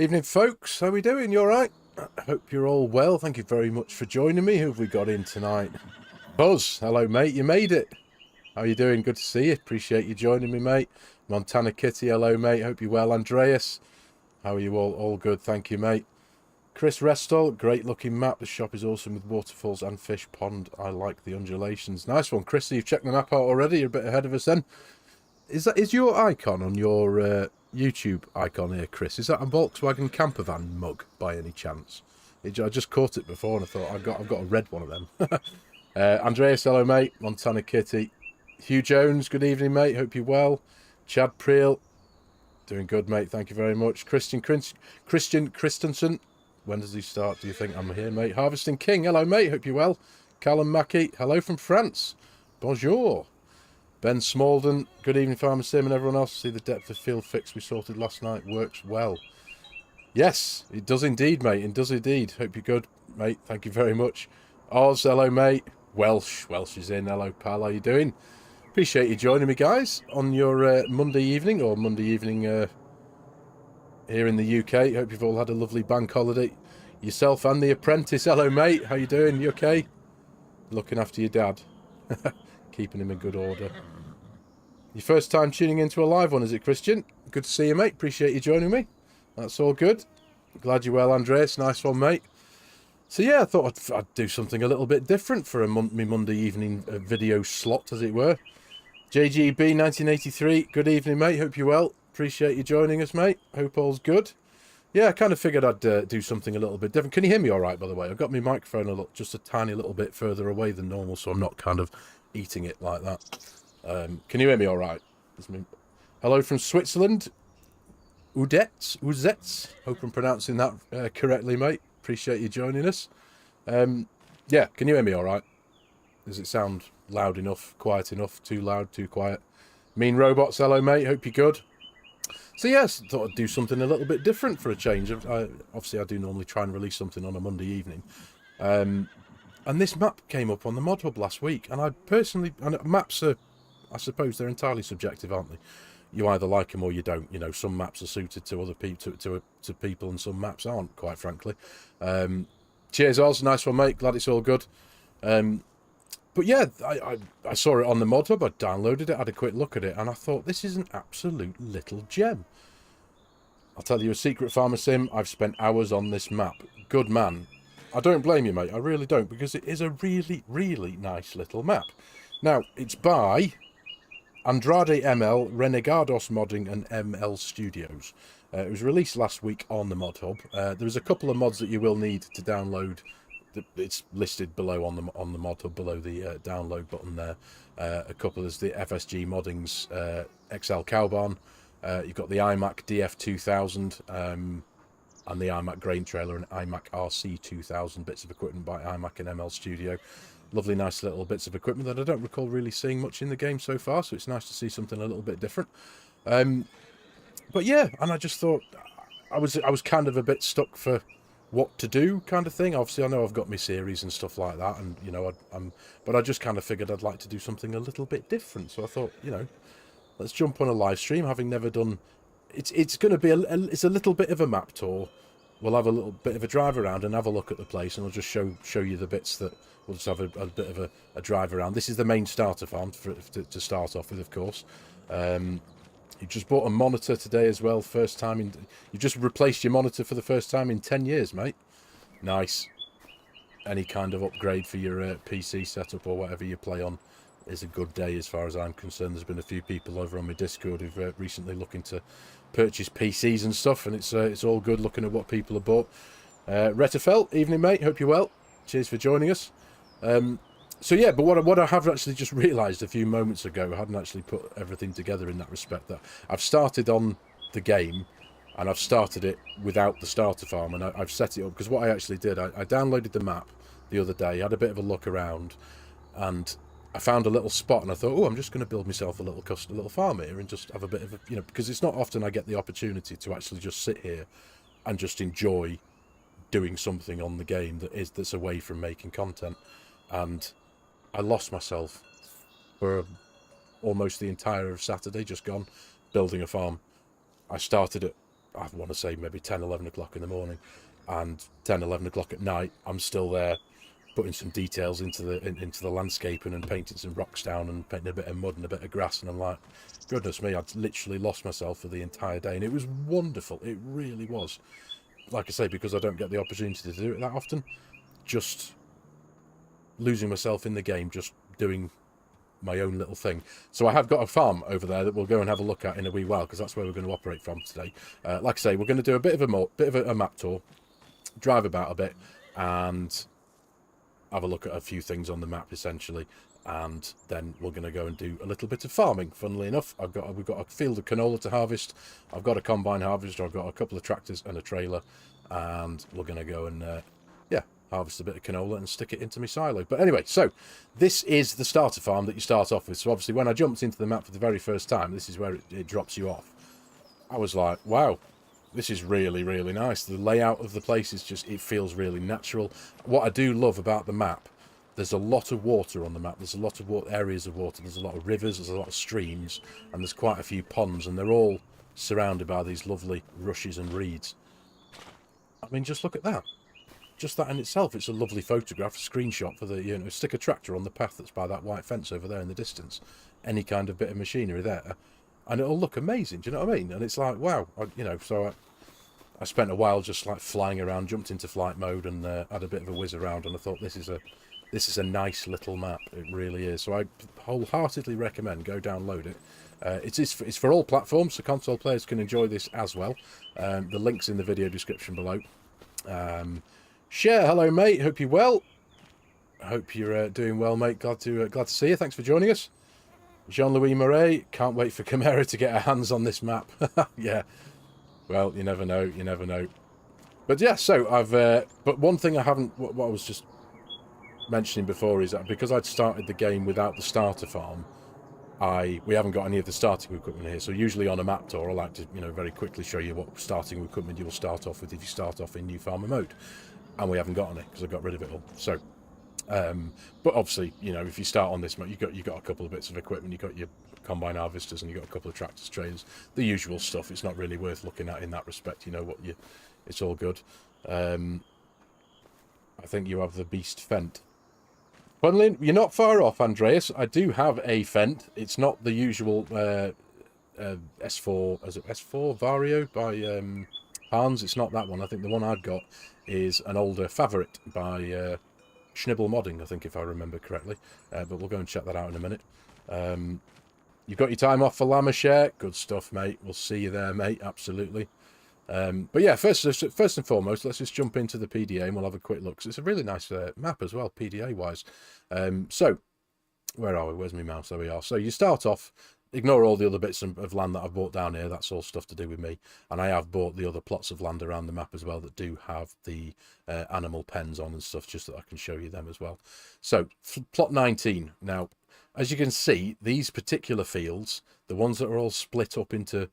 Evening, folks. How are we doing? You all right? I hope you're all well. Thank you very much for joining me. Who have we got in tonight? Buzz. Hello, mate. You made it. How are you doing? Good to see you. Appreciate you joining me, mate. Montana Kitty. Hello, mate. Hope you're well. Andreas. How are you all? All good. Thank you, mate. Chris Restall. Great looking map. The shop is awesome with waterfalls and fish pond. I like the undulations. Nice one, Chris. So you've checked the map out already. You're a bit ahead of us then. Is your icon on your YouTube icon here, Chris? Is that a Volkswagen camper van mug by any chance? I just caught it before and I thought I've got a red one of them. Andreas, hello mate. Montana Kitty. Hugh Jones, good evening mate. Hope you're well. Chad Preel, doing good mate. Thank you very much. Christian Christensen. When does he start? Do you think I'm here, mate? Harvesting King, hello mate. Hope you're well. Callum Mackey, hello from France. Bonjour. Ben Smalden, good evening, FARMERSIM and everyone else. See the depth of field fix we sorted last night works well. Yes, it does indeed, mate. It does indeed. Hope you're good, mate. Thank you very much. Oz, hello, mate. Welsh is in. Hello, pal. How you doing? Appreciate you joining me, guys, on your Monday evening here in the UK. Hope you've all had a lovely bank holiday. Yourself and the apprentice. Hello, mate. How you doing? You okay? Looking after your dad. Keeping him in good order. Your first time tuning into a live one, is it, Christian? Good to see you, mate. Appreciate you joining me. That's all good. Glad you're well, Andreas. Nice one, mate. So, yeah, I thought I'd do something a little bit different for me Monday evening video slot, as it were. JGB 1983. Good evening, mate. Hope you're well. Appreciate you joining us, mate. Hope all's good. Yeah, I kind of figured I'd do something a little bit different. Can you hear me all right, by the way? I've got my microphone just a tiny little bit further away than normal, so I'm not kind of eating it like that. Can you hear me all right? Hello from Switzerland. Udets. Hope I'm pronouncing that correctly, mate. Appreciate you joining us. Yeah, can you hear me all right? Does it sound loud enough, quiet enough, too loud, too quiet? Mean Robots, hello, mate. Hope you're good. So, yes, thought I'd do something a little bit different for a change. Obviously, I do normally try and release something on a Monday evening. And this map came up on the Mod Hub last week, and and maps are, I suppose, they're entirely subjective, aren't they? You either like them or you don't. You know, some maps are suited to other people, to people, and some maps aren't, quite frankly. Cheers, Oz. Nice one, mate. Glad it's all good. But yeah, I saw it on the Mod Hub. I downloaded it, had a quick look at it, and I thought, this is an absolute little gem. I'll tell you a secret, FARMERSIM. I've spent hours on this map. Good man. I don't blame you, mate. I really don't, because it is a really, really nice little map. Now, it's by Andrade ML, Renegados Modding, and ML Studios. It was released last week on the Mod Hub. There's a couple of mods that you will need to download. It's listed below on the Mod Hub, below the download button there. A couple is the FSG Modding's XL Cowbarn. You've got the iMac DF2000. And the iMac Grain Trailer and iMac RC2000 bits of equipment by iMac and ML Studio. Lovely, nice little bits of equipment that I don't recall really seeing much in the game so far, so it's nice to see something a little bit different. But yeah, and I just thought I was kind of a bit stuck for what to do, kind of thing. Obviously, I know I've got my series and stuff like that, and you know, but I just kind of figured I'd like to do something a little bit different. So I thought, you know, let's jump on a live stream, having never done. It's going to be it's a little bit of a map tour. We'll have a little bit of a drive around and have a look at the place, and I'll just show you the bits that we'll just have a bit of a drive around. This is the main starter farm to start off with, of course. You just bought a monitor today as well, first time in. You just replaced your monitor for the first time in 10 years, mate. Nice. Any kind of upgrade for your PC setup or whatever you play on is a good day as far as I'm concerned. There's been a few people over on my Discord who've recently looking to purchase PCs and stuff, and it's all good looking at what people have bought. Retterfelt, evening mate, hope you're well. Cheers for joining us. So yeah, but what I have actually just realised a few moments ago, I hadn't actually put everything together in that respect, that I've started on the game and I've started it without the starter farm, and I've set it up, because what I actually did, I downloaded the map the other day, had a bit of a look around, and I found a little spot, and I thought, oh, I'm just going to build myself a little farm here and just have a bit of a, you know, because it's not often I get the opportunity to actually just sit here and just enjoy doing something on the game that's away from making content. And I lost myself for almost the entire of Saturday, just gone, building a farm. I started at I want to say maybe 10, 11 o'clock in the morning, and 10, 11 o'clock at night, I'm still there putting some details into the landscaping and painting some rocks down and painting a bit of mud and a bit of grass, and I'm like, goodness me, I'd literally lost myself for the entire day, and it was wonderful. It really was. Like I say, because I don't get the opportunity to do it that often, just losing myself in the game, just doing my own little thing. So I have got a farm over there that we'll go and have a look at in a wee while, because that's where we're going to operate from today. Like I say, we're going to do a bit of a map tour, drive about a bit, and have a look at a few things on the map essentially, and then we're going to go and do a little bit of farming. Funnily enough, we've got a field of canola to harvest. I've got a combine harvester. I've got a couple of tractors and a trailer, and we're going to go and yeah, harvest a bit of canola and stick it into my silo. But anyway, so this is the starter farm that you start off with. So obviously when I jumped into the map for the very first time, this is where it drops you off. I was like, wow, this is really, really nice. The layout of the place is just, it feels really natural. What I do love about the map, there's a lot of water on the map. There's a lot of areas of water. There's a lot of rivers, there's a lot of streams, and there's quite a few ponds, and they're all surrounded by these lovely rushes and reeds. I mean, just look at that. Just that in itself, it's a lovely photograph, a screenshot for the, you know, stick a tractor on the path that's by that white fence over there in the distance. Any kind of bit of machinery there, and it'll look amazing. Do you know what I mean? And it's like, wow, you know. So I spent a while just like flying around, jumped into flight mode, and had a bit of a whiz around. And I thought, this is a nice little map. It really is. So I wholeheartedly recommend go download it. It's for all platforms, so console players can enjoy this as well. The link's in the video description below. Share, hello mate. Hope you're well. Hope you're doing well, mate. Glad to see you. Thanks for joining us. Jean-Louis Murray, can't wait for Chimera to get her hands on this map. Yeah. Well, you never know. You never know. But yeah, so I've. But one thing I haven't. What I was just mentioning before is that because I'd started the game without the starter farm, we haven't got any of the starting equipment here. So usually on a map tour, I like to, you know, very quickly show you what starting equipment you will start off with if you start off in new farmer mode, and we haven't got any because I got rid of it all. So. But obviously, you know, if you start on this map, you got a couple of bits of equipment. You got your combine harvesters and you got a couple of tractors, trailers, the usual stuff. It's not really worth looking at in that respect. You know what it's all good. I think you have the beast Fent. Funnily, you're not far off, Andreas. I do have a Fent. It's not the usual S4. Is it S4 Vario by Hans? It's not that one. I think the one I've got is an older Favorite by Schnibble Modding, I think, if I remember correctly. But we'll go and check that out in a minute. You've got your time off for Lamashare. Good stuff, mate. We'll see you there, mate. Absolutely. But yeah, first and foremost, let's just jump into the PDA and we'll have a quick look. 'Cause it's a really nice map as well, PDA-wise. So, where are we? Where's my mouse? There we are. So you start off, ignore all the other bits of land that I've bought down here. That's all stuff to do with me. And I have bought the other plots of land around the map as well that do have the animal pens on and stuff, just that I can show you them as well. So, plot 19. Now, as you can see, these particular fields, the ones that are all split up into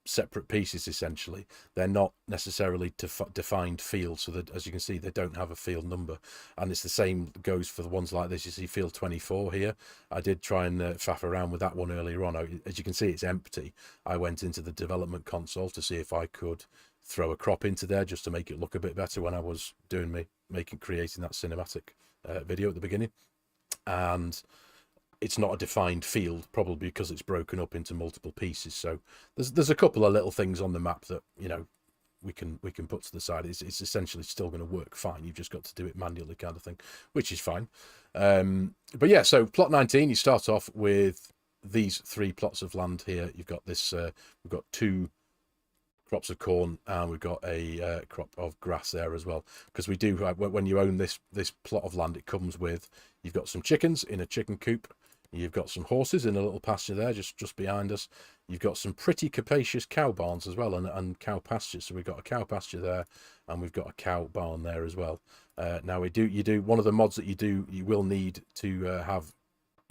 separate pieces, essentially, they're not necessarily defined fields, so that, as you can see, they don't have a field number. And it's the same goes for the ones like this. You see field 24 here. I did try and faff around with that one earlier on. As you can see, it's empty. I went into the development console to see if I could throw a crop into there just to make it look a bit better when I was doing creating that cinematic video at the beginning. And it's not a defined field, probably because it's broken up into multiple pieces. So there's a couple of little things on the map that, you know, we can put to the side. It's essentially still going to work fine. You've just got to do it manually, kind of thing, which is fine. But yeah, so plot 19, you start off with these 3 plots of land here. You've got this. We've got 2 crops of corn, and we've got a crop of grass there as well, because we do when you own this plot of land, it comes with, you've got some chickens in a chicken coop. You've got some horses in a little pasture there, just behind us. You've got some pretty capacious cow barns as well, and cow pastures. So we've got a cow pasture there, and we've got a cow barn there as well. Now you do one of the mods that you will need to have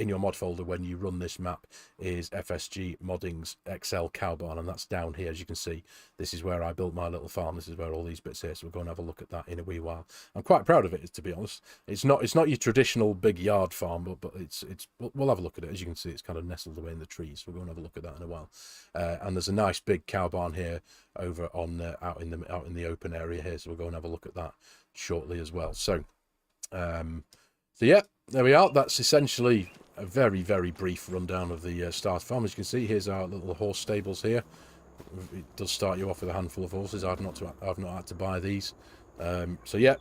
in your mod folder when you run this map is FSG Modding's XL cow barn, and that's down here. As you can see, this is where I built my little farm. This is where all these bits here, so we'll go and have a look at that in a wee while. I'm quite proud of it, to be honest. It's not your traditional big yard farm, but we'll have a look at it. As you can see, it's kind of nestled away in the trees, so we'll go and have a look at that in a while. And there's a nice big cow barn here over on out in the open area here, so we'll go and have a look at that shortly as well. So yeah, there we are. That's essentially a very, very brief rundown of the starter farm. As you can see, here's our little horse stables here. It does start you off with a handful of horses. I've not had to buy these. So yeah,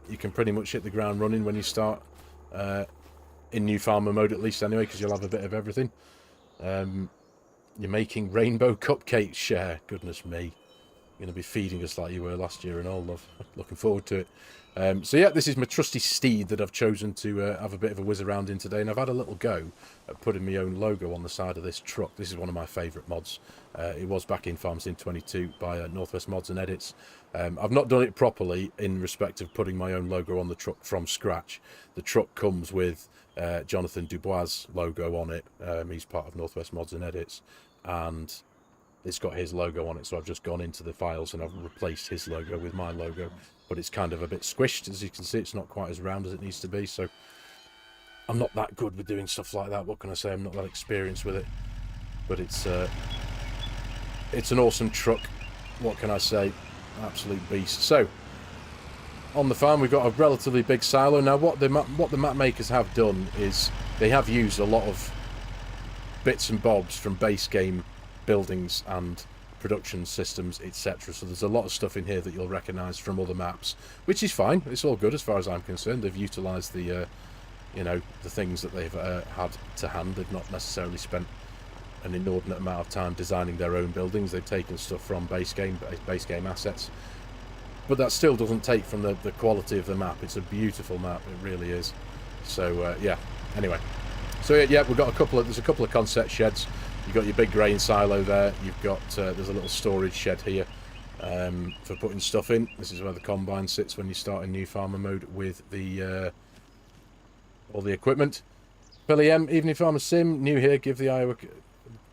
you can pretty much hit the ground running when you start in new farmer mode, at least anyway, because you'll have a bit of everything. You're making rainbow cupcakes, Share. Goodness me. You're going to be feeding us like you were last year and all, love. Looking forward to it. So yeah, this is my trusty steed that I've chosen to have a bit of a whiz around in today, and I've had a little go at putting my own logo on the side of this truck. This is one of my favourite mods. It was back in FARMERSIM 22 by Northwest Mods and Edits. I've not done it properly in respect of putting my own logo on the truck from scratch. The truck comes with Jonathan Dubois' logo on it. He's part of Northwest Mods and Edits, and it's got his logo on it, so I've just gone into the files and I've replaced his logo with my logo, but it's kind of a bit squished. As you can see, it's not quite as round as it needs to be, so I'm not that good with doing stuff like that. What can I say? I'm not that experienced with it, but it's an awesome truck. What can I say? Absolute beast. So on the farm, we've got a relatively big silo. Now what the map makers have done is they have used a lot of bits and bobs from base game buildings and production systems, etc. So there's a lot of stuff in here that you'll recognize from other maps, which is fine. It's all good as far as I'm concerned. They've utilized the the things that they've had to hand. They've not necessarily spent an inordinate amount of time designing their own buildings. They've taken stuff from base game assets, but that still doesn't take from the quality of the map. It's a beautiful map, it really is. So yeah, anyway, so yeah, we've got there's a couple of concept sheds. You've got your big grain silo there. You've got there's a little storage shed here for putting stuff in. This is where the combine sits when you start in new farmer mode with the all the equipment. Billy M, Evening Farmer Sim, new here. Give the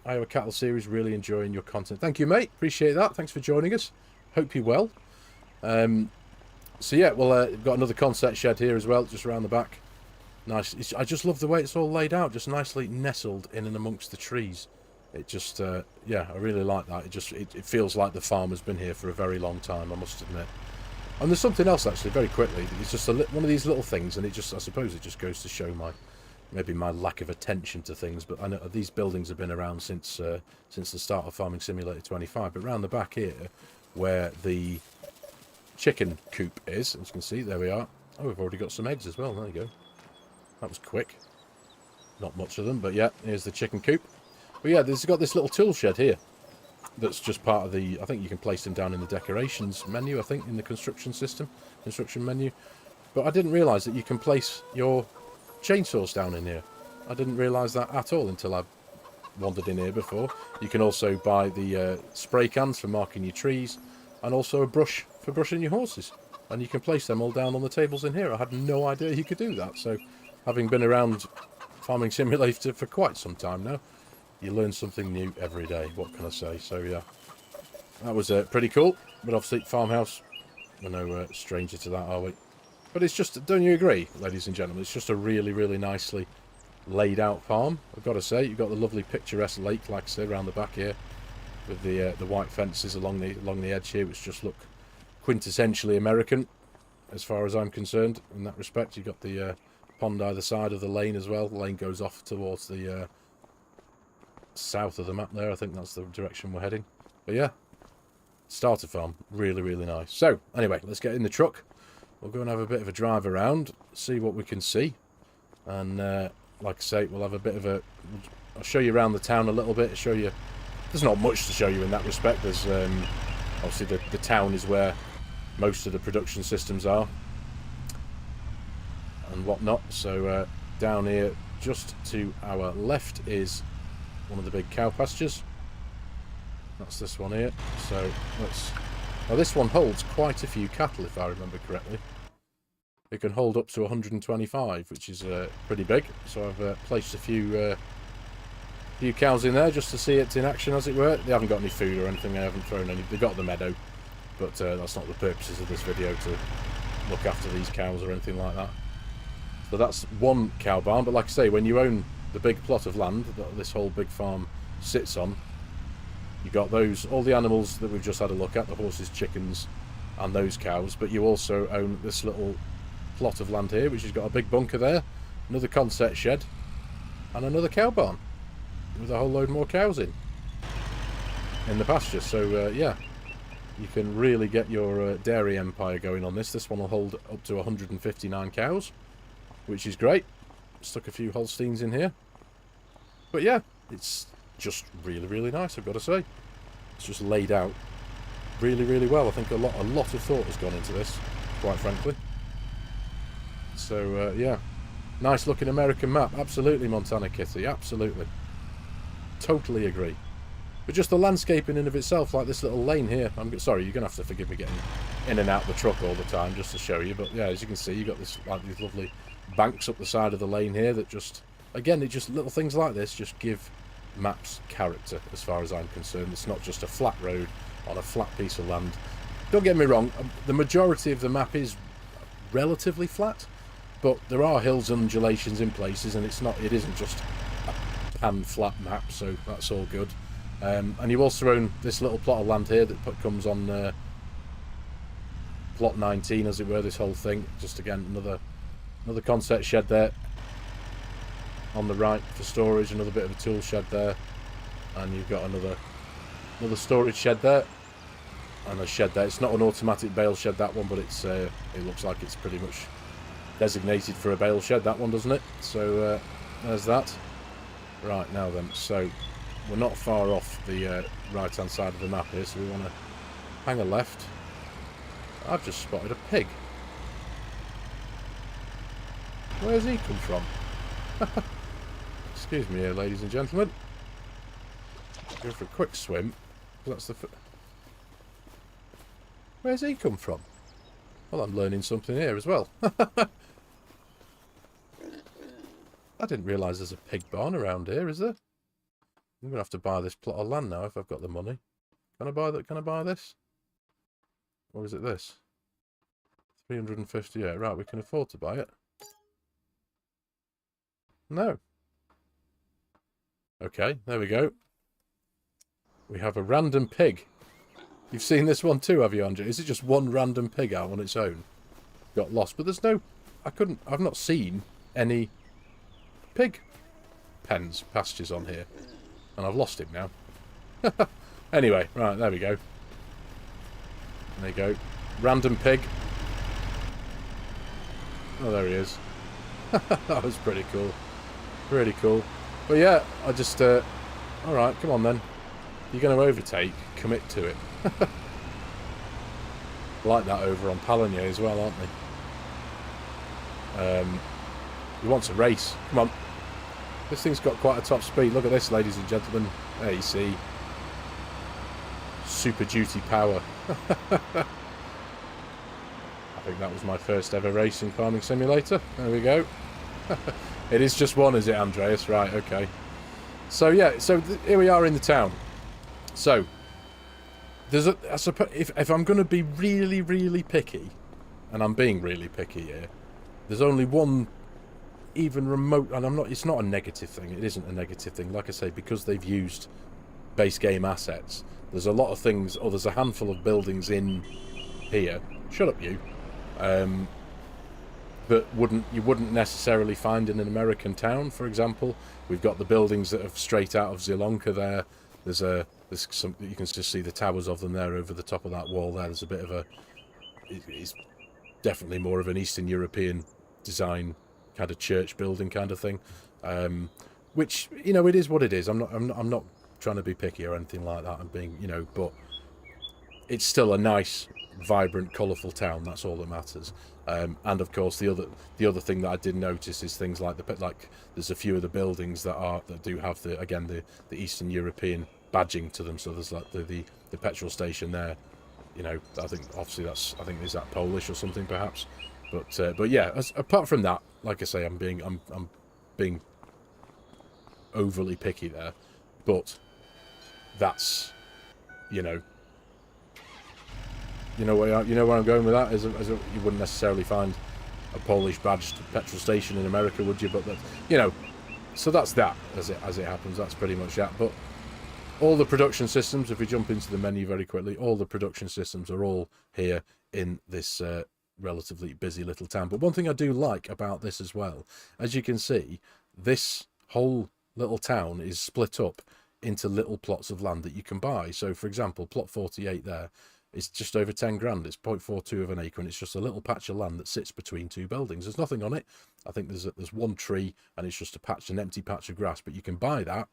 Iowa Cattle Series. Really enjoying your content. Thank you, mate. Appreciate that. Thanks for joining us. Hope you're well. So yeah, well, got another concept shed here as well, just around the back. Nice. I just love the way it's all laid out, just nicely nestled in and amongst the trees. It just, yeah, I really like that. It feels like the farm has been here for a very long time, I must admit. And there's something else actually, very quickly. It's just one of these little things, and I suppose it just goes to show maybe my lack of attention to things. But I know these buildings have been around since the start of Farming Simulator 25. But around the back here, where the chicken coop is, as you can see, there we are. Oh, we've already got some eggs as well. There you go. That was quick. Not much of them, but yeah, here's the chicken coop. But yeah, there's got this little tool shed here that's just part of the, I think you can place them down in the decorations menu, I think, in the construction menu. But I didn't realise that you can place your chainsaws down in here. I didn't realise that at all until I wandered in here before. You can also buy the spray cans for marking your trees, and also a brush for brushing your horses. And you can place them all down on the tables in here. I had no idea you could do that. So, having been around Farming Simulator for quite some time now, you learn something new every day. What can I say? So yeah, that was pretty cool. But obviously, farmhouse, we're no stranger to that, are we? But it's just, don't you agree, ladies and gentlemen? It's just a really, really nicely laid out farm. I've got to say, you've got the lovely picturesque lake, like I said, around the back here, with the white fences along the edge here, which just look quintessentially American, as far as I'm concerned. In that respect, you've got the pond either side of the lane as well. The lane goes off towards the south of the map there. I think that's the direction we're heading. But yeah, starter farm, really, really nice. So anyway, let's get in the truck. We'll go and have a bit of a drive around, see what we can see, and like I say, we'll have a bit of I'll show you around the town a little bit. Show you, there's not much to show you in that respect. There's obviously the town is where most of the production systems are and whatnot. So down here, just to our left, is one of the big cow pastures. That's this one here. So let's. Now this one holds quite a few cattle, if I remember correctly. it can hold up to 125, which is pretty big. So I've placed a few cows in there just to see it in action, as it were. They haven't got any food or anything. I haven't thrown any. They've got the meadow, but that's not the purposes of this video, to look after these cows or anything like that. So that's one cow barn. But like I say, when you own the big plot of land that this whole big farm sits on, you got those, all the animals that we've just had a look at, the horses, chickens, and those cows. But you also own this little plot of land here, which has got a big bunker there, another concept shed, and another cow barn with a whole load more cows in the pasture. So yeah, you can really get your dairy empire going on this. This one will hold up to 159 cows, which is great. Stuck a few Holsteins in here. But yeah, it's just really, really nice, I've got to say. It's just laid out really, really well. I think a lot of thought has gone into this, quite frankly. So yeah, nice looking American map. Absolutely, Montana Kitty, absolutely. Totally agree. But just the landscaping in of itself, like this little lane here. I'm sorry, you're gonna have to forgive me getting in and out of the truck all the time just to show you. But yeah, as you can see, you got this, like, these lovely banks up the side of the lane here that just, again, it just, little things like this just give maps character, as far as I'm concerned. It's not just a flat road on a flat piece of land. Don't get me wrong, the majority of the map is relatively flat, but there are hills and undulations in places, and it isn't just a pan flat map, so that's all good. And you also own this little plot of land here that comes on plot 19, as it were, this whole thing. Just again, another concept shed there on the right for storage, another bit of a tool shed there, and you've got another storage shed there, and a shed there. It's not an automatic bale shed, that one, but it's it looks like it's pretty much designated for a bale shed, that one, doesn't it? So there's that. Right, now then, so we're not far off the right hand side of the map here, so we want to hang a left. I've just spotted a pig. Where's he come from? Excuse me here, ladies and gentlemen. Go for a quick swim. That's the. Where's he come from? Well, I'm learning something here as well. I didn't realise there's a pig barn around here, is there? I'm gonna have to buy this plot of land now if I've got the money. Can I buy that? Can I buy this? Or is it this? 358. Right, we can afford to buy it. No. Okay, there we go. We have a random pig. You've seen this one too, have you, Andrew? Is it just one random pig out on its own? Got lost, but there's no... I've not seen any pig pastures on here. And I've lost him now. Anyway, right, there we go. There you go. Random pig. Oh, there he is. That was pretty cool. Really cool. But yeah, I just... alright, come on then. You're going to overtake. Commit to it. Like that over on Palanier as well, aren't they? He wants a race. Come on. This thing's got quite a top speed. Look at this, ladies and gentlemen. There you see. Super Duty power. I think that was my first ever race in Farming Simulator. There we go. It is just one, is it, Andreas? Right, okay. So yeah, so here we are in the town. So there's I suppose if I'm going to be really, really picky, and I'm being really picky here, there's only one even remote, and I'm not. It's not a negative thing. It isn't a negative thing. Like I say, because they've used base game assets, there's a lot of things, or there's a handful of buildings in here. Shut up, you. That you wouldn't necessarily find in an American town, for example. We've got the buildings that are straight out of Zielonka there. There's some, you can just see the towers of them there over the top of that wall there. There's a bit of a, it's definitely more of an Eastern European design kind of church building kind of thing. Which, you know, it is what it is. I'm not trying to be picky or anything like that. I'm being, you know, but it's still a nice, vibrant, colourful town. That's all that matters. And of course, the other thing that I did notice is things like there's a few of the buildings that do have the Eastern European badging to them. So there's like the petrol station there. You know, I think obviously is that Polish or something perhaps. But yeah, apart from that, like I say, I'm being overly picky there, but that's, you know where I'm going with that. You wouldn't necessarily find a Polish badged petrol station in America, would you? But that, so that's that as it happens. That's pretty much that. But all the production systems, if we jump into the menu very quickly, all the production systems are all here in this relatively busy little town. But one thing I do like about this as well, as you can see, this whole little town is split up into little plots of land that you can buy. So, for example, plot 48 there, it's just over 10 grand. It's 0.42 of an acre, and it's just a little patch of land that sits between two buildings. There's nothing on it. I think there's one tree, and it's just an empty patch of grass. But you can buy that,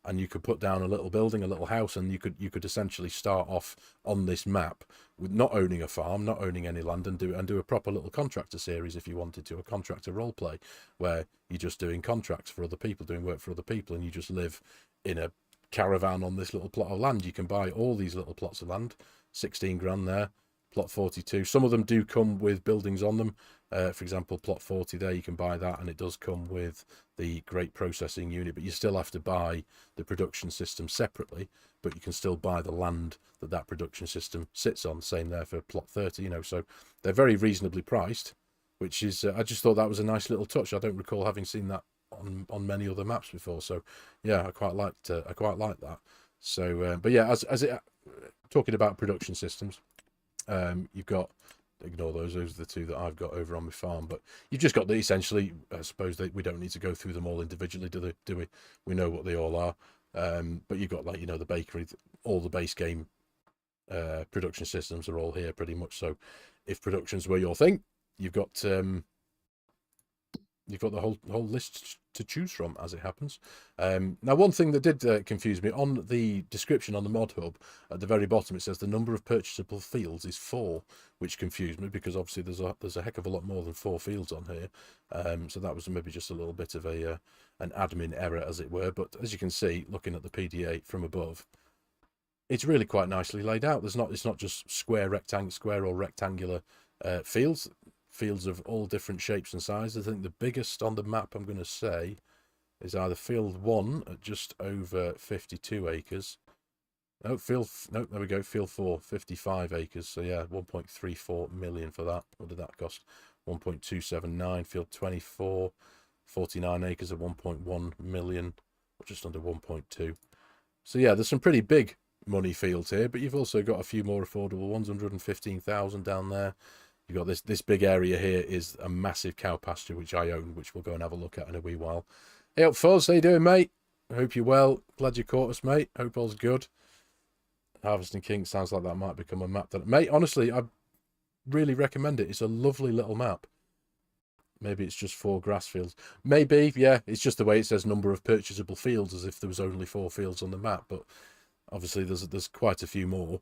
and you could put down a little building, a little house, and you could essentially start off on this map with not owning a farm, not owning any land, and do a proper little contractor series if you wanted to, a contractor role play where you're just doing contracts for other people, doing work for other people, and you just live in a caravan on this little plot of land. You can buy all these little plots of land. 16 grand there. Plot 42, some of them do come with buildings on them. For example, plot 40 there, you can buy that, and it does come with the great processing unit, but you still have to buy the production system separately, but you can still buy the land that production system sits on. Same there for plot 30, so they're very reasonably priced, which is I just thought that was a nice little touch. I don't recall having seen that on many other maps before, so yeah, I quite like that. So but yeah, as it talking about production systems, you've got, ignore those are the two that I've got over on my farm, but you've just got the, essentially, I suppose that we don't need to go through them all individually, do we? We know what they all are. But you've got, like, the bakery, all the base game production systems are all here pretty much. So if productions were your thing, you've got the whole list to choose from, as it happens. Now, one thing that did confuse me, on the description on the mod hub at the very bottom, it says the number of purchasable fields is 4, which confused me because obviously there's a heck of a lot more than 4 fields on here. So that was maybe just a little bit of an admin error, as it were. But as you can see, looking at the PDA from above, it's really quite nicely laid out. It's not just square or rectangular fields. Fields of all different shapes and sizes. I think the biggest on the map, I'm going to say, is either field 1 at just over 52 acres. No, there we go, field 4, 55 acres. So yeah, 1.34 million for that. What did that cost? 1.279. Field 24, 49 acres at 1.1 million, or just under 1.2. So yeah, there's some pretty big money fields here, but you've also got a few more affordable ones. 115,000 down there. You've got this big area here is a massive cow pasture, which I own, which we'll go and have a look at in a wee while. Hey up, Fuzz, how you doing, mate? I hope you're well. Glad you caught us, mate. Hope all's good. Harvesting King, sounds like that might become a map. Mate, honestly, I really recommend it. It's a lovely little map. Maybe it's just 4 grass fields. Maybe, yeah, it's just the way it says number of purchasable fields, as if there was only 4 fields on the map. But obviously there's quite a few more.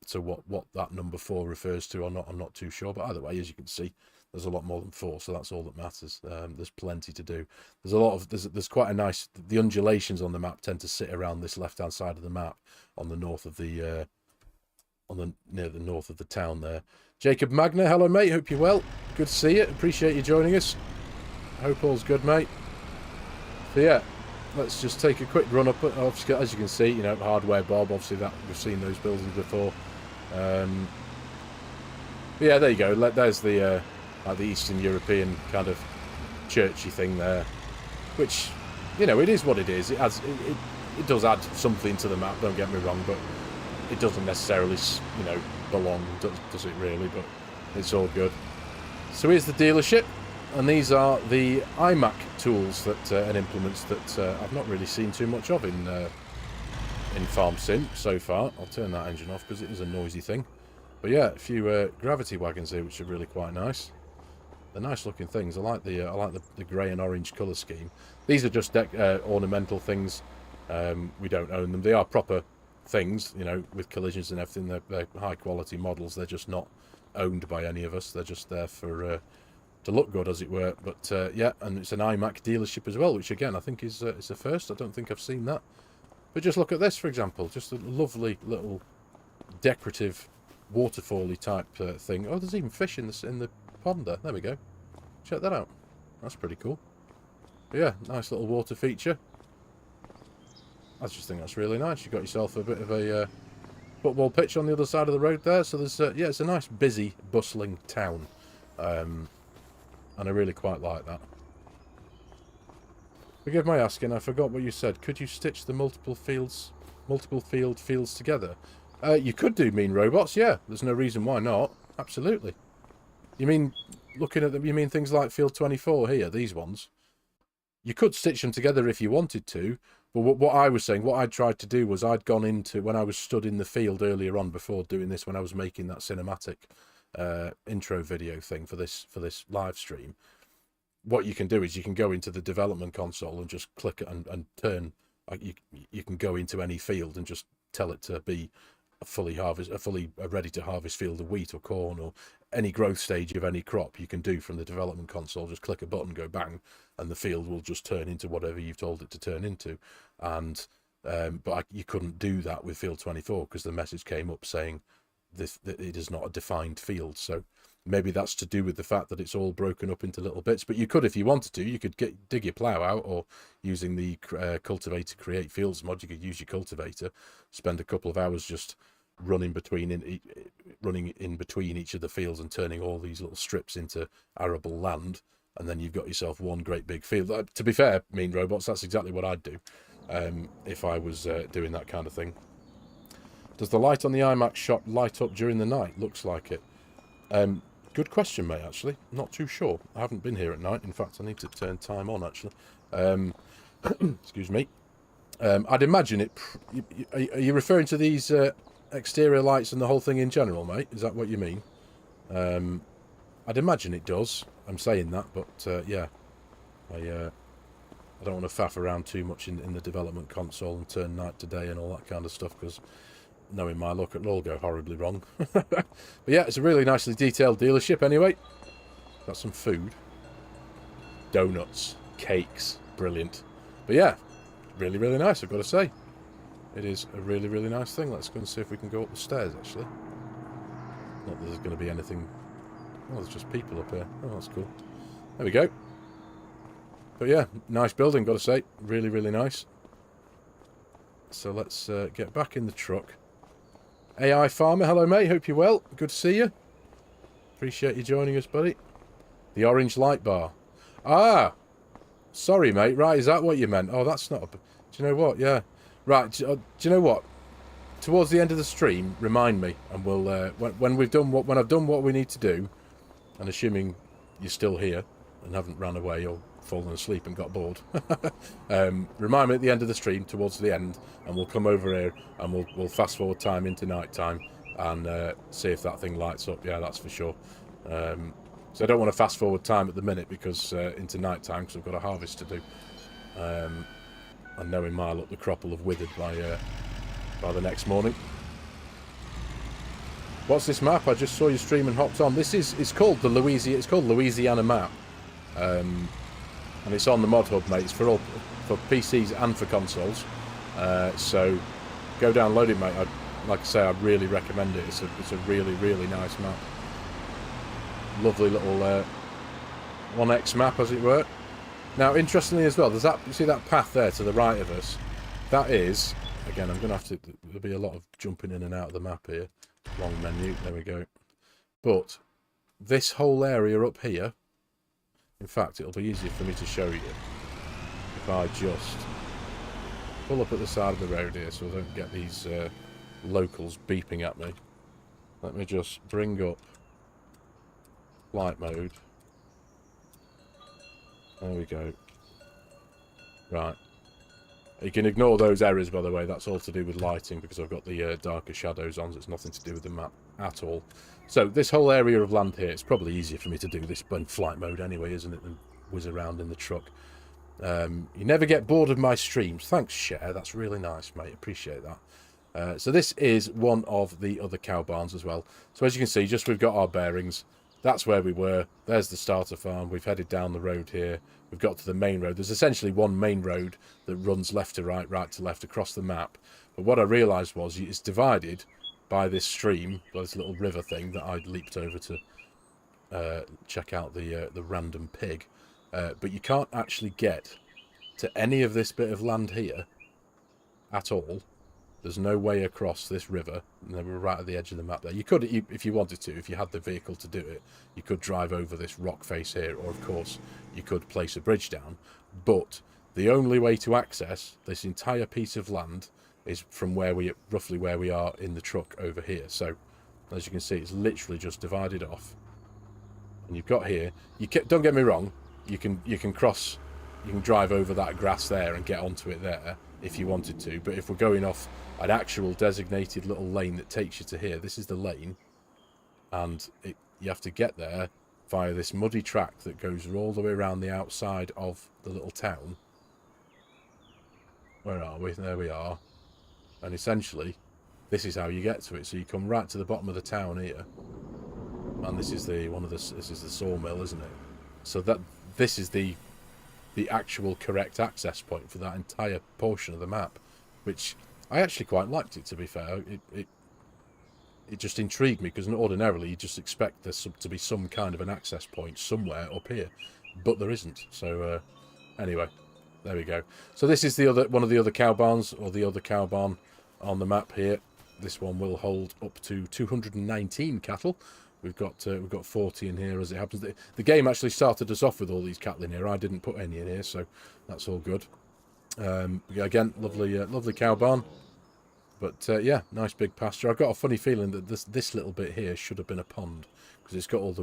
So what that number 4 refers to, I'm not too sure, but either way, as you can see, there's a lot more than 4, so that's all that matters. There's plenty to do. There's quite a nice, the undulations on the map tend to sit around this left hand side of the map on the north of the near the north of the town there. Jacob Magna, hello mate, hope you're well. Good to see you, appreciate you joining us. Hope all's good, mate. So yeah, let's just take a quick run up. Obviously, as you can see, Hardware Bob, obviously that we've seen those buildings before. Yeah, there you go. There's the like the Eastern European kind of churchy thing there, which, it is what it is. It does add something to the map, don't get me wrong, but it doesn't necessarily, belong, does it really? But it's all good. So here's the dealership. And these are the iMac tools and implements that I've not really seen too much of in FARMERSIM so far. I'll turn that engine off because it is a noisy thing. But yeah, a few gravity wagons here, which are really quite nice. They're nice looking things. I like the grey and orange colour scheme. These are just ornamental things. We don't own them. They are proper things, with collisions and everything. They're high quality models. They're just not owned by any of us. They're just there for to look good, as it were. But yeah, and it's an iMac dealership as well, which again I think is a first. I don't think I've seen that. But just look at this, for example, just a lovely little decorative waterfall-y type thing. Oh, there's even fish in the pond there. There we go. Check that out. That's pretty cool. But yeah, nice little water feature. I just think that's really nice. You've got yourself a bit of a football pitch on the other side of the road there. So there's yeah, it's a nice, busy, bustling town, and I really quite like that. Forgive my asking, I forgot what you said. Could you stitch the multiple fields together? You could do, mean robots. Yeah, there's no reason why not. Absolutely. You mean looking at them? You mean things like field 24 here? These ones. You could stitch them together if you wanted to. But what I was saying, what I tried to do was I'd gone into, when I was stood in the field earlier on before doing this, when I was making that cinematic intro video thing for this live stream, what you can do is you can go into the development console and just click it and turn. You can go into any field and just tell it to be a fully ready to harvest field of wheat or corn or any growth stage of any crop. You can do from the development console. Just click a button, go bang, and the field will just turn into whatever you've told it to turn into. And but you couldn't do that with field 24 because the message came up saying that it is not a defined field. So maybe that's to do with the fact that it's all broken up into little bits. But you could, if you wanted to, you could dig your plough out, or using the cultivator create fields mod, you could use your cultivator, spend a couple of hours just running in between each of the fields and turning all these little strips into arable land, and then you've got yourself one great big field. To be fair, mean robots, that's exactly what I'd do if I was doing that kind of thing. Does the light on the iMac shop light up during the night? Looks like it. Good question, mate, actually. Not too sure. I haven't been here at night. In fact, I need to turn time on, actually. Excuse me. I'd imagine it... Are you referring to these exterior lights and the whole thing in general, mate? Is that what you mean? I'd imagine it does. I'm saying that, but yeah. I don't want to faff around too much in the development console and turn night to day and all that kind of stuff, because knowing my luck, it'll all go horribly wrong. But yeah, it's a really nicely detailed dealership anyway. Got some food. Donuts. Cakes. Brilliant. But yeah, really, really nice, I've got to say. It is a really, really nice thing. Let's go and see if we can go up the stairs, actually. Not that there's going to be anything... Oh, there's just people up here. Oh, that's cool. There we go. But yeah, nice building, got to say. Really, really nice. So let's get back in the truck. AI Farmer, hello mate, hope you're well. Good to see you. Appreciate you joining us, buddy. The orange light bar. Ah! Sorry, mate. Right, is that what you meant? Oh, that's not a... Do you know what? Yeah. Right, do you know what? Towards the end of the stream, remind me, and we'll... when I've done what we need to do, and assuming you're still here and haven't run away or fallen asleep and got bored, remind me at the end of the stream, towards the end, and we'll come over here and we'll fast forward time into night time and see if that thing lights up. Yeah, that's for sure. So I don't want to fast forward time at the minute because into night time, because I've got a harvest to do. And knowing my luck, the crop will have withered by the next morning. What's this map? I just saw you stream and hopped on. It's called the Louisiana Map. And it's on the Mod Hub, mate. It's for PCs and for consoles. So go download it, mate. Like I say, I really recommend it. It's a really, really nice map. Lovely little 1X map, as it were. Now, interestingly as well, there's that. You see that path there to the right of us? That is, again, I'm going to have to. There'll be a lot of jumping in and out of the map here. Long menu. There we go. But this whole area up here. In fact, it'll be easier for me to show you if I just pull up at the side of the road here so I don't get these locals beeping at me. Let me just bring up flight mode. There we go. Right. You can ignore those errors, by the way. That's all to do with lighting because I've got the darker shadows on. So it's nothing to do with the map at all. So this whole area of land here, it's probably easier for me to do this in flight mode anyway, isn't it, than whiz around in the truck. You never get bored of my streams. Thanks, Cher. That's really nice, mate. Appreciate that. So this is one of the other cow barns as well. So as you can see, just we've got our bearings. That's where we were. There's the starter farm. We've headed down the road here. We've got to the main road. There's essentially one main road that runs left to right, right to left across the map. But what I realised was it's divided by this stream, by this little river thing that I leaped over to check out the random pig. But you can't actually get to any of this bit of land here at all. There's no way across this river. And we're right at the edge of the map there. You could, if you wanted to, if you had the vehicle to do it, you could drive over this rock face here, or of course you could place a bridge down. But the only way to access this entire piece of land is from roughly where we are in the truck over here. So as you can see, it's literally just divided off. And you've got here, don't get me wrong, you can cross, you can drive over that grass there and get onto it there if you wanted to. But if we're going off an actual designated little lane that takes you to here, this is the lane, and you have to get there via this muddy track that goes all the way around the outside of the little town. Where are we? There we are. And essentially, this is how you get to it. So you come right to the bottom of the town here, and this is the sawmill, isn't it? So this is the actual correct access point for that entire portion of the map, which I actually quite liked it, to be fair. It just intrigued me, because ordinarily you just expect there to be some kind of an access point somewhere up here, but there isn't. So anyway, there we go. So this is one of the other cow barns, or the other cow barn on the map here. This one will hold up to 219 cattle. We've got 40 in here as it happens. The game actually started us off with all these cattle in here. I didn't put any in here, so that's all good. Again, lovely cow barn. But yeah, nice big pasture. I've got a funny feeling that this little bit here should have been a pond, because it's got all the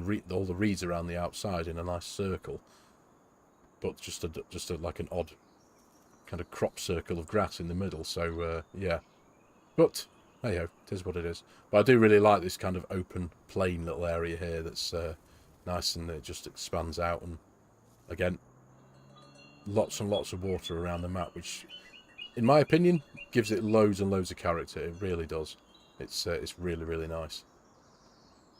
reeds around the outside in a nice circle. But just like an odd kind of crop circle of grass in the middle. So yeah, but hey ho, it is what it is. But I do really like this kind of open, plain little area here that's nice, and it just expands out. And again, lots and lots of water around the map, which, in my opinion, gives it loads and loads of character. It really does. It's really, really nice.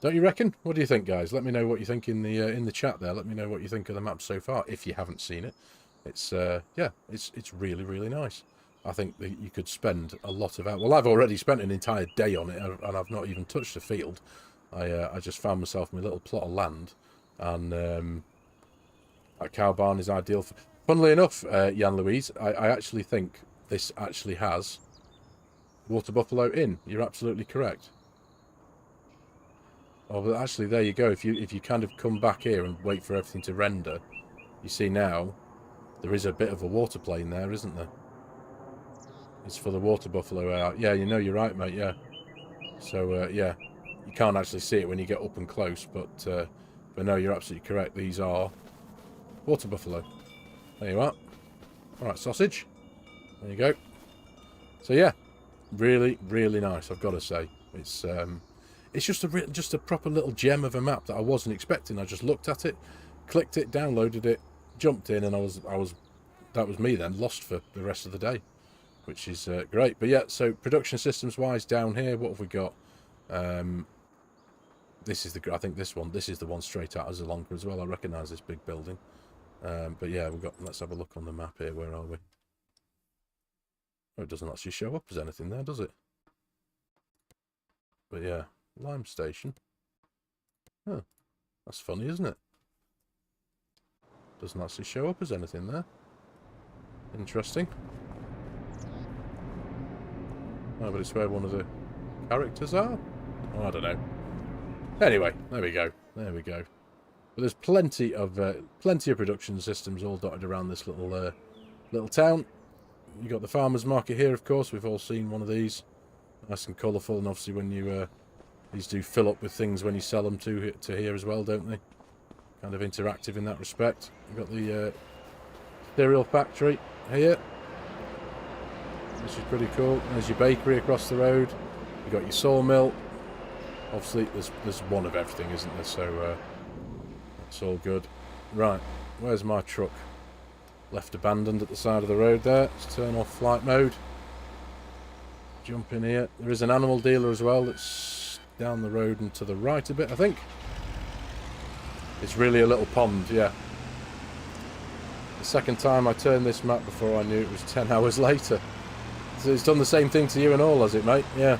Don't you reckon? What do you think, guys? Let me know what you think in the chat there. Let me know what you think of the map so far, if you haven't seen it. It's yeah, it's really, really nice. I think that you could spend a lot of hours. Well, I've already spent an entire day on it, and I've not even touched the field. I just found myself my little plot of land, and that cow barn is ideal for. Funnily enough, Jan Louise, I actually think this actually has water buffalo in. You're absolutely correct. Oh, but actually, there you go. If you kind of come back here and wait for everything to render, you see now there is a bit of a water plane there, isn't there? It's for the water buffalo out. Yeah, you know, you're right, mate. Yeah. So yeah, you can't actually see it when you get up and close, but no, you're absolutely correct. These are water buffalo. There you are. All right, sausage. There you go. So yeah, really, really nice. I've got to say, it's just a proper little gem of a map that I wasn't expecting. I just looked at it, clicked it, downloaded it, jumped in, and that was me then, lost for the rest of the day, which is great. But yeah, so production systems wise, down here, what have we got? This is I think this is the one straight out of Zalonka as well. I recognise this big building. But yeah, let's have a look on the map here. Where are we? Oh, it doesn't actually show up as anything there, does it? But yeah, Lime Station. Oh, that's funny, isn't it? Doesn't actually show up as anything there. Interesting. Oh, but it's where one of the characters are? Oh, I don't know. Anyway, there we go. There we go. But there's plenty of production systems all dotted around this little town. You got the farmers market here, of course. We've all seen one of these, nice and colourful. And obviously, when you these do fill up with things when you sell them to here as well, don't they? Kind of interactive in that respect. You've got the cereal factory here, which is pretty cool. There's your bakery across the road. You got your sawmill. Obviously, there's one of everything, isn't there? So that's all good. Right, where's my truck? Left abandoned at the side of the road there. Let's turn off flight mode. Jump in here. There is an animal dealer as well that's down the road and to the right a bit, I think. It's really a little pond, yeah. The second time I turned this map before I knew it was 10 hours later. So it's done the same thing to you and all, has it, mate? Yeah.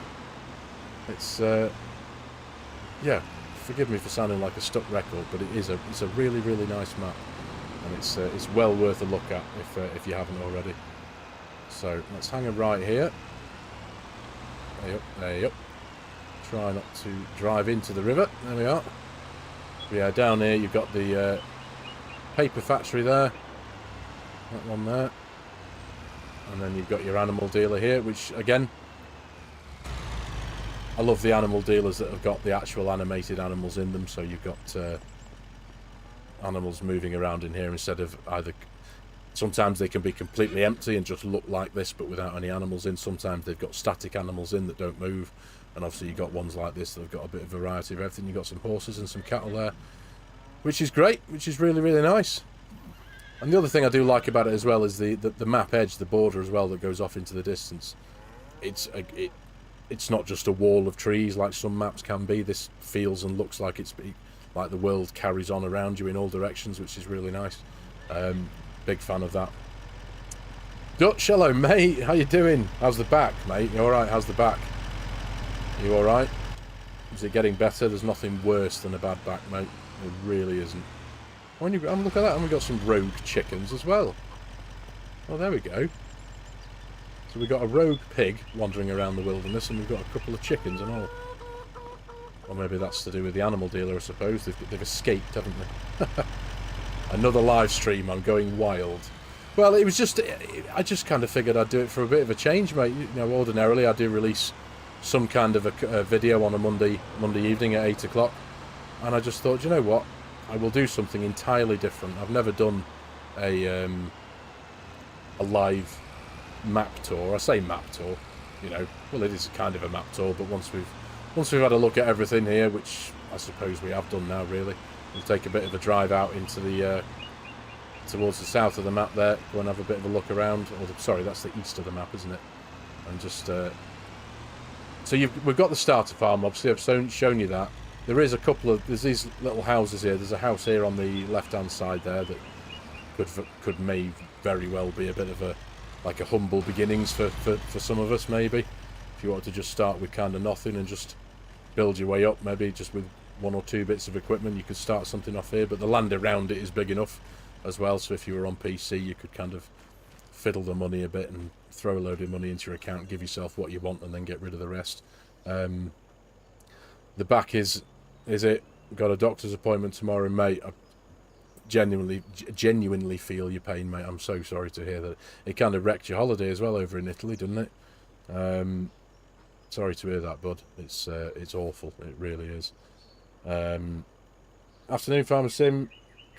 It's yeah, forgive me for sounding like a stuck record, but it's a really, really nice map, and it's well worth a look at if you haven't already. So let's hang a right here. There you go. Try not to drive into the river. There we are. Yeah, down here you've got the paper factory there. That one there. And then you've got your animal dealer here, which again, I love the animal dealers that have got the actual animated animals in them. So you've got animals moving around in here instead of either... Sometimes they can be completely empty and just look like this, but without any animals in. Sometimes they've got static animals in that don't move. And obviously you've got ones like this that have got a bit of variety of everything. You've got some horses and some cattle there, which is great, which is really, really nice. And the other thing I do like about it as well is the map edge, the border as well that goes off into the distance. It's not just a wall of trees like some maps can be. This feels and looks like it's like the world carries on around you in all directions, which is really nice. Big fan of that. Dutch, hello mate, how you doing? How's the back, mate? You alright? How's the back? You alright? Is it getting better? There's nothing worse than a bad back, mate. It really isn't. Look at that, and we've got some rogue chickens as well. Oh, there we go. So we've got a rogue pig wandering around the wilderness, and we've got a couple of chickens and all. Or maybe that's to do with the animal dealer, I suppose. They've escaped, haven't they? Another live stream, I'm going wild. Well, it was just... I just kind of figured I'd do it for a bit of a change, mate. You know, ordinarily I do release some kind of a video on a Monday evening at 8 o'clock. And I just thought, you know what? I will do something entirely different. I've never done a live map tour. I say map tour, you know. Well, it is kind of a map tour, but once we've had a look at everything here, which I suppose we have done now, really, we'll take a bit of a drive out into the towards the south of the map there. Go and have a bit of a look around. Sorry, that's the east of the map, isn't it? And just so we've got the starter farm. Obviously, I've shown you that. There is there's these little houses here. There's a house here on the left-hand side there that may very well be a bit of a humble beginnings for some of us, maybe. If you wanted to just start with kind of nothing and just build your way up, maybe just with 1 or 2 bits of equipment, you could start something off here. But the land around it is big enough as well, so if you were on PC, you could kind of fiddle the money a bit and throw a load of money into your account, give yourself what you want, and then get rid of the rest. The back is it? Got a doctor's appointment tomorrow, mate. I genuinely feel your pain, mate. I'm so sorry to hear that. It kind of wrecked your holiday as well over in Italy, didn't it? Sorry to hear that, bud. It's awful. It really is. Afternoon, FARMERSIM.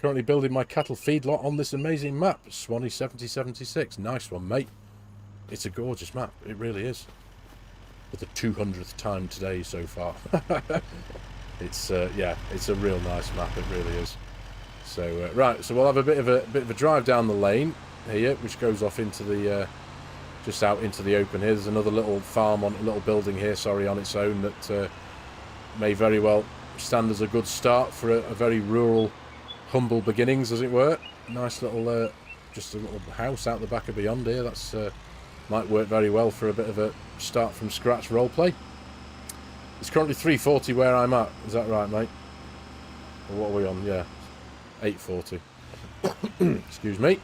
Currently building my cattle feedlot on this amazing map, Swanee 7076. Nice one, mate. It's a gorgeous map. It really is. For the 200th time today so far. It's yeah, it's a real nice map. It really is. So right, so we'll have a bit of a drive down the lane here, which goes off into the just out into the open here. There's another little farm on a little building here, sorry, on its own that may very well stand as a good start for a very rural, humble beginnings, as it were. Nice little just a little house out the back of beyond here. That's might work very well for a bit of a start from scratch roleplay. It's currently 3:40 where I'm at. Is that right, mate? Or what are we on? Yeah, 8:40. Excuse me.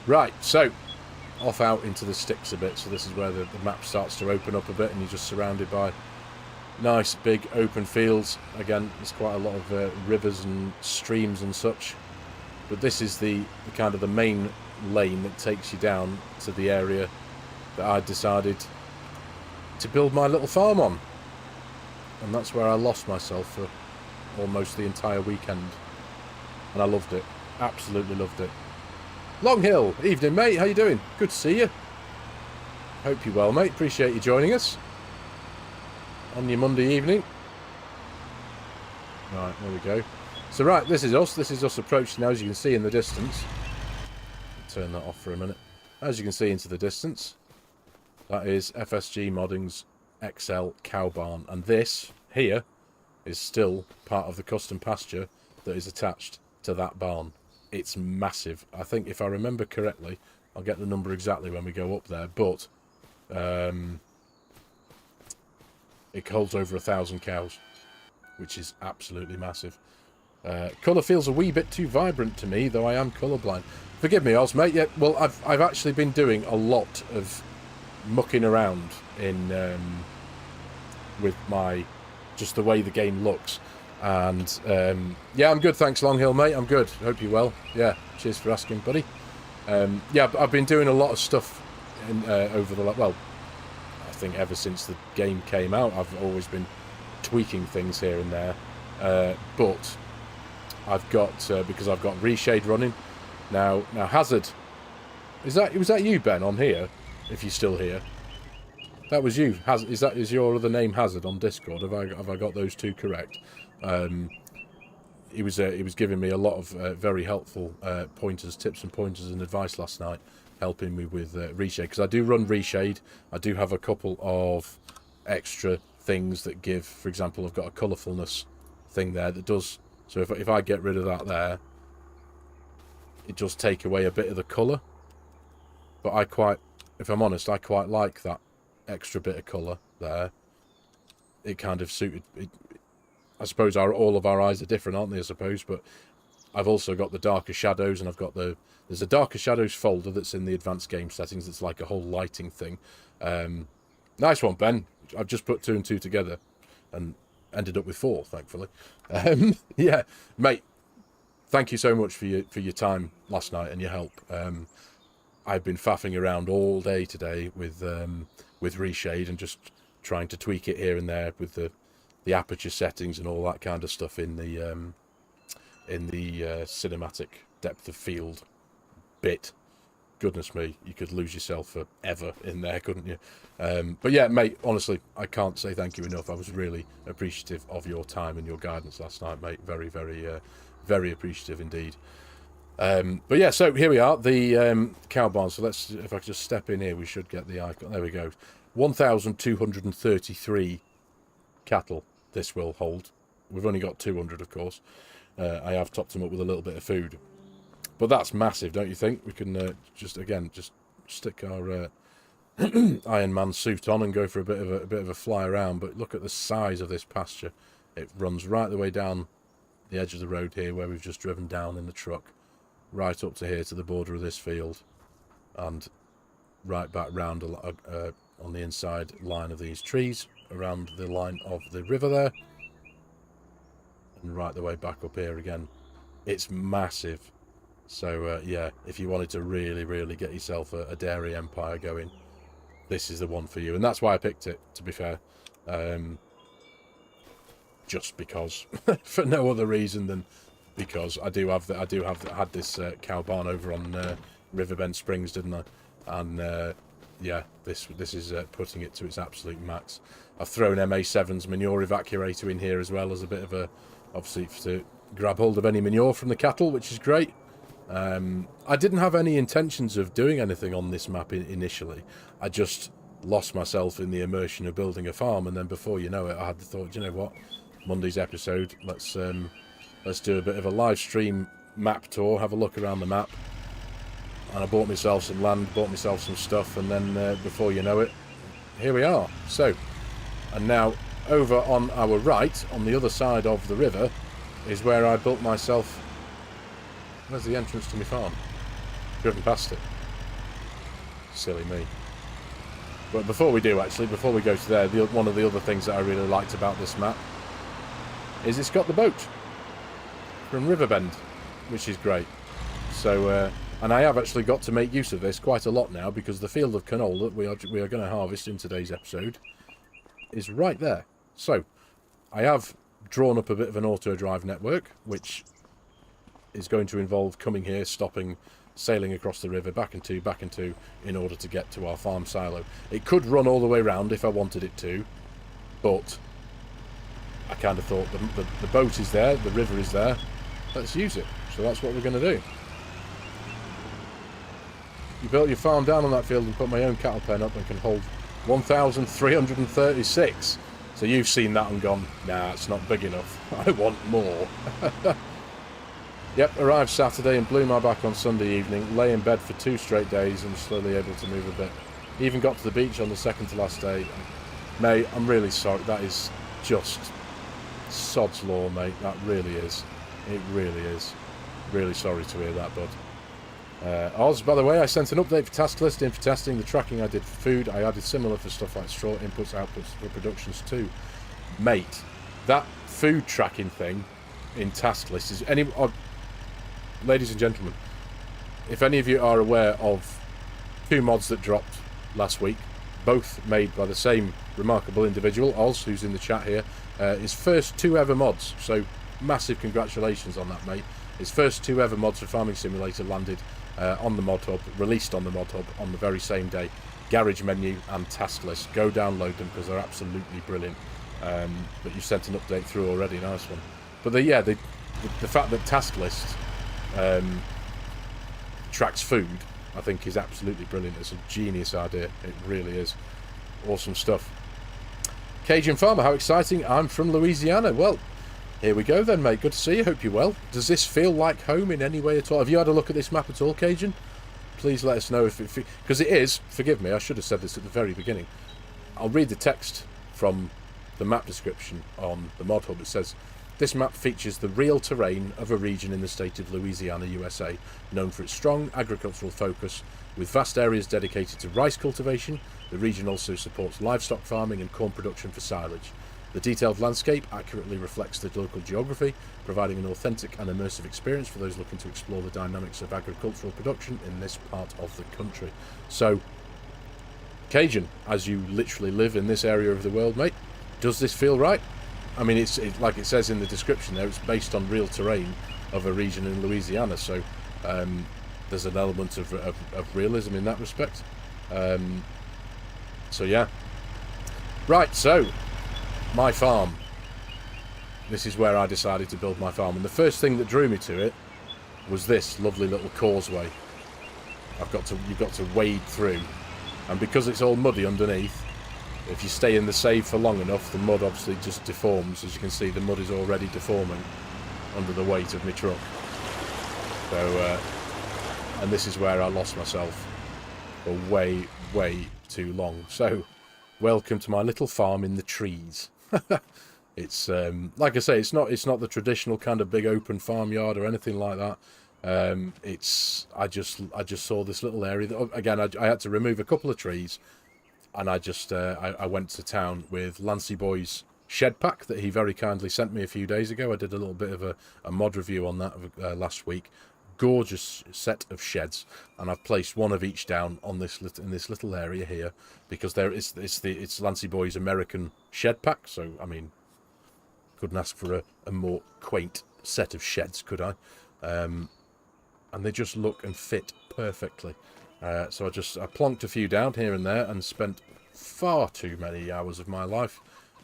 Right, so off out into the sticks a bit. So this is where the map starts to open up a bit, and you're just surrounded by nice big open fields. Again, there's quite a lot of rivers and streams and such. But this is the kind of the main lane that takes you down to the area that I decided to build my little farm on. And that's where I lost myself for almost the entire weekend. And I loved it. Absolutely loved it. Long Hill, evening mate, how you doing? Good to see you. Hope you're well, mate. Appreciate you joining us on your Monday evening. Right, there we go. So right, this is us approaching now, as you can see in the distance. Turn that off for a minute. As you can see into the distance, that is FSG Modding's XL cow barn, and this here is still part of the custom pasture that is attached to that barn. It's massive. I think, if I remember correctly, I'll get the number exactly when we go up there, but It holds over 1,000 cows, which is absolutely massive. Colour feels a wee bit too vibrant to me, though I am colourblind. Forgive me, Oz, mate. Yeah, well, I've actually been doing a lot of mucking around in with my just the way the game looks, and yeah, I'm good. Thanks, Long Hill, mate. I'm good. Hope you're well. Yeah, cheers for asking, buddy. Yeah, I've been doing a lot of stuff over the well, I think ever since the game came out. I've always been tweaking things here and there, but I've got because I've got Reshade running now. Hazard, was that you, Ben, on here? If you're still here, that was you. Is your other name Hazard on Discord? Have I got those two correct? He was giving me a lot of very helpful pointers, tips and pointers and advice last night, helping me with Reshade, because I do run Reshade. I do have a couple of extra things that give, for example, I've got a colourfulness thing there that does, so if I get rid of that there, it does take away a bit of the colour, but if I'm honest, I quite like that extra bit of colour there. It kind of suited it. I suppose all of our eyes are different, aren't they, I suppose, but I've also got the darker shadows, and I've got there's a darker shadows folder that's in the advanced game settings. It's like a whole lighting thing. Nice one, Ben. I've just put 2 and 2 together and ended up with 4, thankfully. Yeah, mate, thank you so much for your time last night and your help. I've been faffing around all day today with Reshade and just trying to tweak it here and there with the aperture settings and all that kind of stuff in the cinematic depth of field bit. Goodness me, you could lose yourself forever in there, couldn't you? But yeah, mate, honestly, I can't say thank you enough. I was really appreciative of your time and your guidance last night, mate. Very, very, very appreciative indeed. But yeah, so here we are, the cow barn. So if I could just step in here, we should get the icon. There we go. 1,233 cattle this will hold. We've only got 200, of course. I have topped them up with a little bit of food, but that's massive, don't you think? We can just stick our Iron Man suit on and go for a bit of a fly around. But look at the size of this pasture. It runs right the way down the edge of the road here, where we've just driven down in the truck, right up to here to the border of this field, and right back round on the inside line of these trees, around the line of the river there, and right the way back up here again. It's massive. So yeah, if you wanted to really get yourself a dairy empire going, this is the one for you. And that's why I picked it, to be fair. Just because, for no other reason than because I had this cow barn over on Riverbend Springs, didn't I? And yeah, this is putting it to its absolute max. I've thrown MA7's manure evacuator in here as well as a bit of a, obviously, to grab hold of any manure from the cattle, which is great. I didn't have any intentions of doing anything on this map initially. I just lost myself in the immersion of building a farm, and then before you know it, I had the thought, you know what, Monday's episode, let's do a bit of a live stream map tour, have a look around the map. And I bought myself some land, bought myself some stuff, and then before you know it, here we are. So, and now over on our right, on the other side of the river, is where I built myself. Where's the entrance to my farm? Driven past it. Silly me. But before we do, actually, before we go to there, one of the other things that I really liked about this map is it's got the boat from Riverbend, which is great. So, and I have actually got to make use of this quite a lot now, because the field of canola that we are going to harvest in today's episode is right there. So, I have drawn up a bit of an auto drive network, which is going to involve coming here, stopping, sailing across the river, back and two, in order to get to our farm silo. It could run all the way round if I wanted it to, but I kind of thought the boat is there, the river is there, let's use it. So that's what we're going to do. You built your farm down on that field and put my own cattle pen up and can hold 1,336. So you've seen that and gone, nah, it's not big enough. I want more. Yep, arrived Saturday and blew my back on Sunday evening. Lay in bed for 2 straight days and was slowly able to move a bit. Even got to the beach on the second to last day. Mate, I'm really sorry. That is just sod's law, mate. That really is. It really is. Really sorry to hear that, bud. Oz, by the way, I sent an update for task listing for testing the tracking I did for food. I added similar for stuff like straw inputs, outputs for productions too. Mate, that food tracking thing in task list is ladies and gentlemen, if any of you are aware of 2 mods that dropped last week, both made by the same remarkable individual, Oz, who's in the chat here, his first 2 ever mods, so massive congratulations on that, mate. His first 2 ever mods for Farming Simulator landed on the Mod Hub, released on the Mod Hub on the very same day. Garage menu and task list. Go download them because they're absolutely brilliant. But you sent an update through already, nice one. But the fact that task list tracks food, I think, is absolutely brilliant. It's a genius idea. It really is. Awesome stuff. Cajun Farmer, how exciting. I'm from Louisiana. Well, here we go then, mate. Good to see you. Hope you're well. Does this feel like home in any way at all? Have you had a look at this map at all, Cajun? Please let us know if it... Because it is, forgive me, I should have said this at the very beginning. I'll read the text from the map description on the Mod Hub. It says, this map features the real terrain of a region in the state of Louisiana, USA, known for its strong agricultural focus. With vast areas dedicated to rice cultivation, the region also supports livestock farming and corn production for silage. The detailed landscape accurately reflects the local geography, providing an authentic and immersive experience for those looking to explore the dynamics of agricultural production in this part of the country. So, Cajun, as you literally live in this area of the world, mate, does this feel right? I mean, it's like it says in the description there, it's based on real terrain of a region in Louisiana, so there's an element of realism in that respect. So, yeah. Right, so... my farm. This is where I decided to build my farm, and the first thing that drew me to it was this lovely little causeway. You've got to wade through, and because it's all muddy underneath, if you stay in the save for long enough, the mud obviously just deforms. As you can see, the mud is already deforming under the weight of my truck. So, and this is where I lost myself for way, way too long. So, welcome to my little farm in the trees. It's like I say, it's not the traditional kind of big open farmyard or anything like that. I just saw this little area that, again, I had to remove a couple of trees, and I went to town with Lancey Boy's shed pack that he very kindly sent me a few days ago. I did a little bit of a mod review on that last week. Gorgeous set of sheds, and I've placed one of each down on this in this little area here because it's Lancey Boy's American shed pack. So I mean, couldn't ask for a more quaint set of sheds, could I? And they just look and fit perfectly. So I plonked a few down here and there and spent far too many hours of my life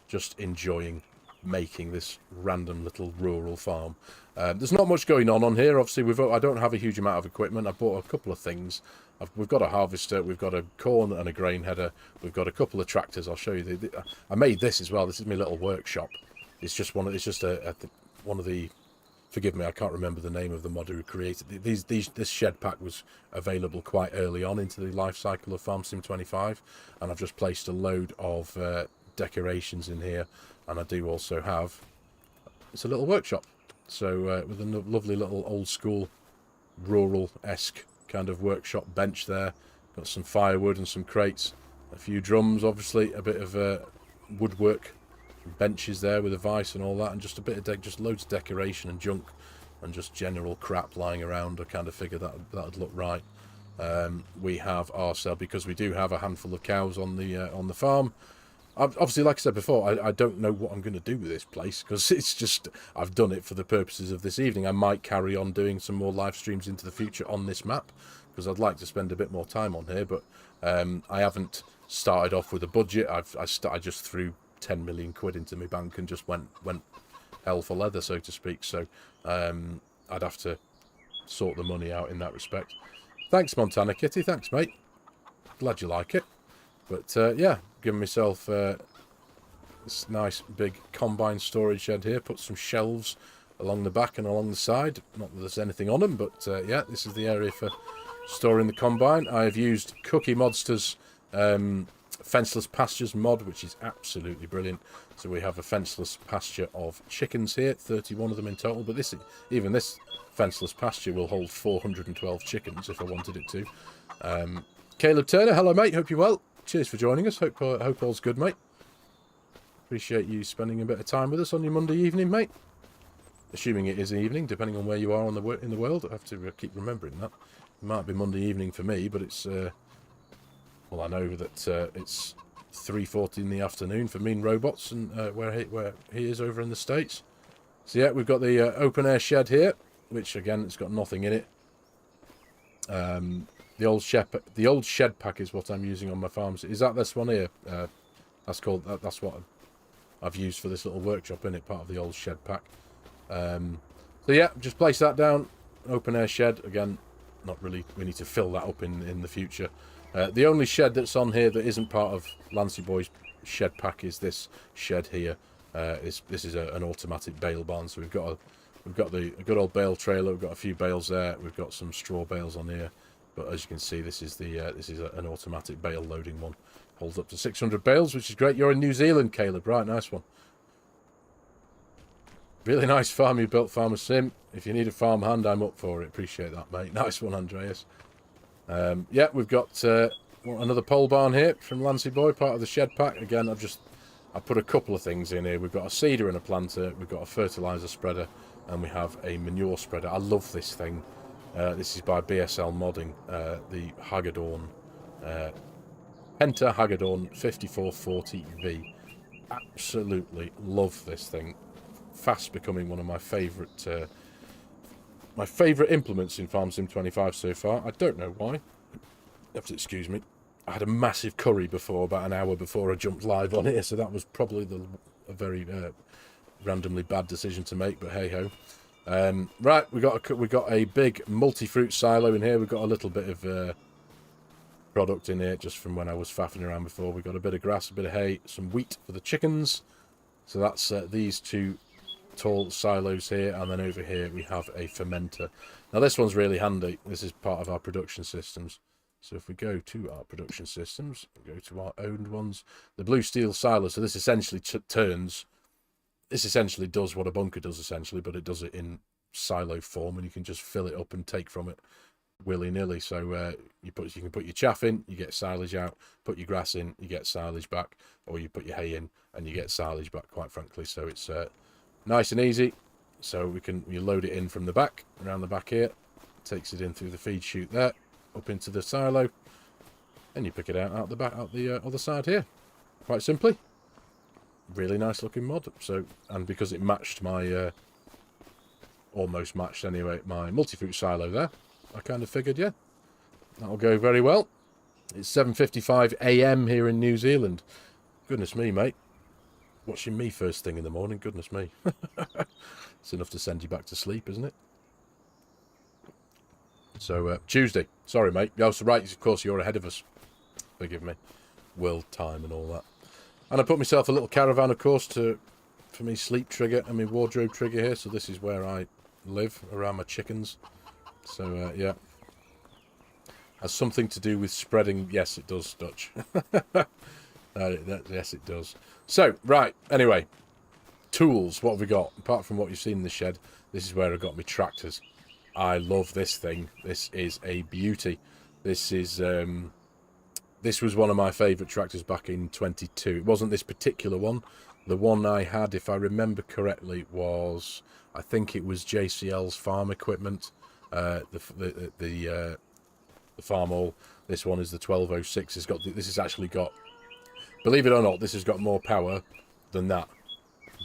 just enjoying making this random little rural farm. There's not much going on here. Obviously, I don't have a huge amount of equipment. I bought a couple of things. We've got a harvester, we've got a corn and a grain header, we've got a couple of tractors. I'll show you. I made this as well. This is my little workshop. It's just one of the. Forgive me, I can't remember the name of the modder who created this shed pack. Was available quite early on into the life cycle of FarmSim 25, and I've just placed a load of decorations in here, and I do also have. It's a little workshop. So with a lovely little old school rural-esque kind of workshop bench there. Got some firewood and some crates, a few drums, obviously, a bit of woodwork, benches there with a vice and all that, and just a bit of just loads of decoration and junk and just general crap lying around. I kind of figured that'd look right. We have ourselves, because we do have a handful of cows on the farm. Obviously, like I said before, I don't know what I'm going to do with this place, because it's just, I've done it for the purposes of this evening. I might carry on doing some more live streams into the future on this map, because I'd like to spend a bit more time on here, but I haven't started off with a budget. I just threw 10 million quid into my bank and just went hell for leather, so to speak. So I'd have to sort the money out in that respect. Thanks, Montana Kitty. Thanks, mate. Glad you like it. But yeah, giving myself this nice big combine storage shed here. Put some shelves along the back and along the side. Not that there's anything on them, but yeah, this is the area for storing the combine. I have used Cookie Modster's Fenceless Pastures mod, which is absolutely brilliant. So we have a fenceless pasture of chickens here, 31 of them in total. But even this fenceless pasture will hold 412 chickens if I wanted it to. Caleb Turner, hello mate, hope you're well. Cheers for joining us. Hope all's good, mate. Appreciate you spending a bit of time with us on your Monday evening, mate. Assuming it is evening, depending on where you are in the world. I have to keep remembering that. It might be Monday evening for me, but it's... well, I know that it's 3:40 in the afternoon for Mean Robots, and where he is over in the States. So yeah, we've got the open air shed here, which again, it's got nothing in it. The old shed pack is what I'm using on my farms. Is that this one here? That's what I've used for this little workshop, in it, part of the old shed pack. So yeah, just place that down. Open air shed again. Not really. We need to fill that up in the future. The only shed that's on here that isn't part of Lancy Boy's shed pack is this shed here. This is an automatic bale barn. So we've got a good old bale trailer. We've got a few bales there. We've got some straw bales on here. But as you can see, this is an automatic bale loading one. Holds up to 600 bales, which is great. You're in New Zealand, Caleb. Right, nice one. Really nice farm you built, FARMERSIM. If you need a farm hand, I'm up for it. Appreciate that, mate. Nice one, Andreas. Yeah, we've got another pole barn here from Lancy Boy, part of the shed pack. Again, I put a couple of things in here. We've got a seeder and a planter. We've got a fertilizer spreader, and we have a manure spreader. I love this thing. This is by BSL Modding, the Hagedorn Penta Hagedorn 5440V. Absolutely love this thing. Fast becoming one of my favourite implements in FARMERSIM 25 so far. I don't know why. You have to excuse me. I had a massive curry before, about an hour before I jumped live on here, so that was probably a very randomly bad decision to make, but hey ho. Right, we got a big multi-fruit silo in here. We've got a little bit of product in here just from when I was faffing around before. We've got a bit of grass, a bit of hay, some wheat for the chickens. So that's these two tall silos here, and then over here we have a fermenter. Now this one's really handy. This is part of our production systems. So if we go to our production systems, go to our owned ones, the blue steel silo. So this essentially this essentially does what a bunker does essentially, but it does it in silo form, and you can just fill it up and take from it willy-nilly. So you can put your chaff in, you get silage out, put your grass in, you get silage back, or you put your hay in and you get silage back, quite frankly. So it's nice and easy. So you load it in from the back, around the back here, takes it in through the feed chute there, up into the silo, and you pick it out the back, out the other side here. Quite simply. Really nice looking mod. So, and because it matched my almost matched anyway my multi-fruit silo there, I kind of figured, yeah, that'll go very well. It's 7:55 AM here in New Zealand. Goodness me, mate. Watching me first thing in the morning, goodness me. It's enough to send you back to sleep, isn't it? So, Tuesday. Sorry, mate. Oh, so right, of course, you're ahead of us. Forgive me. World time and all that. And I put myself a little caravan, of course, for me sleep trigger and my wardrobe trigger here. So this is where I live, around my chickens. So, yeah. Has something to do with spreading. Yes, it does, Dutch. Yes, it does. So, right, anyway. Tools, what have we got? Apart from what you've seen in the shed, this is where I got my tractors. I love this thing. This is a beauty. This is... This was one of my favourite tractors back in 22. It wasn't this particular one. The one I had, if I remember correctly, was... I think it was JCL's farm equipment. The farm all. This one is the 1206. This has actually got... Believe it or not, this has got more power than that.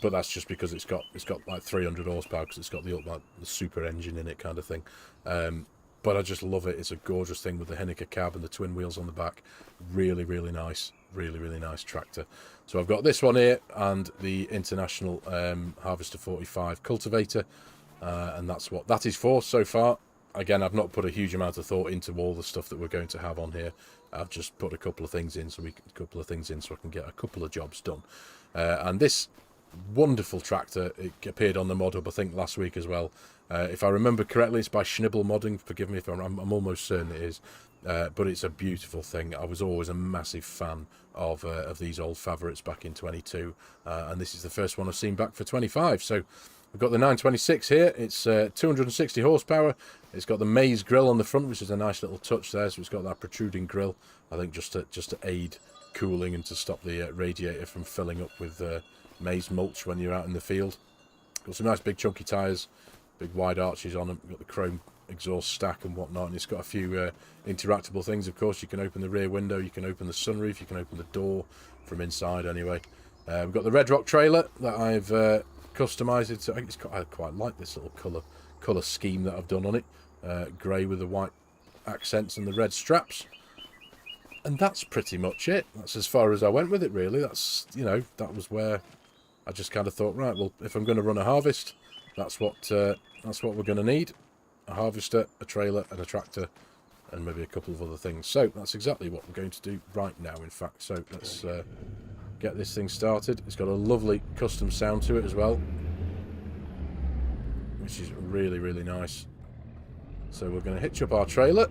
But that's just because it's got like 300 horsepower, because it's got the super engine in it kind of thing. But I just love it. It's a gorgeous thing with the Henniker cab and the twin wheels on the back. Really, really nice. Really, really nice tractor. So I've got this one here and the International Harvester 45 cultivator. And that's what that is for so far. Again, I've not put a huge amount of thought into all the stuff that we're going to have on here. I've just put a couple of things in so I can get a couple of jobs done. And this wonderful tractor, it appeared on the mod hub I think last week as well. If I remember correctly, it's by Schnibble Modding. Forgive me if I'm almost certain it is. but it's a beautiful thing. I was always a massive fan of these old favorites back in 22, and this is the first one I've seen back for 25. So we've got the 926 here. It's 260 horsepower. It's got the maize grill on the front, which is a nice little touch there. So it's got that protruding grill, I think, just to aid cooling and to stop the radiator from filling up with maize mulch when you're out in the field. Got some nice big chunky tyres, big wide arches on them. Got the chrome exhaust stack and whatnot, and it's got a few interactable things. Of course, you can open the rear window, you can open the sunroof, you can open the door from inside anyway. We've got the Red Rock trailer that I've customised it. So I think I quite like this little colour scheme that I've done on it. Grey with the white accents and the red straps. And that's pretty much it. That's as far as I went with it, really. That's, you know, that was where I just kind of thought, right, well, if I'm going to run a harvest, that's what we're going to need. A harvester, a trailer, and a tractor, and maybe a couple of other things. So that's exactly what we're going to do right now, in fact. So let's get this thing started. It's got a lovely custom sound to it as well, which is really, really nice. So we're going to hitch up our trailer.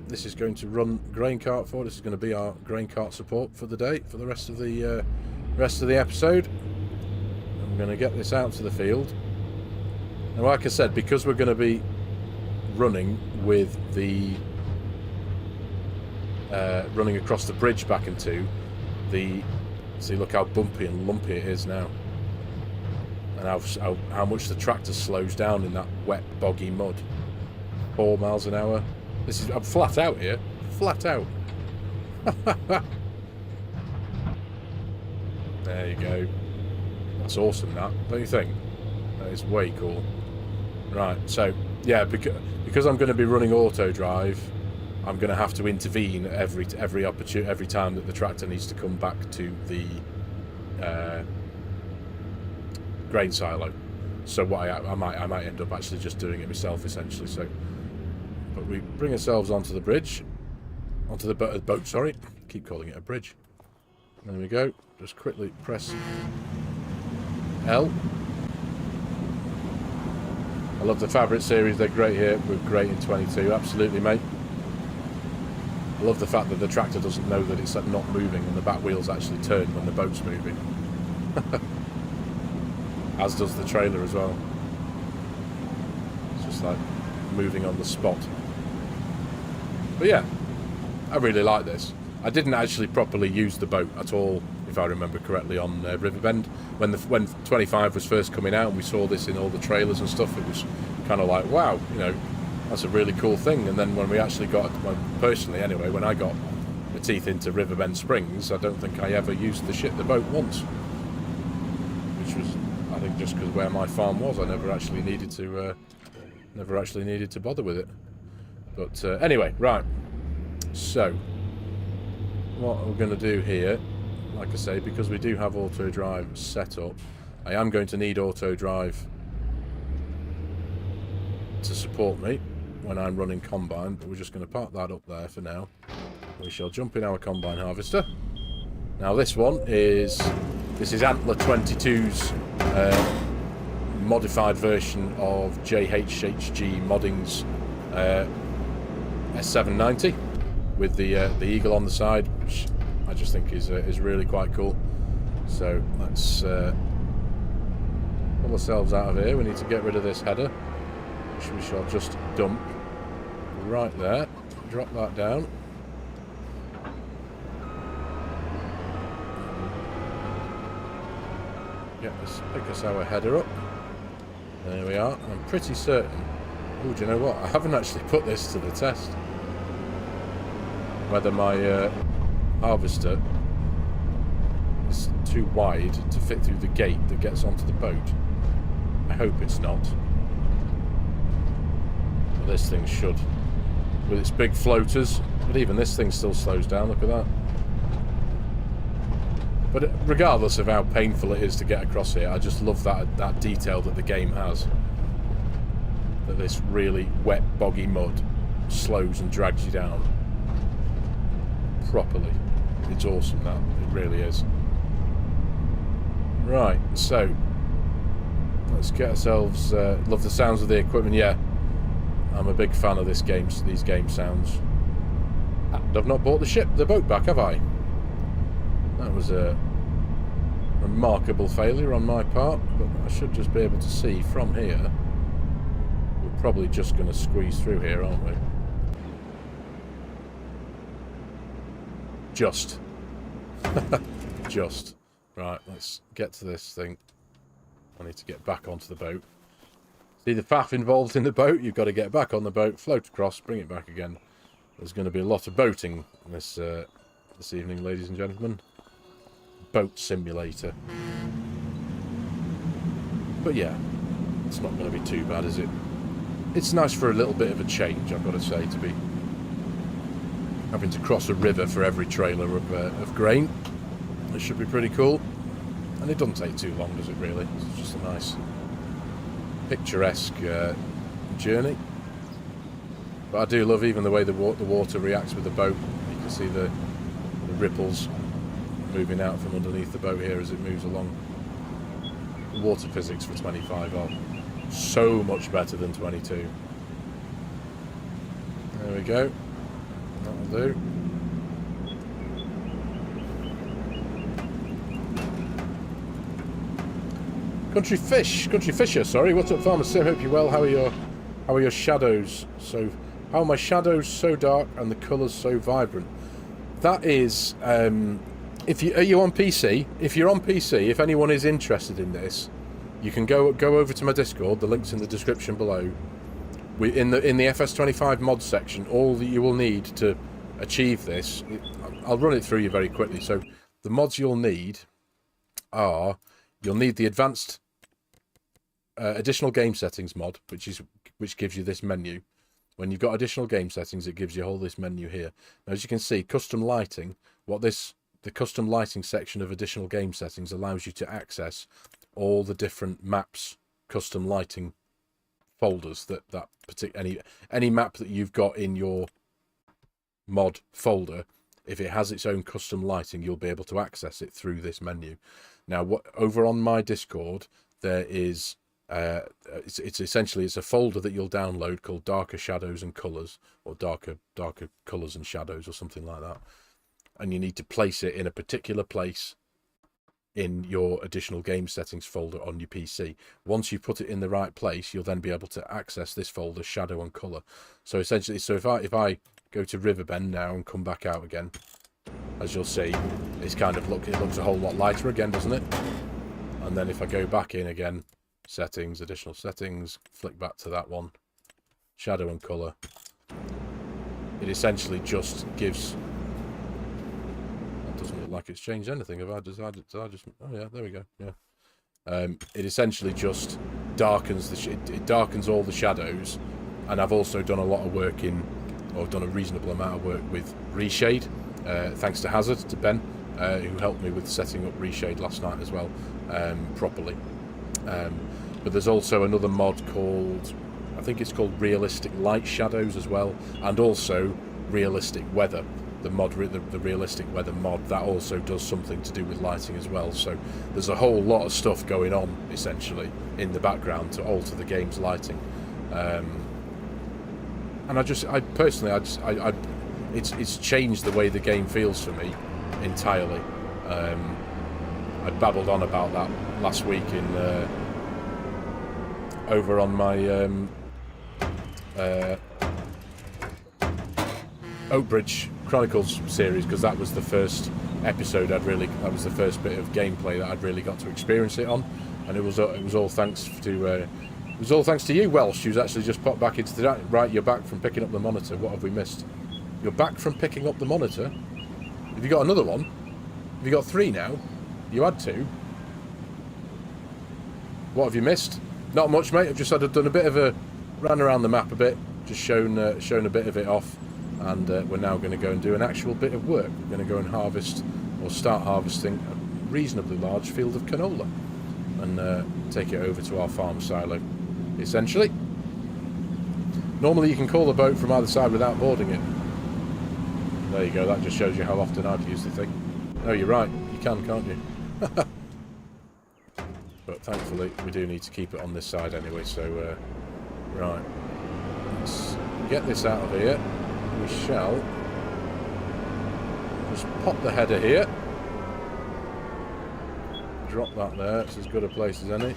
This is going to run grain cart for. This is going to be our grain cart support for the day, for the rest of the episode. And we're going to get this out to the field. And like I said, because we're going to be running with the running across the bridge back into the, see, look how bumpy and lumpy it is now, and how much the tractor slows down in that wet boggy mud. 4 miles an hour. This is, I'm flat out here, flat out. There you go. That's awesome, that, don't you think? That is way cool. Right, so yeah, because I'm going to be running auto drive, I'm going to have to intervene every time that the tractor needs to come back to the grain silo. So what I might end up actually just doing it myself, essentially. So, but we bring ourselves onto the bridge, onto the boat. Sorry, keep calling it a bridge. There we go. Just quickly press L. I love the Fabric series, they're great here, we're great in 22, absolutely, mate. I love the fact that the tractor doesn't know that it's not moving and the back wheels actually turn when the boat's moving. As does the trailer as well. It's just like moving on the spot. But yeah, I really like this. I didn't actually properly use the boat at all, if I remember correctly, on Riverbend. When 25 was first coming out and we saw this in all the trailers and stuff, it was kind of like, wow, you know, that's a really cool thing. And then when we actually got, well, personally anyway, when I got my teeth into Riverbend Springs, I don't think I ever used the boat once. Which was, I think, just because where my farm was, I never actually needed to bother with it. But anyway, right. So what we're going to do here, like I say, because we do have auto drive set up, I am going to need auto drive to support me when I'm running combine, but we're just going to park that up there for now. We shall jump in our combine harvester. Now this is Antler 22's modified version of JHHG Modding's S790 with the eagle on the side, which I just think is really quite cool. So let's pull ourselves out of here. We need to get rid of this header, which we shall just dump right there. Drop that down. Pick us our header up. There we are. I'm pretty certain. Oh, do you know what? I haven't actually put this to the test. Whether my harvester is too wide to fit through the gate that gets onto the boat. I hope it's not. But this thing should. With its big floaters. But even this thing still slows down. Look at that. But regardless of how painful it is to get across here, I just love that detail that the game has. That this really wet, boggy mud slows and drags you down properly. It's awesome, that. It really is. Right, so let's get ourselves... love the sounds of the equipment. Yeah, I'm a big fan of these game sounds. And I've not bought the boat back, have I? That was a remarkable failure on my part, but I should just be able to see from here. We're probably just going to squeeze through here, aren't we? Just. Just. Right, let's get to this thing. I need to get back onto the boat. See the faff involved in the boat? You've got to get back on the boat, float across, bring it back again. There's going to be a lot of boating this evening, ladies and gentlemen. Boat simulator. But yeah, it's not going to be too bad, is it? It's nice for a little bit of a change, I've got to say, to be having to cross a river for every trailer of grain. It should be pretty cool. And it doesn't take too long, does it really? It's just a nice picturesque journey. But I do love even the way the water reacts with the boat. You can see the ripples moving out from underneath the boat here as it moves along. The water physics for 25 are so much better than 22. There we go. That'll do. Country Fisher, sorry. What's up, FARMERSIM? Hope you're well. How are your shadows how are my shadows so dark and the colours so vibrant? That is, are you on PC? If you're on PC, if anyone is interested in this, you can go over to my Discord. The link's in the description below. In the FS25 mod section, all that you will need to achieve this, I'll run it through you very quickly. So the mods you'll need are, you'll need the advanced additional game settings mod, which gives you this menu. When you've got additional game settings, it gives you all this menu here. Now, as you can see, custom lighting. The custom lighting section of additional game settings allows you to access all the different maps, custom lighting folders any map that you've got in your mod folder. If it has its own custom lighting, you'll be able to access it through this menu. Now, over on my Discord, there is it's essentially a folder that you'll download called Darker Shadows and Colors, or Darker Colors and Shadows, or something like that. And you need to place it in a particular place in your additional game settings folder on your PC. Once you put it in the right place, you'll then be able to access this folder, Shadow and Color. So essentially, if I go to Riverbend now and come back out again, as you'll see, it's kind of it looks a whole lot lighter again, doesn't it? And then if I go back in again, settings, additional settings, flick back to that one, Shadow and Color, it essentially just gives, that doesn't look like it's changed anything. Have I decided, oh yeah, there we go, yeah. It essentially just darkens it darkens all the shadows. And I've also done a lot of work I've done a reasonable amount of work with Reshade, thanks to Hazard, to Ben, who helped me with setting up Reshade last night as well, properly. But there's also another mod called, I think it's called Realistic Light Shadows as well, and also Realistic Weather. The Realistic Weather mod, that also does something to do with lighting as well. So there's a whole lot of stuff going on, essentially, in the background to alter the game's lighting. And it's changed the way the game feels for me entirely. I babbled on about that last week over on my Oakbridge Chronicles series, because that was the first episode that was the first bit of gameplay that I'd really got to experience it on, and it was all thanks to you, Welsh, who's actually just popped back into the... Right, you're back from picking up the monitor. What have we missed? You're back from picking up the monitor? Have you got another one? Have you got 3 now? You had 2. What have you missed? Not much, mate. I've just done a bit of ran around the map a bit, just shown a bit of it off, and we're now going to go and do an actual bit of work. We're going to go and harvest, or start harvesting, a reasonably large field of canola, and take it over to our farm silo, essentially. Normally you can call the boat from either side without boarding it. There you go, that just shows you how often I've used the thing. No, you're right, you can, can't you? But thankfully we do need to keep it on this side anyway, so right, let's get this out of here. We shall just pop the header here. Drop that there. It's as good a place as any.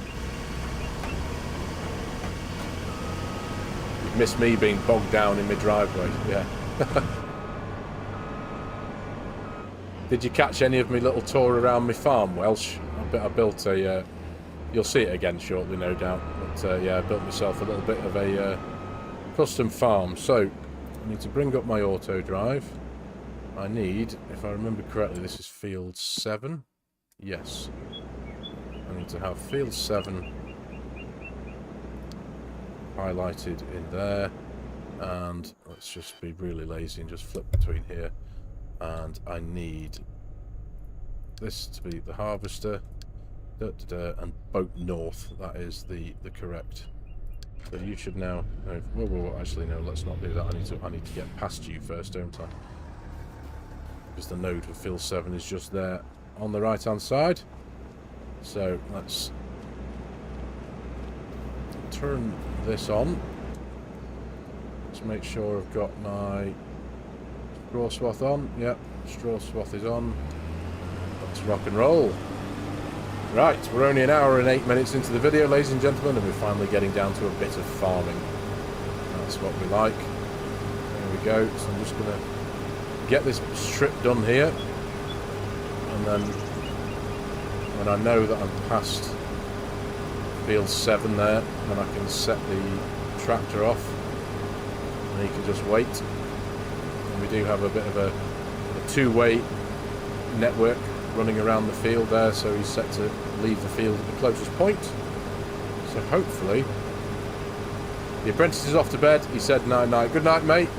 You've missed me being bogged down in my driveway. Yeah. Did you catch any of my little tour around my farm, Welsh? I built a... you'll see it again shortly, no doubt. But yeah, I built myself a little bit of a custom farm. So, I need to bring up my auto drive. I need, if I remember correctly, this is field 7. Yes. I need to have field 7 highlighted in there. And let's just be really lazy and just flip between here. And I need this to be the harvester, and boat north. That is the correct. So you should now. Whoa, actually no. Let's not do that. I need to get past you first, don't I? Because the node for field 7 is just there on the right hand side. So let's turn this on. Let's make sure I've got my straw swath on. Yep, straw swath is on. Let's rock and roll. Right, we're only an hour and 8 minutes into the video, ladies and gentlemen, and we're finally getting down to a bit of farming. That's what we like. There we go. So I'm just going to get this strip done here, and then when I know that I'm past field 7 there, then I can set the tractor off, and he can just wait. We do have a bit of a two-way network running around the field there, so he's set to leave the field at the closest point. So hopefully the apprentice is off to bed. He said night night. Good night, mate.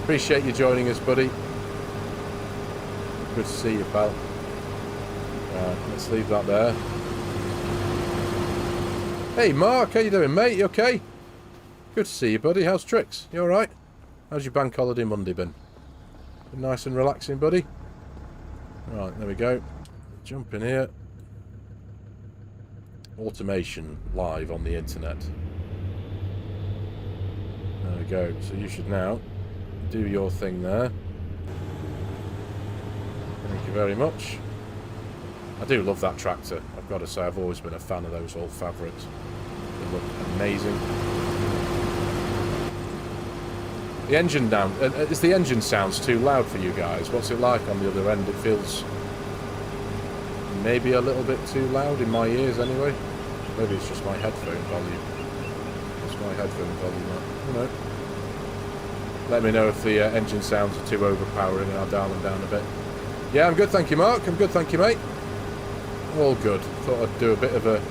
Appreciate you joining us, buddy. Good to see you, pal. Let's leave that there. Hey Mark, how you doing, mate? You okay? Good to see you, buddy. How's STRIX? You alright? How's your bank holiday Monday been? Been nice and relaxing, buddy? Right, there we go. Jump in here. Automation live on the internet. There we go. So you should now do your thing there. Thank you very much. I do love that tractor. I've got to say, I've always been a fan of those old fabrics. They look amazing. The engine down. Is the engine sounds too loud for you guys? What's it like on the other end? It feels maybe a little bit too loud in my ears anyway. Maybe it's just my headphone volume. It's my headphone volume. You know. Let me know if the engine sounds are too overpowering and I'll dial them down a bit. Yeah, I'm good, thank you, Mark. I'm good, thank you, mate. All good. Thought I'd do a bit of a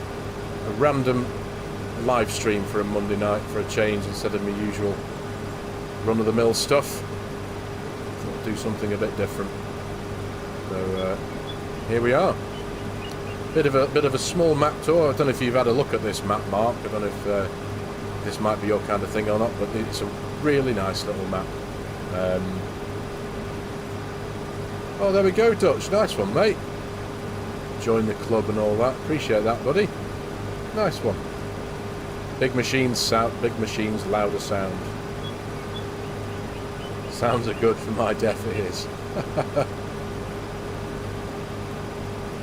random live stream for a Monday night for a change instead of my usual run-of-the-mill stuff. Thought I'd do something a bit different. So here we are. Bit of a small map tour. I don't know if you've had a look at this map, Mark. I don't know if this might be your kind of thing or not, but it's a really nice little map. Oh, there we go, Dutch. Nice one, mate. Join the club and all that. Appreciate that, buddy. Nice one. Big machines sound. Big machines, louder sound. Sounds are good for my deaf ears.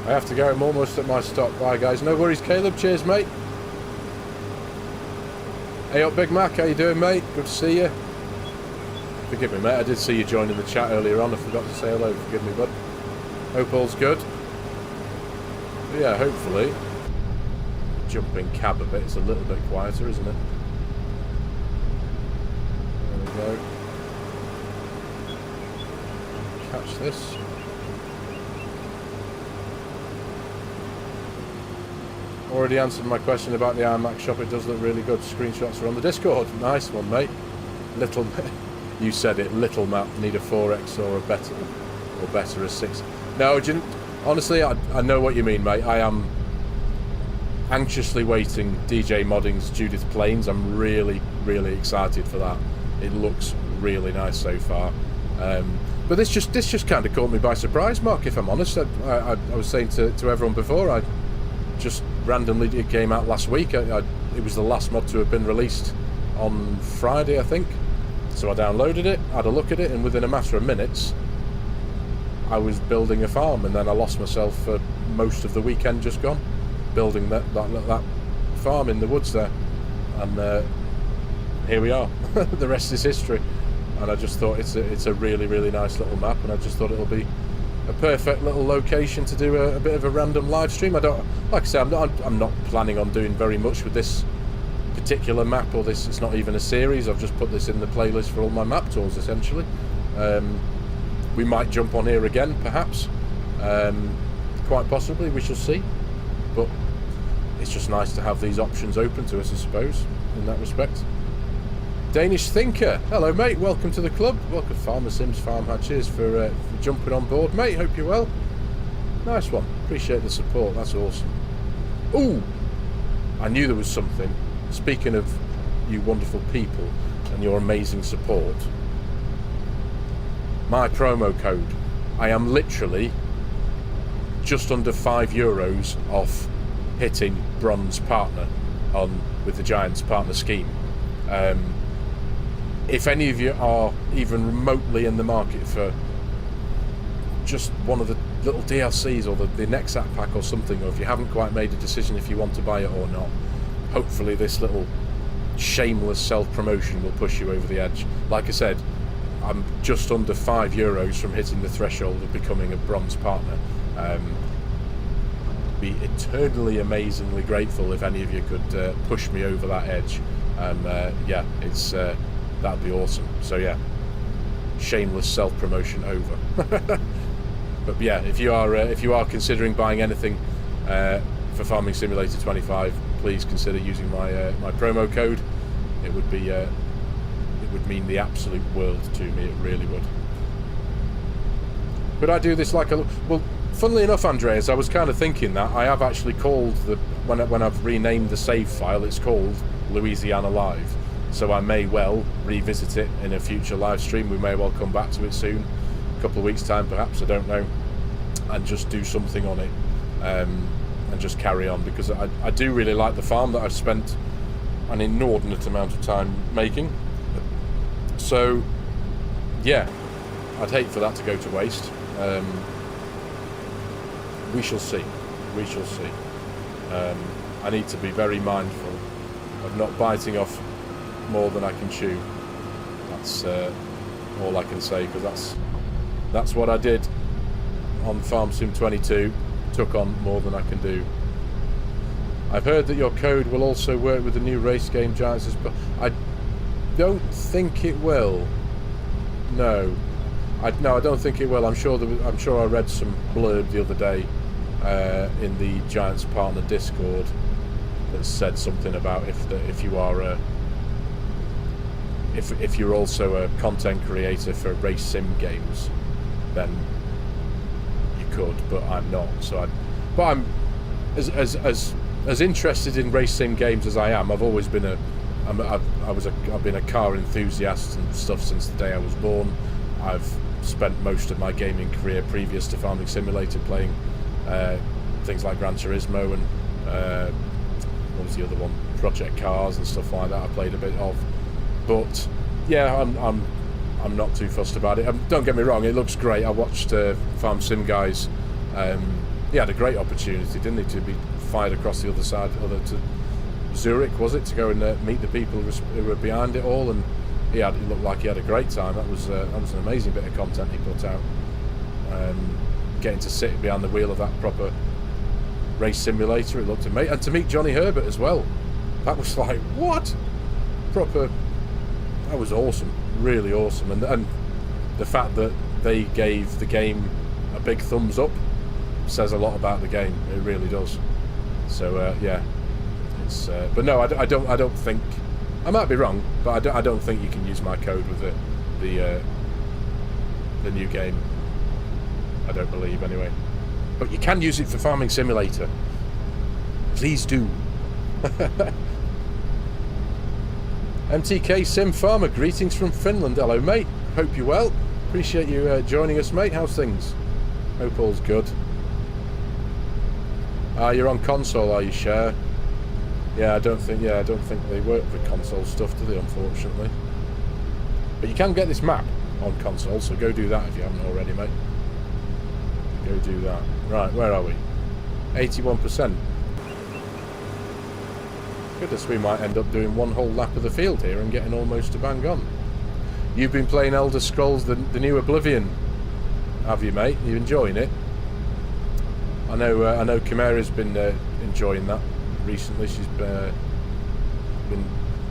I have to go. I'm almost at my stop. Bye, guys. No worries, Caleb. Cheers, mate. Hey up, Big Mac. How you doing, mate? Good to see you. Forgive me, mate. I did see you join in the chat earlier on. I forgot to say hello. Forgive me, bud. Hope all's good. But yeah, hopefully. Jumping cab a bit. It's a little bit quieter, isn't it? There we go. Catch this. Already answered my question about the iMac shop. It does look really good. Screenshots are on the Discord. Nice one, mate. Little, you said it. Little map. Need a 4X or a better a 6. No, honestly, I know what you mean, mate. I am anxiously waiting DJ Modding's Judith Plains. I'm really, really excited for that. It looks really nice so far. But this just kind of caught me by surprise, Mark. If I'm honest, I was saying to everyone before, I just randomly, it came out last week. It was the last mod to have been released on Friday, I think. So I downloaded it, had a look at it, and within a matter of minutes, I was building a farm, and then I lost myself for most of the weekend just gone, building that farm in the woods there, and here we are. The rest is history. And I just thought it's a really nice little map, and I just thought it'll be a perfect little location to do a bit of a random live stream. I don't, like I say, I'm not planning on doing very much with this particular map, or this. It's not even a series. I've just put this in the playlist for all my map tours essentially. We might jump on here again, perhaps. Quite possibly, we shall see. But it's just nice to have these options open to us, I suppose, in that respect. Danish Thinker, hello mate, welcome to the club. Welcome FARMERSIM's Farm Hat. Cheers for jumping on board, mate. Hope you're well. Nice one. Appreciate the support. That's awesome. Ooh, I knew there was something. Speaking of you wonderful people and your amazing support, my promo code. I am literally just under €5 off hitting bronze partner with the Giants partner scheme. If any of you are even remotely in the market for just one of the little DLCs or the next app pack or something, or if you haven't quite made a decision if you want to buy it or not, hopefully this little shameless self-promotion will push you over the edge. Like I said, I'm just under €5 from hitting the threshold of becoming a bronze partner. Be eternally amazingly grateful if any of you could push me over that edge. Yeah, it's that'd be awesome. So yeah, shameless self-promotion over. But yeah, if you are considering buying anything for Farming Simulator 25, please consider using my promo code. It would be it would mean the absolute world to me. It really would. Could I do this like a well? Funnily enough, Andreas, I was kind of thinking that I have actually called when I've renamed the save file, it's called Louisiana Live. So I may well revisit it in a future live stream. We may well come back to it soon, a couple of weeks time perhaps, I don't know, and just do something on it, and just carry on, because I do really like the farm that I've spent an inordinate amount of time making. So yeah, I'd hate for that to go to waste. We shall see. We shall see. I need to be very mindful of not biting off more than I can chew. That's all I can say, because that's what I did on Farm Sim 22. Took on more than I can do. I've heard that your code will also work with the new race game Giants, but I don't think it will. No, I don't think it will. I'm sure I read some blurb the other day in the Giants partner Discord that said something about if you are if you're also a content creator for race sim games, then you could, but I'm not. So but I'm as interested in race sim games as I am. I've always been I've been a car enthusiast and stuff since the day I was born. I've spent most of my gaming career previous to Farming Simulator playing things like Gran Turismo and what was the other one, Project Cars and stuff like that. I played a bit of, but yeah, I'm not too fussed about it. Don't get me wrong, it looks great. I watched Farm Sim guys. He had a great opportunity, didn't he, to be fired across the other side, to Zurich, was it, to go and meet the people who were behind it all, and it looked like he had a great time. That was an amazing bit of content he put out. Getting to sit behind the wheel of that proper race simulator, it looked amazing, and to meet Johnny Herbert as well. That was like, what? Proper. That was awesome, really awesome, and the fact that they gave the game a big thumbs up says a lot about the game. It really does. So yeah, it's. But no, I don't think. I might be wrong, but I don't think you can use my code with the new game. I don't believe, anyway. But you can use it for Farming Simulator. Please do. MTK Sim Farmer, greetings from Finland. Hello, mate. Hope you're well. Appreciate you joining us, mate. How's things? Hope all's good. You're on console, are you, Cher? Yeah, I don't think they work for console stuff, do they, unfortunately. But you can get this map on console, so go do that if you haven't already, mate. Go do that. Right, where are we? 81%. Goodness, we might end up doing one whole lap of the field here and getting almost to bang on. You've been playing Elder Scrolls, the new Oblivion, have you, mate? You enjoying it? I know Chimera's been enjoying that recently. She's been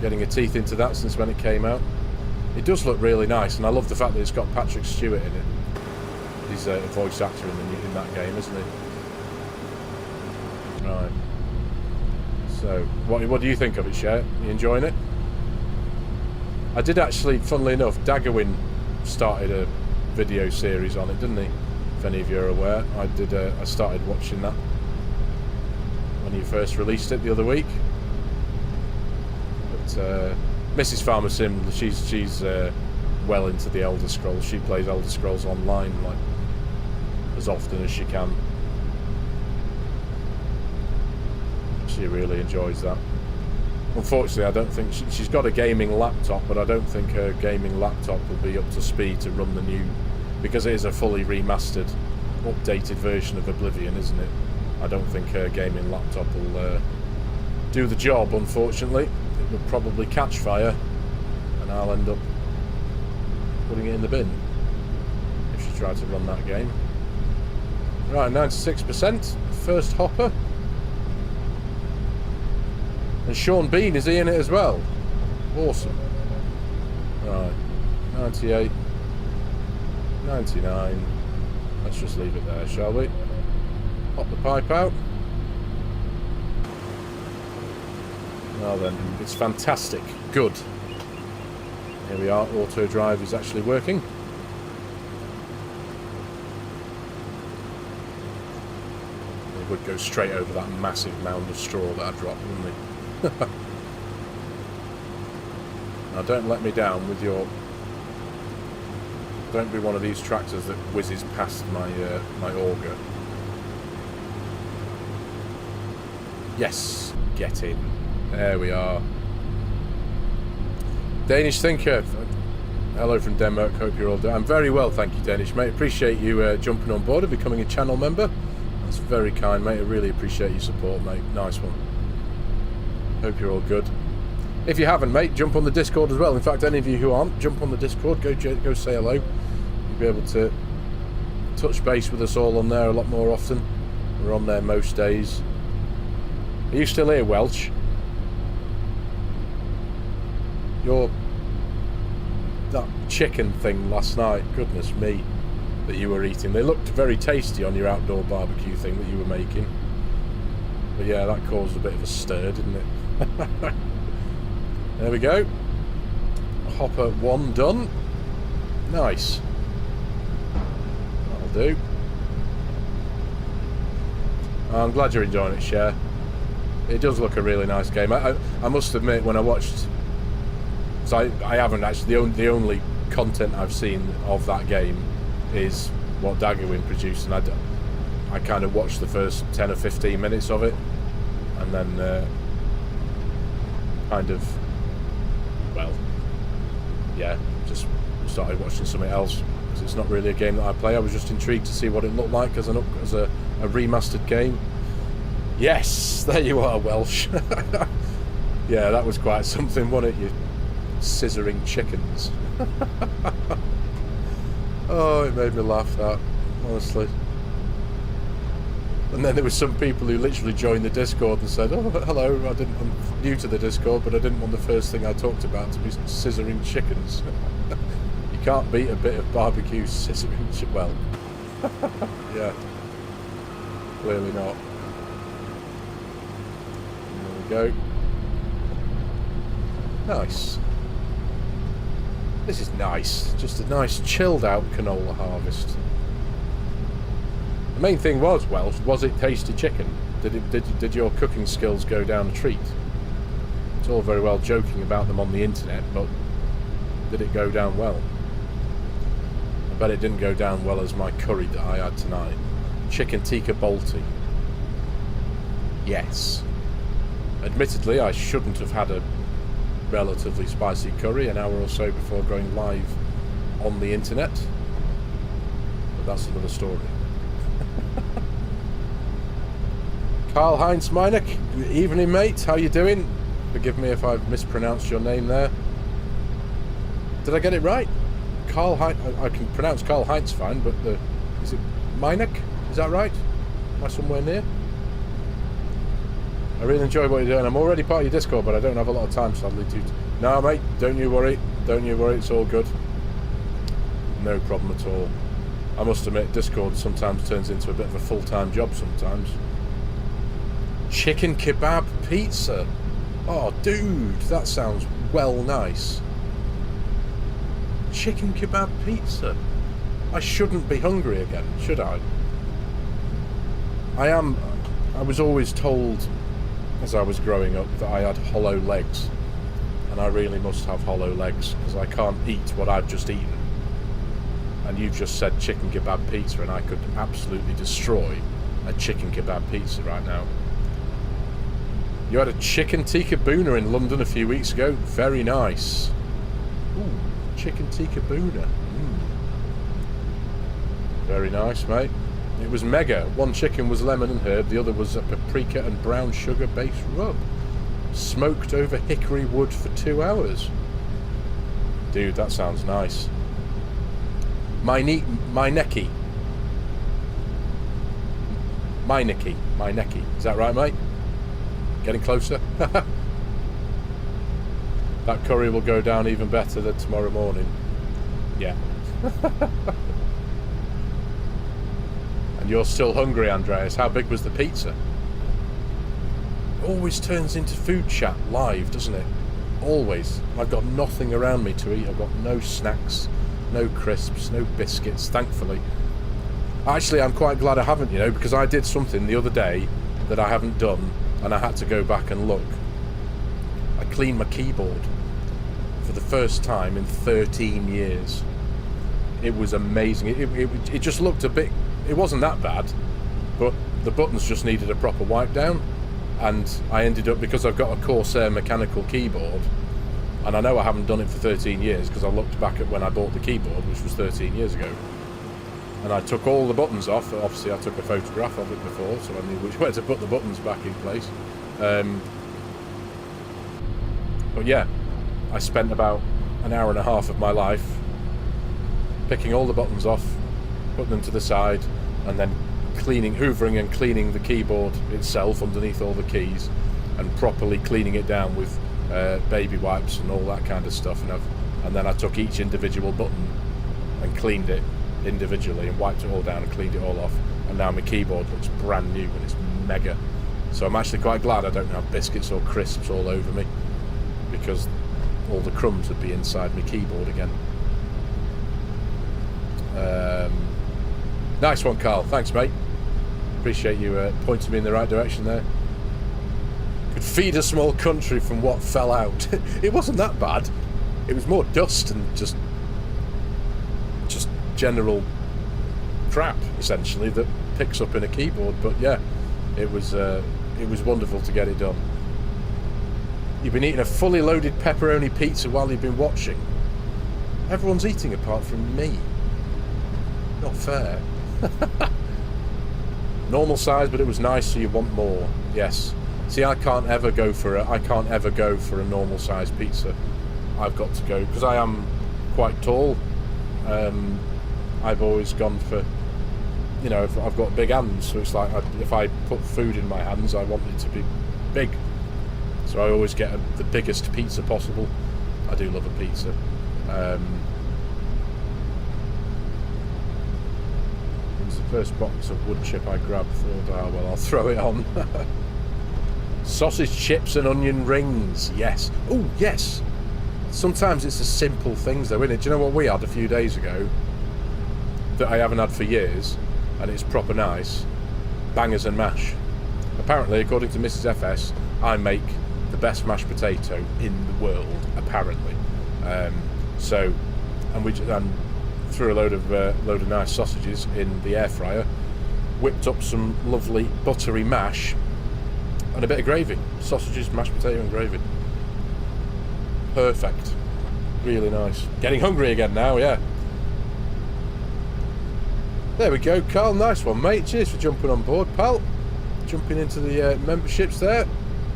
getting her teeth into that since when it came out. It does look really nice, and I love the fact that it's got Patrick Stewart in it. He's a voice actor in that game, isn't he? Right. So, what do you think of it, Cher? You enjoying it? I did actually, funnily enough, Daggerwin started a video series on it, didn't he? If any of you are aware, I started watching that when he first released it the other week. But Mrs. FARMERSIM, she's well into the Elder Scrolls. She plays Elder Scrolls online like as often as she can. She really enjoys that. Unfortunately, I don't think she's got a gaming laptop, but I don't think her gaming laptop will be up to speed to run the new, because it is a fully remastered, updated version of Oblivion, isn't it? I don't think her gaming laptop will do the job, unfortunately. It will probably catch fire, and I'll end up putting it in the bin if she tried to run that game. Right, 96%, first hopper. And Sean Bean, is he in it as well? Awesome. Right, 98, 99. Let's just leave it there, shall we? Pop the pipe out. Now then, it's fantastic. Good. Here we are, auto drive is actually working. It would go straight over that massive mound of straw that I dropped, wouldn't it? Now don't let me down with your... Don't be one of these tractors that whizzes past my my auger. Yes, get in. There we are. Danish Thinker. Hello from Denmark, hope you're all doing. I'm very well, thank you, Danish mate. Appreciate you jumping on board and becoming a channel member. That's very kind, mate. I really appreciate your support, mate. Nice one. Hope you're all good. If you haven't, mate, jump on the Discord as well. In fact, any of you who aren't, jump on the Discord. Go say hello. You'll be able to touch base with us all on there a lot more often. We're on there most days. Are you still here, Welsh? That chicken thing last night, goodness me, that you were eating. They looked very tasty on your outdoor barbecue thing that you were making. But yeah, that caused a bit of a stir, didn't it? There we go. Hopper 1 done. Nice. That'll do. I'm glad you're enjoying it, Cher. It does look a really nice game. I must admit, when I watched... So I haven't actually... The only content I've seen of that game is what Daggerwin produced, and I kind of watched the first 10 or 15 minutes of it, and then kind of, well, yeah, just started watching something else, because it's not really a game that I play. I was just intrigued to see what it looked like as a remastered game. Yes, there you are, Welsh. Yeah, that was quite something, wasn't it? You scissoring chickens. Oh, it made me laugh, that, honestly. And then there were some people who literally joined the Discord and said, "Oh, hello, I'm new to the Discord, but I didn't want the first thing I talked about to be scissoring chickens." You can't beat a bit of barbecue scissoring chicken. Well, yeah, clearly not. There we go. Nice. This is nice. Just a nice chilled out canola harvest. The main thing was, Welsh, was it tasty chicken? Did your cooking skills go down a treat? It's all very well joking about them on the internet, but did it go down well? I bet it didn't go down well as my curry that I had tonight. Chicken tikka bolti. Yes. Admittedly, I shouldn't have had a relatively spicy curry an hour or so before going live on the internet, but that's another story. Karl-Heinz Meineck, good evening, mate. How you doing? Forgive me if I've mispronounced your name there. Did I get it right? Karl-Heinz. I can pronounce Karl-Heinz fine, but is it Meineck? Is that right? Am I somewhere near? I really enjoy what you're doing. I'm already part of your Discord, but I don't have a lot of time, sadly. No, mate, don't you worry. Don't you worry, it's all good. No problem at all. I must admit, Discord sometimes turns into a bit of a full-time job sometimes. Chicken kebab pizza. Oh, dude, that sounds well nice. Chicken kebab pizza. I shouldn't be hungry again, should I? I was always told as I was growing up that I had hollow legs, and I really must have hollow legs because I can't eat what I've just eaten. And you've just said chicken kebab pizza, and I could absolutely destroy a chicken kebab pizza right now. You had a chicken tikka boona in London a few weeks ago. Very nice. Ooh, chicken tikka boona. Very nice, mate. It was mega. One chicken was lemon and herb, the other was a paprika and brown sugar based rub. Smoked over hickory wood for 2 hours. Dude, that sounds nice. Meinecke. Is that right, mate? Getting closer? That curry will go down even better than tomorrow morning. Yeah. And you're still hungry, Andreas. How big was the pizza? Always turns into food chat live, doesn't it? Always. I've got nothing around me to eat. I've got no snacks, no crisps, no biscuits, thankfully. Actually, I'm quite glad I haven't, you know, because I did something the other day that I haven't done, and I had to go back and look. I cleaned my keyboard for the first time in 13 years. It was amazing. It just looked a bit... It wasn't that bad, but the buttons just needed a proper wipe down, and I ended up, because I've got a Corsair mechanical keyboard, and I know I haven't done it for 13 years because I looked back at when I bought the keyboard, which was 13 years ago, and I took all the buttons off. Obviously I took a photograph of it before, so I knew where to put the buttons back in place. But yeah, I spent about an hour and a half of my life picking all the buttons off, putting them to the side, and then hoovering and cleaning the keyboard itself underneath all the keys, and properly cleaning it down with baby wipes and all that kind of stuff. And then I took each individual button and cleaned it individually and wiped it all down and cleaned it all off. And now my keyboard looks brand new and it's mega. So I'm actually quite glad I don't have biscuits or crisps all over me, because all the crumbs would be inside my keyboard again. Nice one, Carl. Thanks, mate. Appreciate you pointing me in the right direction there. Could feed a small country from what fell out. It wasn't that bad. It was more dust and just general crap, essentially, that picks up in a keyboard. But yeah, it was wonderful to get it done. You've been eating a fully loaded pepperoni pizza while you've been watching. Everyone's eating apart from me. Not fair. Normal size, but it was nice, so you want more. Yes. See, I can't ever go for a normal size pizza. I've got to go, because I am quite tall. I've always gone for, you know, if I've got big hands, so it's like if I put food in my hands, I want it to be big. So I always get the biggest pizza possible. I do love a pizza. It was the first box of wood chip I grabbed. Thought, oh well, I'll throw it on. Sausage chips and onion rings. Yes. Oh yes. Sometimes it's the simple things though, isn't it? Do you know what we had a few days ago that I haven't had for years, and it's proper nice? Bangers and mash. Apparently, according to Mrs. FS, I make the best mashed potato in the world, apparently. And we threw a load of nice sausages in the air fryer, whipped up some lovely buttery mash, and a bit of gravy. Sausages, mashed potato, and gravy. Perfect. Really nice. Getting hungry again now, yeah. There we go, Carl. Nice one, mate. Cheers for jumping on board, pal. Jumping into the memberships there.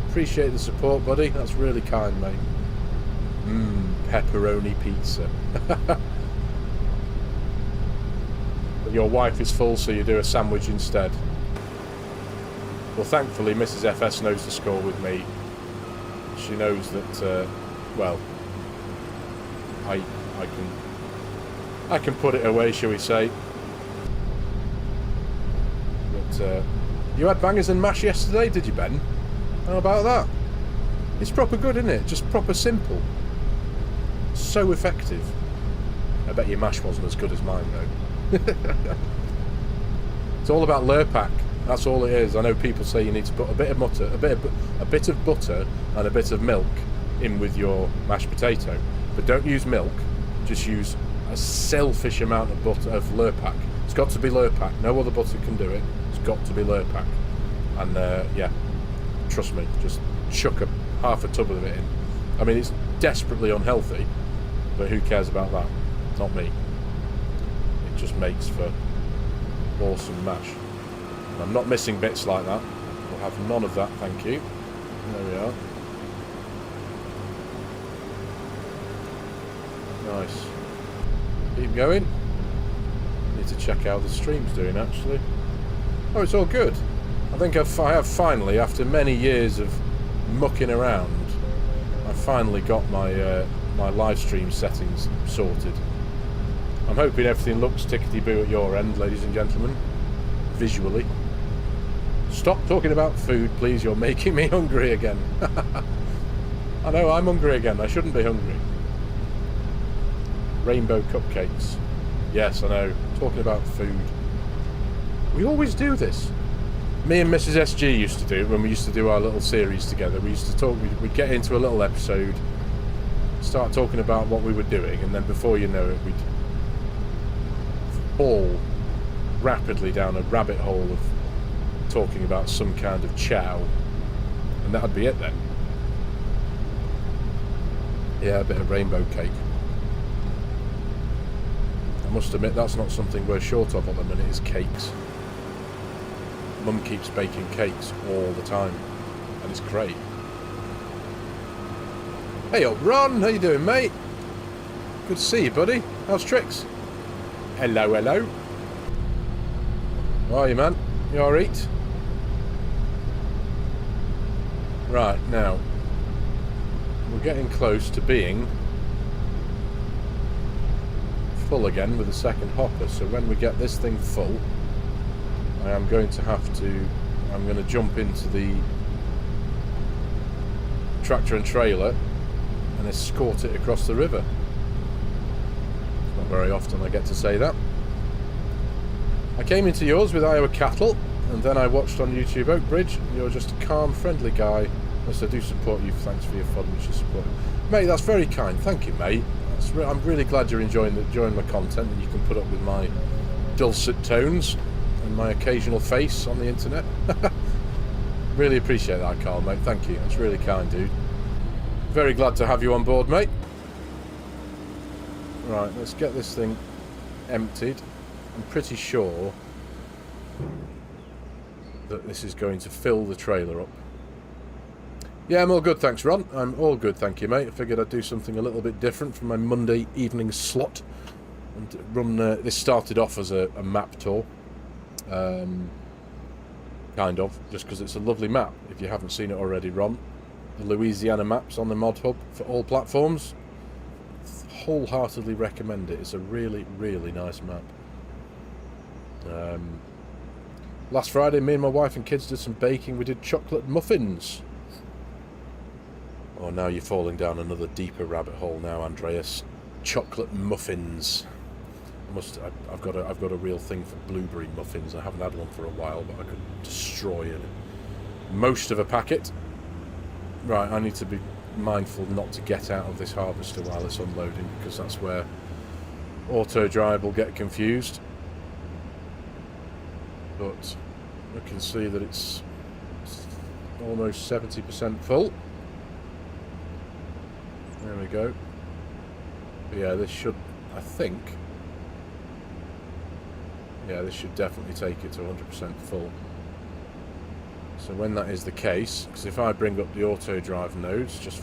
Appreciate the support, buddy. That's really kind, mate. Pepperoni pizza. But your wife is full, so you do a sandwich instead. Well, thankfully, Mrs. FS knows the score with me. She knows that, well, I can put it away, shall we say. But you had bangers and mash yesterday, did you, Ben? How about that? It's proper good, isn't it? Just proper simple. So effective. I bet your mash wasn't as good as mine, though. It's all about Lurpak. That's all it is. I know people say you need to put a bit of butter, a bit of butter and a bit of milk in with your mashed potato. But don't use milk. Just use a selfish amount of butter of Lurpak. It's got to be Lurpak. No other butter can do it. It's got to be Lurpak. And yeah, trust me, just chuck half a tub of it in. I mean, it's desperately unhealthy, but who cares about that? Not me. It just makes for awesome mash. And I'm not missing bits like that. We'll have none of that, thank you. There we are. Nice. Keep going. Need to check how the stream's doing, actually. Oh, it's all good. I think I have finally, after many years of mucking around, I finally got my my live stream settings sorted. I'm hoping everything looks tickety-boo at your end, ladies and gentlemen, visually. Stop talking about food, please. You're making me hungry again. I know, I'm hungry again. I shouldn't be hungry. Rainbow cupcakes. Yes, I know. Talking about food. We always do this. Me and Mrs. SG used to do it when we used to do our little series together. We used to talk, we'd get into a little episode, start talking about what we were doing, and then before you know it, we'd fall rapidly down a rabbit hole of talking about some kind of chow, and that'd be it then. Yeah, a bit of rainbow cake. I must admit, that's not something we're short of at the minute, is cakes. Mum keeps baking cakes all the time, and it's great. Hey up, Ron, how you doing, mate? Good to see you, buddy. How's STRIX? Hello, hello. How are you, man? You alright? Right, now, we're getting close to being full again with the second hopper, so when we get this thing full, I am going to have to, I'm going to jump into the tractor and trailer and escort it across the river. It's not very often I get to say that. I came into yours with Iowa cattle, and then I watched on YouTube Oak Bridge. You're just a calm, friendly guy. Yes, I do support you. Thanks for your fun, which is support. Mate, that's very kind. Thank you, mate. I'm really glad you're enjoying my content, and you can put up with my dulcet tones and my occasional face on the internet. Really appreciate that, Carl, mate. Thank you. That's really kind, dude. Very glad to have you on board, mate. Right, let's get this thing emptied. I'm pretty sure that this is going to fill the trailer up. Yeah, I'm all good, thanks, Ron. I'm all good, thank you, mate. I figured I'd do something a little bit different from my Monday evening slot. And run. This started off as a map tour. Kind of, just because it's a lovely map. If you haven't seen it already, Ron, the Louisiana Map's on the Mod Hub for all platforms. Wholeheartedly recommend it. It's a really, really nice map. Last Friday, me and my wife and kids did some baking. We did chocolate muffins. Oh, now you're falling down another deeper rabbit hole now, Andreas. Chocolate muffins. I've got a real thing for blueberry muffins. I haven't had one for a while, but I could destroy it. Most of a packet. Right, I need to be mindful not to get out of this harvester while it's unloading, because that's where auto drive will get confused. But I can see that it's almost 70% full. There we go. But yeah, this should, I think. Yeah, this should definitely take it to 100% full. So when that is the case, because if I bring up the auto drive nodes, just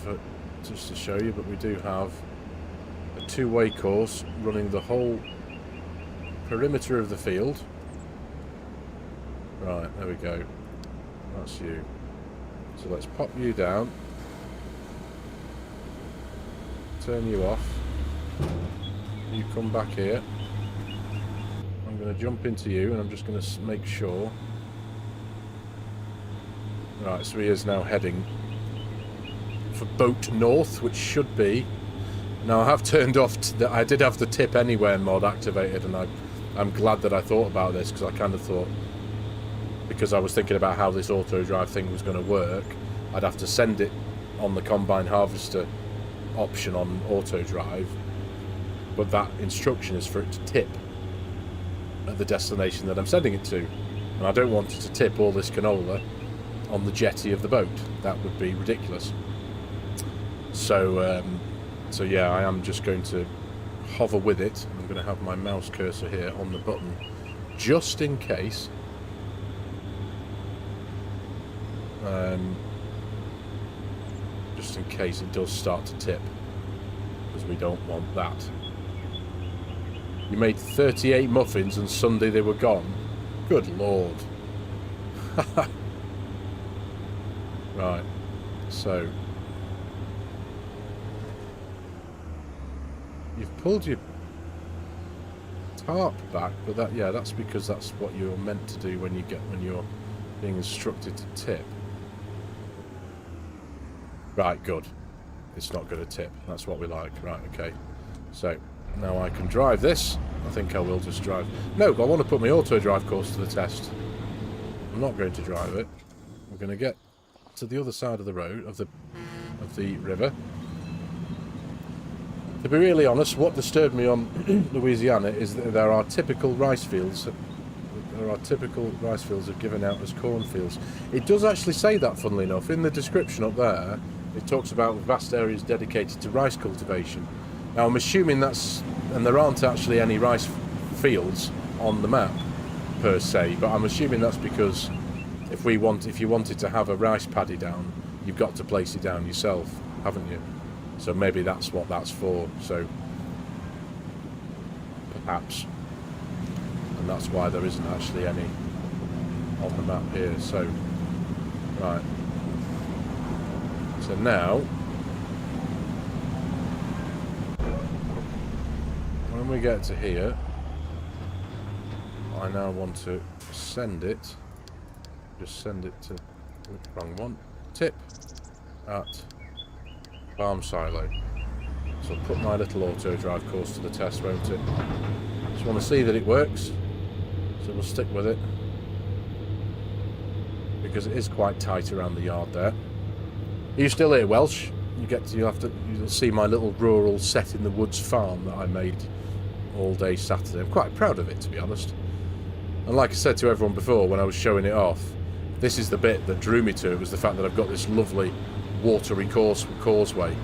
to show you, but we do have a two-way course running the whole perimeter of the field. Right, there we go. That's you. So let's pop you down. Turn you off. You come back here. I'm going to jump into you, and I'm just going to make sure. Right, so he is now heading for Boat North, which should be... Now, I have turned off... I did have the tip anywhere mod activated, and I'm glad that I thought about this, because I kind of thought... Because I was thinking about how this auto drive thing was going to work, I'd have to send it on the combine harvester option on auto drive, but that instruction is for it to tip at the destination that I'm sending it to, and I don't want it to tip all this canola on the jetty of the boat. That would be ridiculous. So so yeah, I am just going to hover with it. I'm going to have my mouse cursor here on the button just in case. Just in case it does start to tip, because we don't want that. You made 38 muffins and Sunday they were gone. Good lord. Right, so you've pulled your tarp back, but that's because that's what you're meant to do when you're being instructed to tip. Right, good. It's not going to tip. That's what we like. Right, okay. So, now I can drive this. I think I will just drive. No, I want to put my auto drive course to the test. I'm not going to drive it. We're going to get to the other side of the road, of the river. To be really honest, what disturbed me on Louisiana is that there are typical rice fields. There are typical rice fields are given out as cornfields. It does actually say that, funnily enough, in the description up there. It talks about vast areas dedicated to rice cultivation. Now I'm assuming that's, and there aren't actually any rice fields on the map per se, but I'm assuming that's because if you wanted to have a rice paddy down, you've got to place it down yourself, haven't you? So maybe that's what that's for. So perhaps, and that's why there isn't actually any on the map here. So right. So now, when we get to here, I now want to send it, just send it to, wrong one, tip at farm silo. So I'll put my little auto drive course to the test, won't it? Just want to see that it works, so we'll stick with it, because it is quite tight around the yard there. Are you still here, Welsh? You'll see my little rural set in the woods farm that I made all day Saturday. I'm quite proud of it, to be honest. And like I said to everyone before when I was showing it off, this is the bit that drew me to it, was the fact that I've got this lovely watery causeway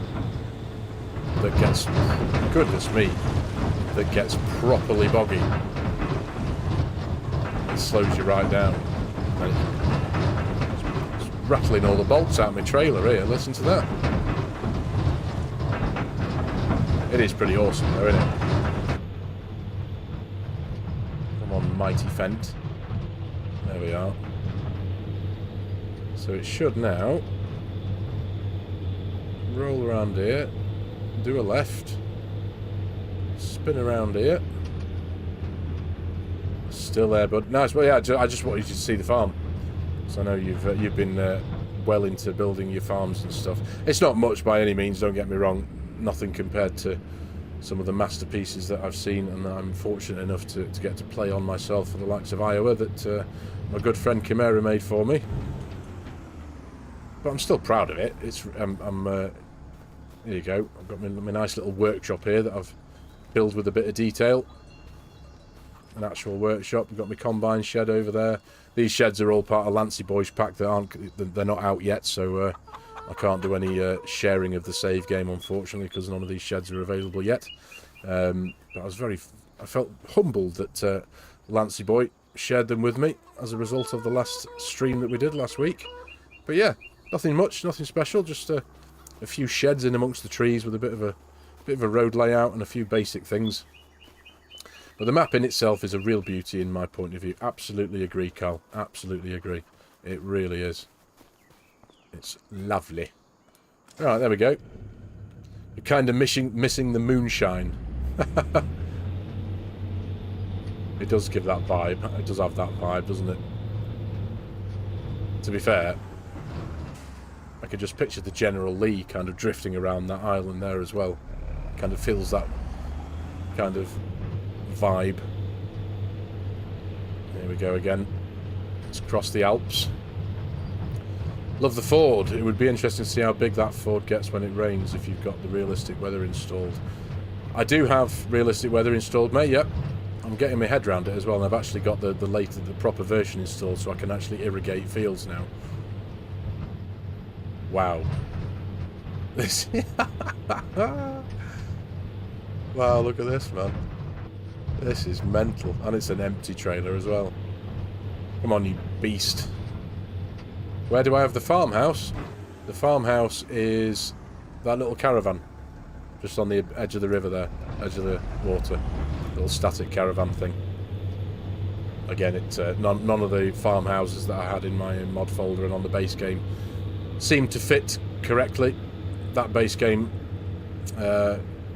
that gets, goodness me, that gets properly boggy. It slows you right down. Rattling all the bolts out of my trailer here, listen to that. It is pretty awesome though, isn't it? Come on, mighty Fent. There we are. So it should now roll around here, do a left, spin around here. Still there, bud. Nice. Well, yeah, I just wanted you to see the farm. So I know you've been well into building your farms and stuff. It's not much by any means, don't get me wrong. Nothing compared to some of the masterpieces that I've seen and that I'm fortunate enough to get to play on myself for the likes of Iowa that my good friend Chimera made for me. But I'm still proud of it. It's here you go. I've got my nice little workshop here that I've built with a bit of detail. An actual workshop. We've got my combine shed over there. These sheds are all part of Lancy Boys pack they're not out yet, so I can't do any sharing of the save game, unfortunately, because none of these sheds are available yet. But I felt humbled that Lancey boy shared them with me as a result of the last stream that we did last week. But yeah, nothing much, nothing special, just a few sheds in amongst the trees with a bit of a road layout and a few basic things. But the map in itself is a real beauty in my point of view. Absolutely agree, Carl. Absolutely agree. It really is. It's lovely. Alright, there we go. You're kind of missing the moonshine. It does give that vibe. It does have that vibe, doesn't it? To be fair, I could just picture the General Lee kind of drifting around that island there as well. Kind of feels that kind of vibe. There we go again. Let's cross the Alps. Love the Ford. It would be interesting to see how big that Ford gets when it rains if you've got the realistic weather installed. I do have realistic weather installed, mate, yep. I'm getting my head around it as well, and I've actually got the proper version installed, so I can actually irrigate fields now. Wow. This. Wow, look at this, man. This is mental, and it's an empty trailer as well. Come on, you beast. Where do I have the farmhouse? The farmhouse is that little caravan, just on the edge of the river there, edge of the water. Little static caravan thing. Again, it's none of the farmhouses that I had in my mod folder and on the base game seemed to fit correctly. That base game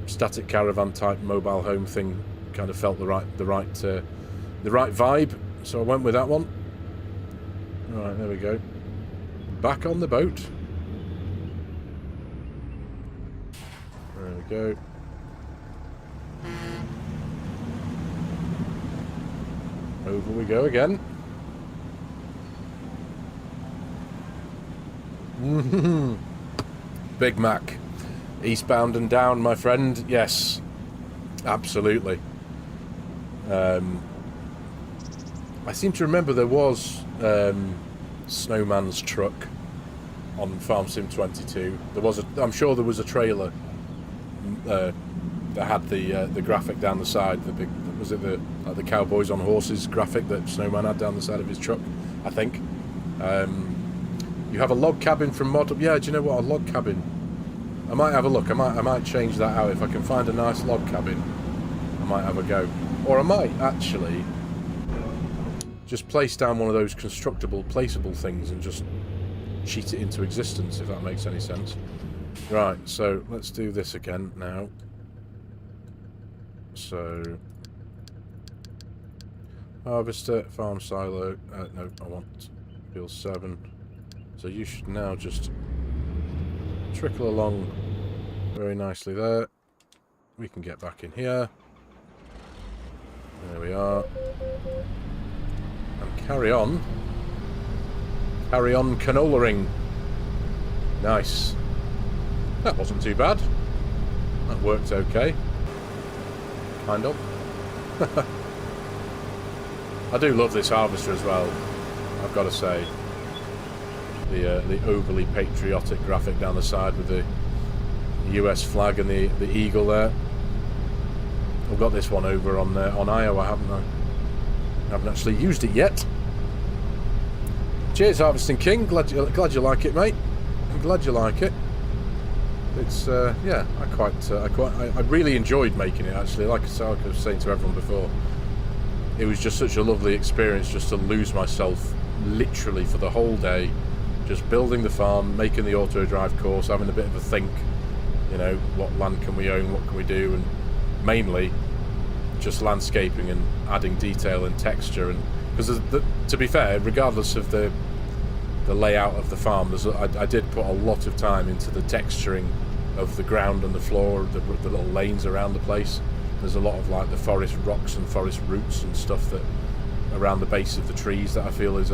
static caravan type mobile home thing kind of felt the right vibe, so I went with that one. Right, there we go. Back on the boat. There we go. Over we go again. Big Mac. Eastbound and down, my friend. Yes. Absolutely. I seem to remember there was Snowman's truck on FARMERSIM 22. I'm sure there was a trailer that had the graphic down the side. The big, was it the cowboys on horses graphic that Snowman had down the side of his truck? I think. You have a log cabin from Modular. Yeah, do you know what? A log cabin. I might have a look. I might change that out if I can find a nice log cabin. I might have a go, or I might actually just place down one of those constructible, placeable things and just cheat it into existence, if that makes any sense. Right, so let's do this again now. So, harvester, farm silo. No, I want field 7. So you should now just trickle along very nicely there. We can get back in here. There we are. And carry on. Carry on canolaing. Nice. That wasn't too bad. That worked okay. Kind of. I do love this harvester as well, I've got to say. The overly patriotic graphic down the side with the US flag and the eagle there. I've got this one over on Iowa, haven't I? I haven't actually used it yet. Cheers, Harvesting King. Glad you like it, mate. I'm glad you like it. It's yeah, I really enjoyed making it actually. Like I was saying to everyone before, it was just such a lovely experience just to lose myself literally for the whole day, just building the farm, making the auto drive course, having a bit of a think. You know, what land can we own? What can we do? And mainly just landscaping and adding detail and texture. And because to be fair, regardless of the layout of the farm, I did put a lot of time into the texturing of the ground and the floor, the little lanes around the place. There's a lot of like the forest rocks and forest roots and stuff that around the base of the trees that I feel is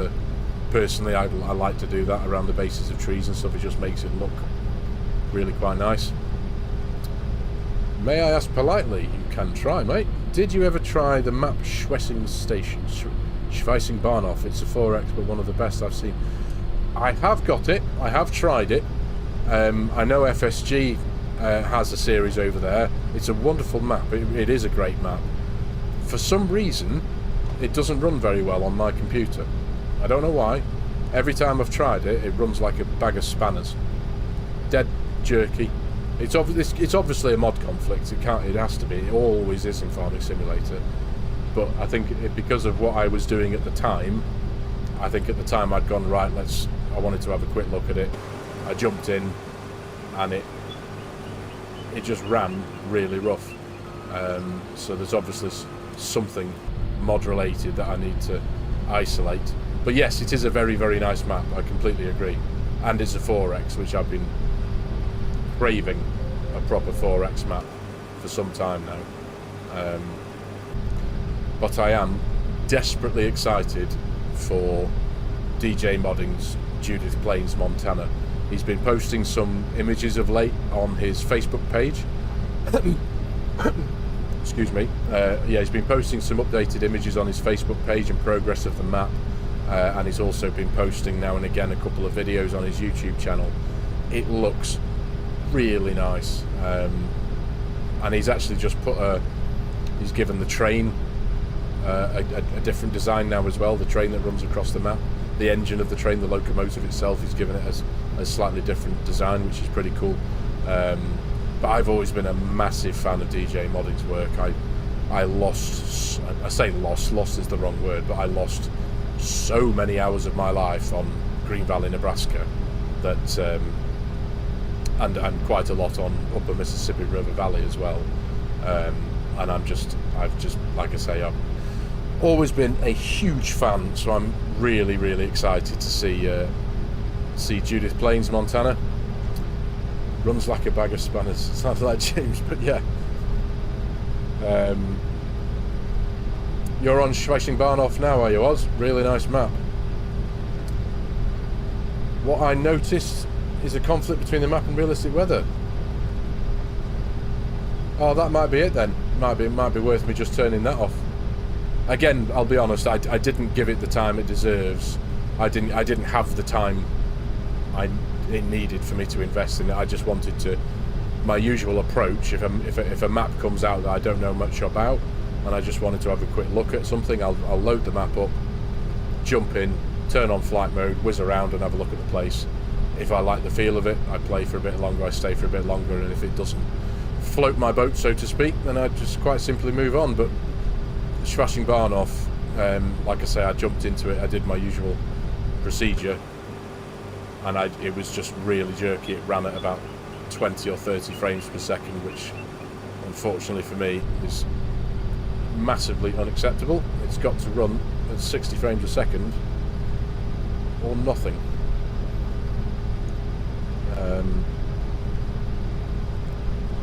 personally I like to do that around the bases of trees and stuff. It just makes it look really quite nice. May I ask politely? You can try, mate. Did you ever try the Map Schwessing Station? Schweissing Bahnhof. It's a 4X, but one of the best I've seen. I have got it. I have tried it. I know FSG has a series over there. It's a wonderful map. It is a great map. For some reason, it doesn't run very well on my computer. I don't know why. Every time I've tried it, it runs like a bag of spanners. Dead jerky. It's obviously a mod conflict. It has to be. It always is in Farming Simulator. But I think because of what I was doing at the time, I think at the time I'd gone, right, I wanted to have a quick look at it. I jumped in, and it just ran really rough. So there's obviously something mod related that I need to isolate. But yes, it is a very, very nice map. I completely agree. And it's a 4X, which I've been craving a proper 4X map for some time now. But I am desperately excited for DJ Modding's Judith Plains, Montana. He's been posting some images of late on his Facebook page. Excuse me. Yeah, he's been posting some updated images on his Facebook page and progress of the map. And he's also been posting now and again a couple of videos on his YouTube channel. It looks really nice. And he's actually just he's given the train a different design now as well. The train that runs across the map, the engine of the train, the locomotive itself, he's given it as a slightly different design, which is pretty cool. But I've always been a massive fan of DJ Modding's work. I say lost is the wrong word, but I lost so many hours of my life on Green Valley, Nebraska, that and quite a lot on Upper Mississippi River Valley as well. And I've just, like I say, I've always been a huge fan, so I'm really, really excited to see Judith Plains, Montana. Runs like a bag of spanners. Sounds like James, but yeah. You're on Schweichenbahnhof now, are you, Oz? Really nice map. What I noticed is a conflict between the map and realistic weather. Oh, that might be it then. Might be worth me just turning that off. Again, I'll be honest, I didn't give it the time it deserves. I didn't have the time it needed for me to invest in it. I just wanted to, my usual approach, if a map comes out that I don't know much about, and I just wanted to have a quick look at something, I'll load the map up, jump in, turn on flight mode, whiz around and have a look at the place. If I like the feel of it, I play for a bit longer, I stay for a bit longer, and if it doesn't float my boat, so to speak, then I just quite simply move on. But Schweichenbahnhof, like I say, I jumped into it, I did my usual procedure, and it was just really jerky. It ran at about 20 or 30 frames per second, which unfortunately for me is massively unacceptable. It's got to run at 60 frames a second or nothing.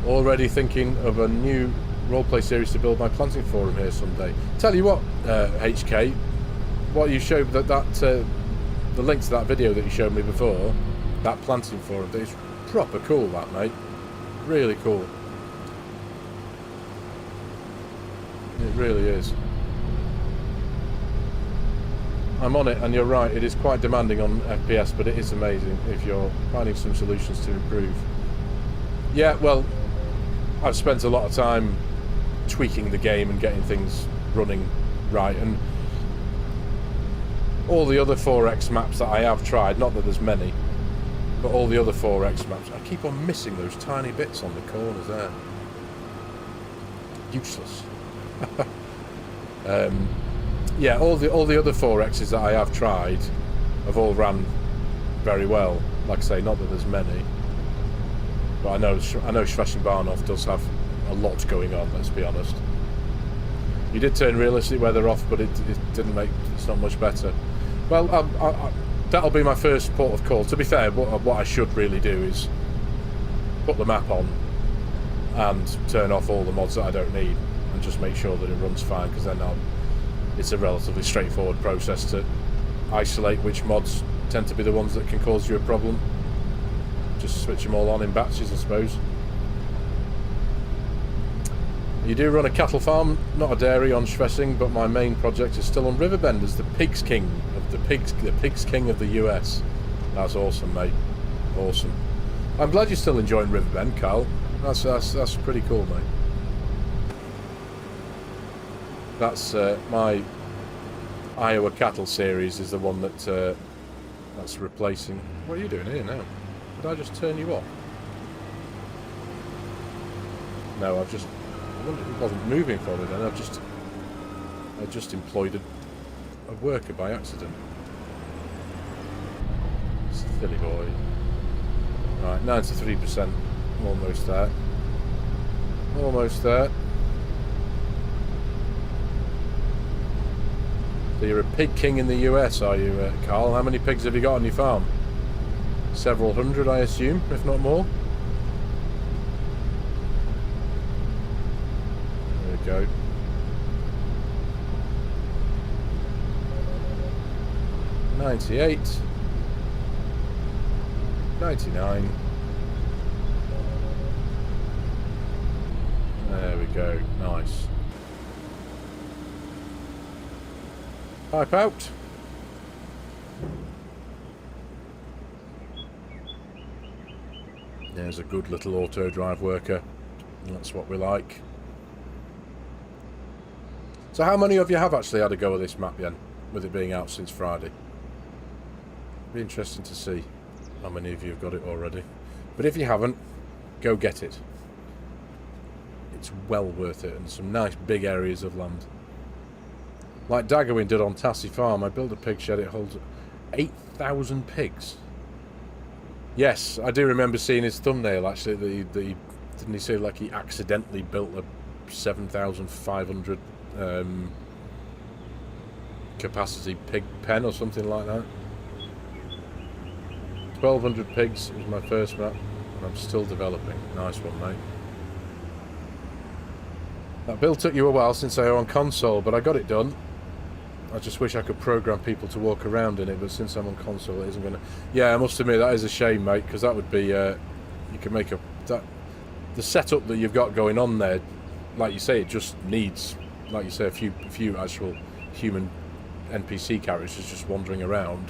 Already thinking of a new roleplay series to build my planting forum here someday. Tell you what, HK, what you showed the link to that video that you showed me before, that planting forum, is proper cool, that, mate. Really cool. It really is. I'm on it, and you're right, it is quite demanding on FPS, but it is amazing if you're finding some solutions to improve. Yeah, well, I've spent a lot of time tweaking the game and getting things running right, and all the other 4X maps that I have tried, not that there's many, but all the other 4X maps, I keep on missing those tiny bits on the corners there. Useless. Yeah, all the other 4Xs that I have tried have all ran very well. Like I say, not that there's many, but I know Schweichenbahnhof does have a lot going on. Let's be honest. You did turn realistic weather off, but it didn't make it's not much better. Well, that'll be my first port of call. To be fair, what I should really do is put the map on and turn off all the mods that I don't need, and just make sure that it runs fine, because then it's a relatively straightforward process to isolate which mods tend to be the ones that can cause you a problem. Just switch them all on in batches, I suppose. You do run a cattle farm, not a dairy, on Schwessing, but my main project is still on Riverbend as the Pigs King of the Pigs King of the US. That's awesome, mate. Awesome. I'm glad you're still enjoying Riverbend, Carl. That's pretty cool, mate. That's my Iowa cattle series is the one that that's replacing. What are you doing here now? Did I just turn you off? No, I wondered it wasn't moving for me then. I just employed a worker by accident. Silly boy. Right, 93%. Almost there. Almost there. So you're a pig king in the US, are you, Carl? How many pigs have you got on your farm? Several hundred, I assume, if not more. There we go. $98. 99. There we go. Nice. Pipe out. There's a good little auto drive worker. That's what we like. So how many of you have actually had a go at this map, Yen, with it being out since Friday? Be interesting to see how many of you have got it already. But if you haven't, go get it. It's well worth it, and some nice big areas of land. Like Daggerwin did on Tassie Farm, I built a pig shed, it holds 8,000 pigs. Yes, I do remember seeing his thumbnail actually, didn't he say like he accidentally built a 7,500 capacity pig pen or something like that. 1,200 pigs was my first map, and I'm still developing. Nice one, mate. That build took you a while since I were on console, but I got it done. I just wish I could program people to walk around in it, but since I'm on console, it isn't going to... Yeah, I must admit, that is a shame, mate, because that would be... you can make the setup that you've got going on there, like you say, it just needs, like you say, a few actual human NPC characters just wandering around,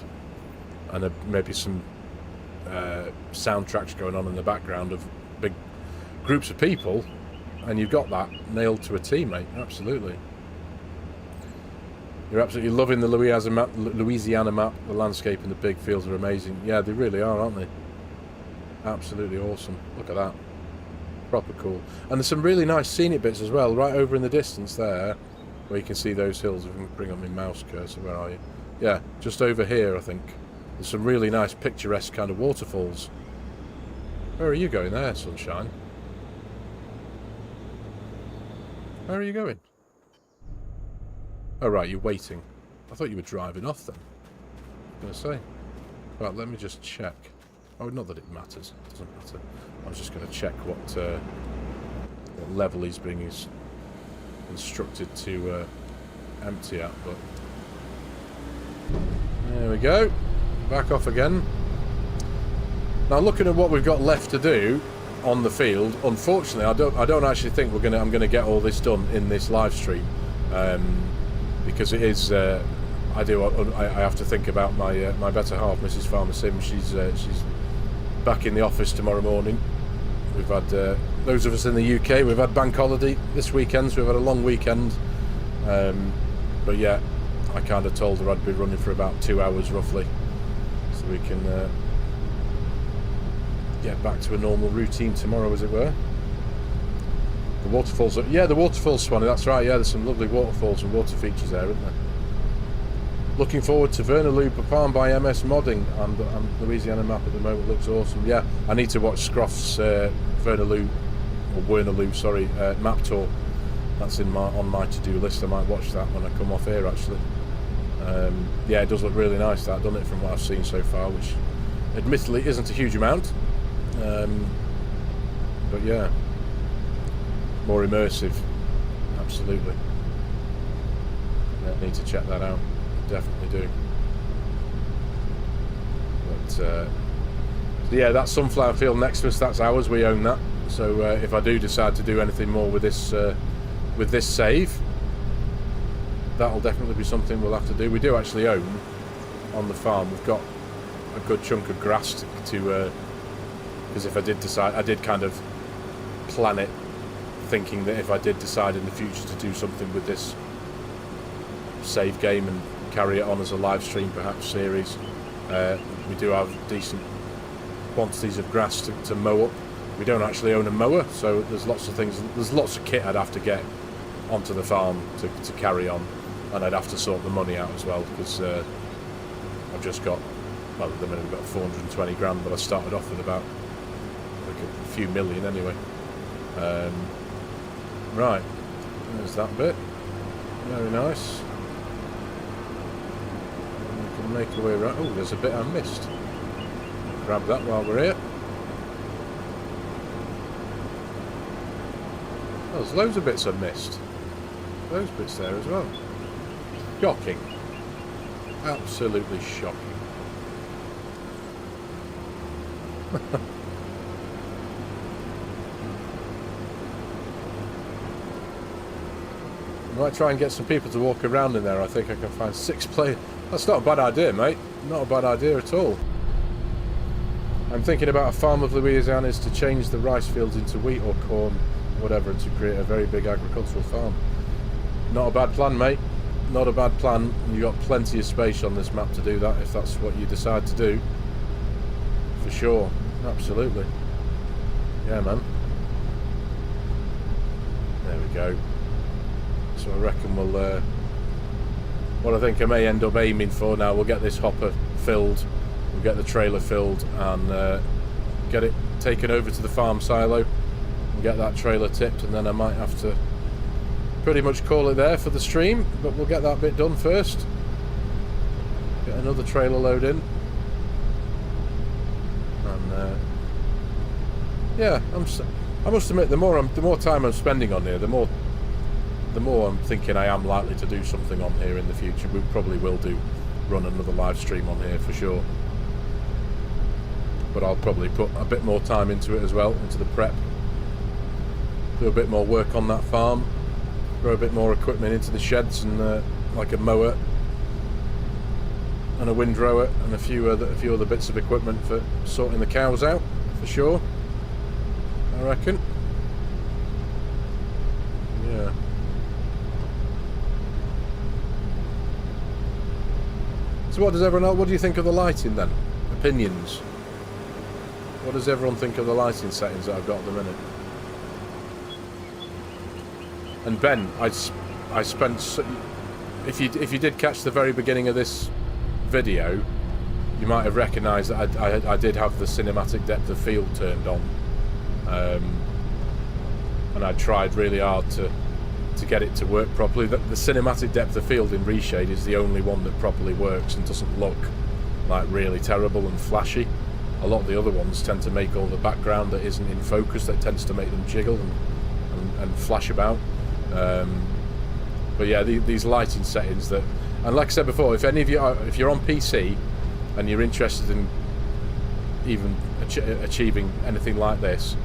and maybe some soundtracks going on in the background of big groups of people, and you've got that nailed to a T, mate. Absolutely. You're absolutely loving the Louisiana map. The landscape and the big fields are amazing. Yeah, they really are, aren't they? Absolutely awesome. Look at that. Proper cool. And there's some really nice scenic bits as well, right over in the distance there, where you can see those hills. If I can bring up my mouse cursor, where are you? Yeah, just over here, I think. There's some really nice picturesque kind of waterfalls. Where are you going there, sunshine? Where are you going? Oh, right, you're waiting. I thought you were driving off then. I was going to say. Right, let me just check. Oh, not that it matters. It doesn't matter. I was just going to check what level he's being instructed to empty at, but... There we go. Back off again. Now, looking at what we've got left to do on the field, unfortunately, I don't actually think I'm going to get all this done in this live stream. Because it is, I have to think about my better half, Mrs. FARMERSIM. She's back in the office tomorrow morning. We've had those of us in the UK. We've had bank holiday this weekend, so we've had a long weekend. But yeah, I kind of told her I'd be running for about 2 hours roughly, so we can get back to a normal routine tomorrow, as it were. The waterfalls are, yeah, the waterfalls, Swanee, that's right, yeah, there's some lovely waterfalls and water features there, isn't there? Looking forward to Vernaloo Papan by MS Modding, and Louisiana Map at the moment looks awesome. Yeah, I need to watch Scroff's Vernaloo, sorry, map tour. That's on my to-do list. I might watch that when I come off here, actually. Yeah, it does look really nice, that. I've done it from what I've seen so far, which admittedly isn't a huge amount. But yeah. More immersive, absolutely. Yeah, need to check that out. Definitely do. But yeah, that sunflower field next to us, that's ours. We own that. So if I do decide to do anything more with this save, that'll definitely be something we'll have to do. We do actually own on the farm. We've got a good chunk of grass to because if I did decide, I did kind of plan it, thinking that if I did decide in the future to do something with this save game and carry it on as a live stream, perhaps series. We do have decent quantities of grass to mow up. We don't actually own a mower, so there's lots of things, there's lots of kit I'd have to get onto the farm to carry on, and I'd have to sort the money out as well, because I've just got, well, at the minute we've got 420 grand, but I started off with about like a few million anyway. Right, there's that bit, very nice. We can make our way around. Oh, there's a bit I missed. Grab that while we're here. Oh, there's loads of bits I missed. Those bits there as well. Shocking. Absolutely shocking. I might try and get some people to walk around in there. I think I can find 6 players. That's not a bad idea, mate. Not a bad idea at all. I'm thinking about a farm of Louisiana's to change the rice fields into wheat or corn, whatever, to create a very big agricultural farm. Not a bad plan, mate. Not a bad plan. You've got plenty of space on this map to do that, if that's what you decide to do. For sure. Absolutely. Yeah, man. There we go. So I reckon we'll... what I think I may end up aiming for now, we'll get this hopper filled, we'll get the trailer filled, and get it taken over to the farm silo, and get that trailer tipped, and then I might have to pretty much call it there for the stream, but we'll get that bit done first. Get another trailer load in, and yeah, I must admit, the more time I'm spending on here, the more I'm thinking I am likely to do something on here in the future. We probably will run another live stream on here for sure, but I'll probably put a bit more time into it as well, into the prep, do a bit more work on that farm, throw a bit more equipment into the sheds, and like a mower and a windrower and a few other bits of equipment for sorting the cows out, for sure, I reckon. Yeah. So what does everyone else, what do you think of the lighting then? Opinions. What does everyone think of the lighting settings that I've got at the minute? And Ben, I spent, if you did catch the very beginning of this video, you might have recognised that I did have the cinematic depth of field turned on, and I tried really hard to get it to work properly. The cinematic depth of field in Reshade is the only one that properly works and doesn't look like really terrible and flashy. A lot of the other ones tend to make all the background that isn't in focus, that tends to make them jiggle and flash about. But yeah, these lighting settings that, and like I said before, if any of you are, if you're on PC and you're interested in even achieving anything like this,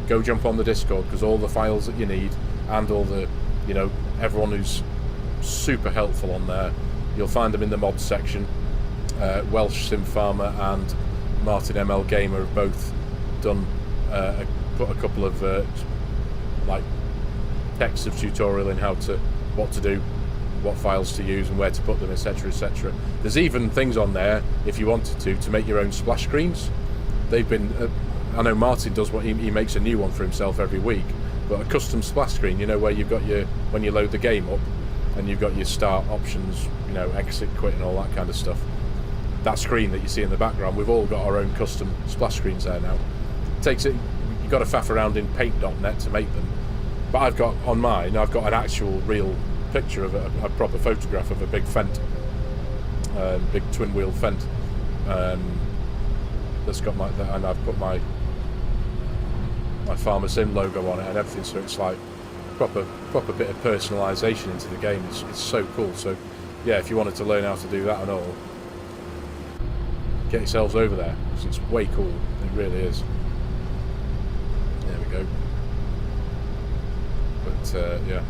go jump on the Discord, because all the files that you need and all the, you know, everyone who's super helpful on there, you'll find them in the mods section. Welsh Sim Farmer and Martin ML Gamer have both done put a couple of like texts of tutorial in what to do, what files to use and where to put them, etc, etc. There's even things on there if you wanted to make your own splash screens. They've been I know Martin does what he makes a new one for himself every week, but a custom splash screen, you know, where you've got your, when you load the game up and you've got your start options, you know, exit, quit and all that kind of stuff. That screen that you see in the background, we've all got our own custom splash screens there now. Takes it, you've got to faff around in paint.net to make them, but I've got on mine, I've got an actual real picture of a proper photograph of a big Fent, big twin wheel Fent, that's got my, and I've put my FARMERSIM logo on it and everything, so it's like proper bit of personalisation into the game. It's so cool. So yeah, if you wanted to learn how to do that and all, get yourselves over there, because it's way cool. It really is. There we go. But yeah,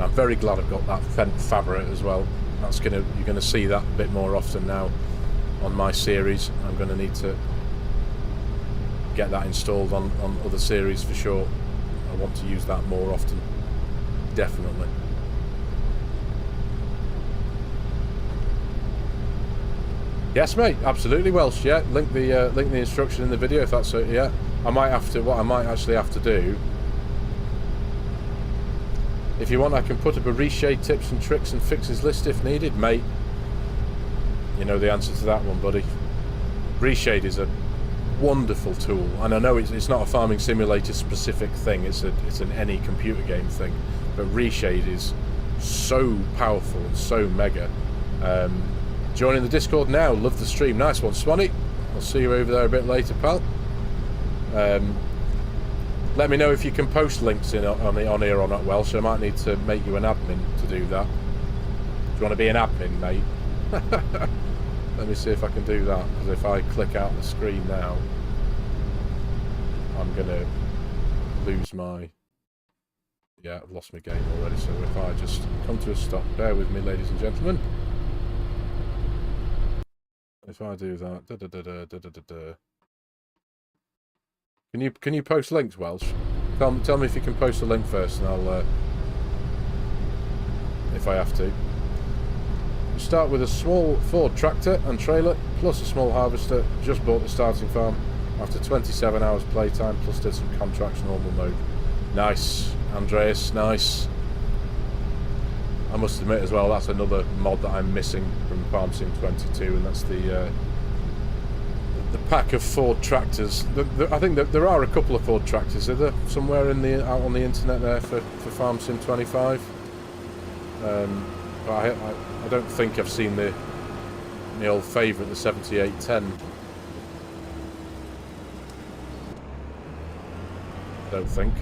I'm very glad I've got that Fent fabric as well. That's you're gonna see that a bit more often now on my series. I'm gonna need to get that installed on other series for sure. I want to use that more often, definitely. Yes, mate. Absolutely, Welsh. Yeah, link the instruction in the video if that's it. Yeah, I might have to. What I might actually have to do, if you want, I can put up a reshade tips and tricks and fixes list if needed, mate. You know the answer to that one, buddy. Reshade is a wonderful tool, and I know it's not a farming simulator specific thing. It's an any computer game thing, but reshade is so powerful and so mega. Joining the Discord now. Love the stream. Nice one, Swanee. I'll see you over there a bit later, pal. Let me know if you can post links on here or not, Welsh. I might need to make you an admin to do that. Do you want to be an admin, mate? Let me see if I can do that, because if I click out the screen now, I'm going to lose my... Yeah, I've lost my game already, so if I just come to a stop, bear with me, ladies and gentlemen. If I do that... Can you post links, Welsh? Tell me if you can post a link first, and I'll... if I have to. You start with a small Ford tractor and trailer, plus a small harvester. Just bought the starting farm after 27 hours playtime, plus did some contracts normal mode. Nice, Andreas, nice. I must admit as well, that's another mod that I'm missing from FARMERSIM 22, and that's the pack of Ford tractors. I think that there are a couple of Ford tractors, are there, somewhere out on the internet there for FARMERSIM 25. But I don't think I've seen the old favourite, the 7810. Don't think.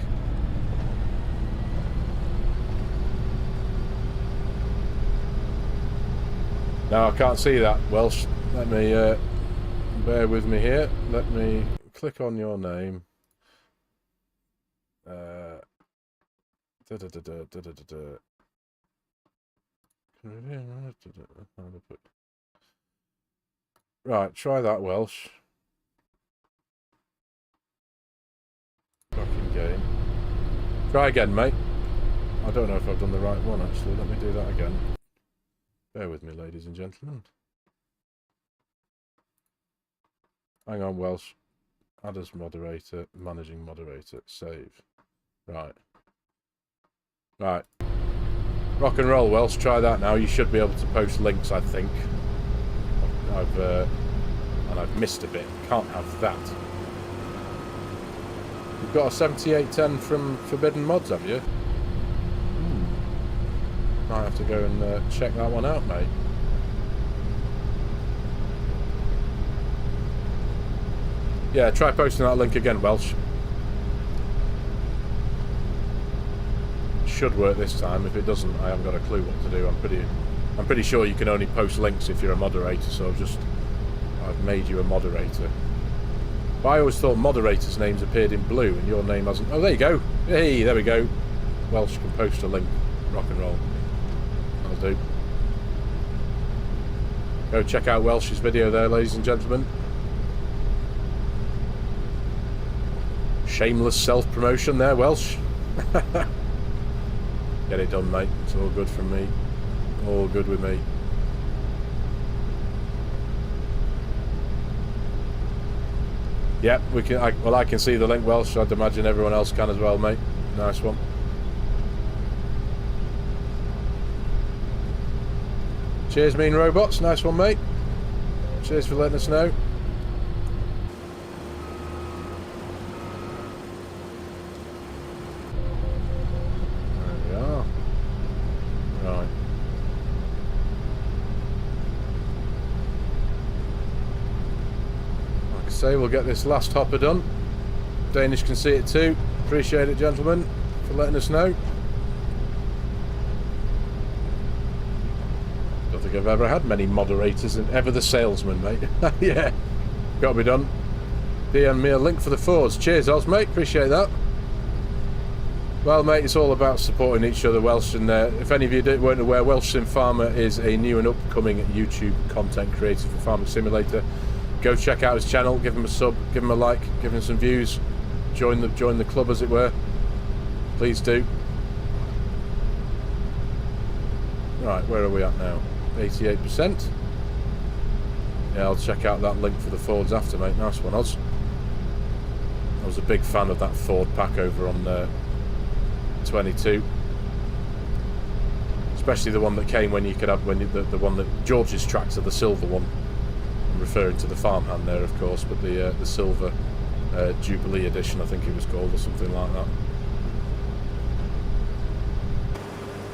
No, I can't see that, Welsh. Let me bear with me here. Let me click on your name. Right, try that, Welsh. Fucking game. Try again, mate. I don't know if I've done the right one, actually. Let me do that again. Bear with me, ladies and gentlemen. Hang on, Welsh. Add as moderator, managing moderator, save. Right. Right. Rock and roll, Welsh. Try that now. You should be able to post links, I think. I've missed a bit. Can't have that. You've got a 7810 from Forbidden Mods, have you? Might have to go and check that one out, mate. Yeah, try posting that link again, Welsh. Should work this time. If it doesn't, I haven't got a clue what to do. I'm pretty sure you can only post links if you're a moderator, so I've made you a moderator. But I always thought moderators' names appeared in blue and your name hasn't. Oh, there you go. Hey, there we go. Welsh can post a link. Rock and roll. I'll do. Go check out Welsh's video there, ladies and gentlemen. Shameless self-promotion there, Welsh. Get it done, mate. It's all good from me. All good with me. Yep, we can. I can see the link, Welsh. I'd imagine everyone else can as well, mate. Nice one. Cheers, Mean Robots. Nice one, mate. Cheers for letting us know. There we are. Right. Like I say, we'll get this last hopper done. Danish can see it too. Appreciate it, gentlemen, for letting us know. Don't think I've ever had many moderators and ever the salesman, mate. Yeah, got to be done. DM me a link for the Fords. Cheers, Oz, mate. Appreciate that. Well, mate, it's all about supporting each other, Welsh. And if any of you weren't aware, Welsh Sim Farmer is a new and upcoming YouTube content creator for Farming Simulator. Go check out his channel, give him a sub, give him a like, give him some views. Join the club, as it were. Please do. Right, where are we at now? 88%. Yeah, I'll check out that link for the Fords after, mate. Nice one, Oz. I was a big fan of that Ford pack over on 22. Especially the one that came when you could have, the one that George's tractor, the silver one. I'm referring to the farmhand there, of course, but the silver Jubilee edition, I think it was called, or something like that.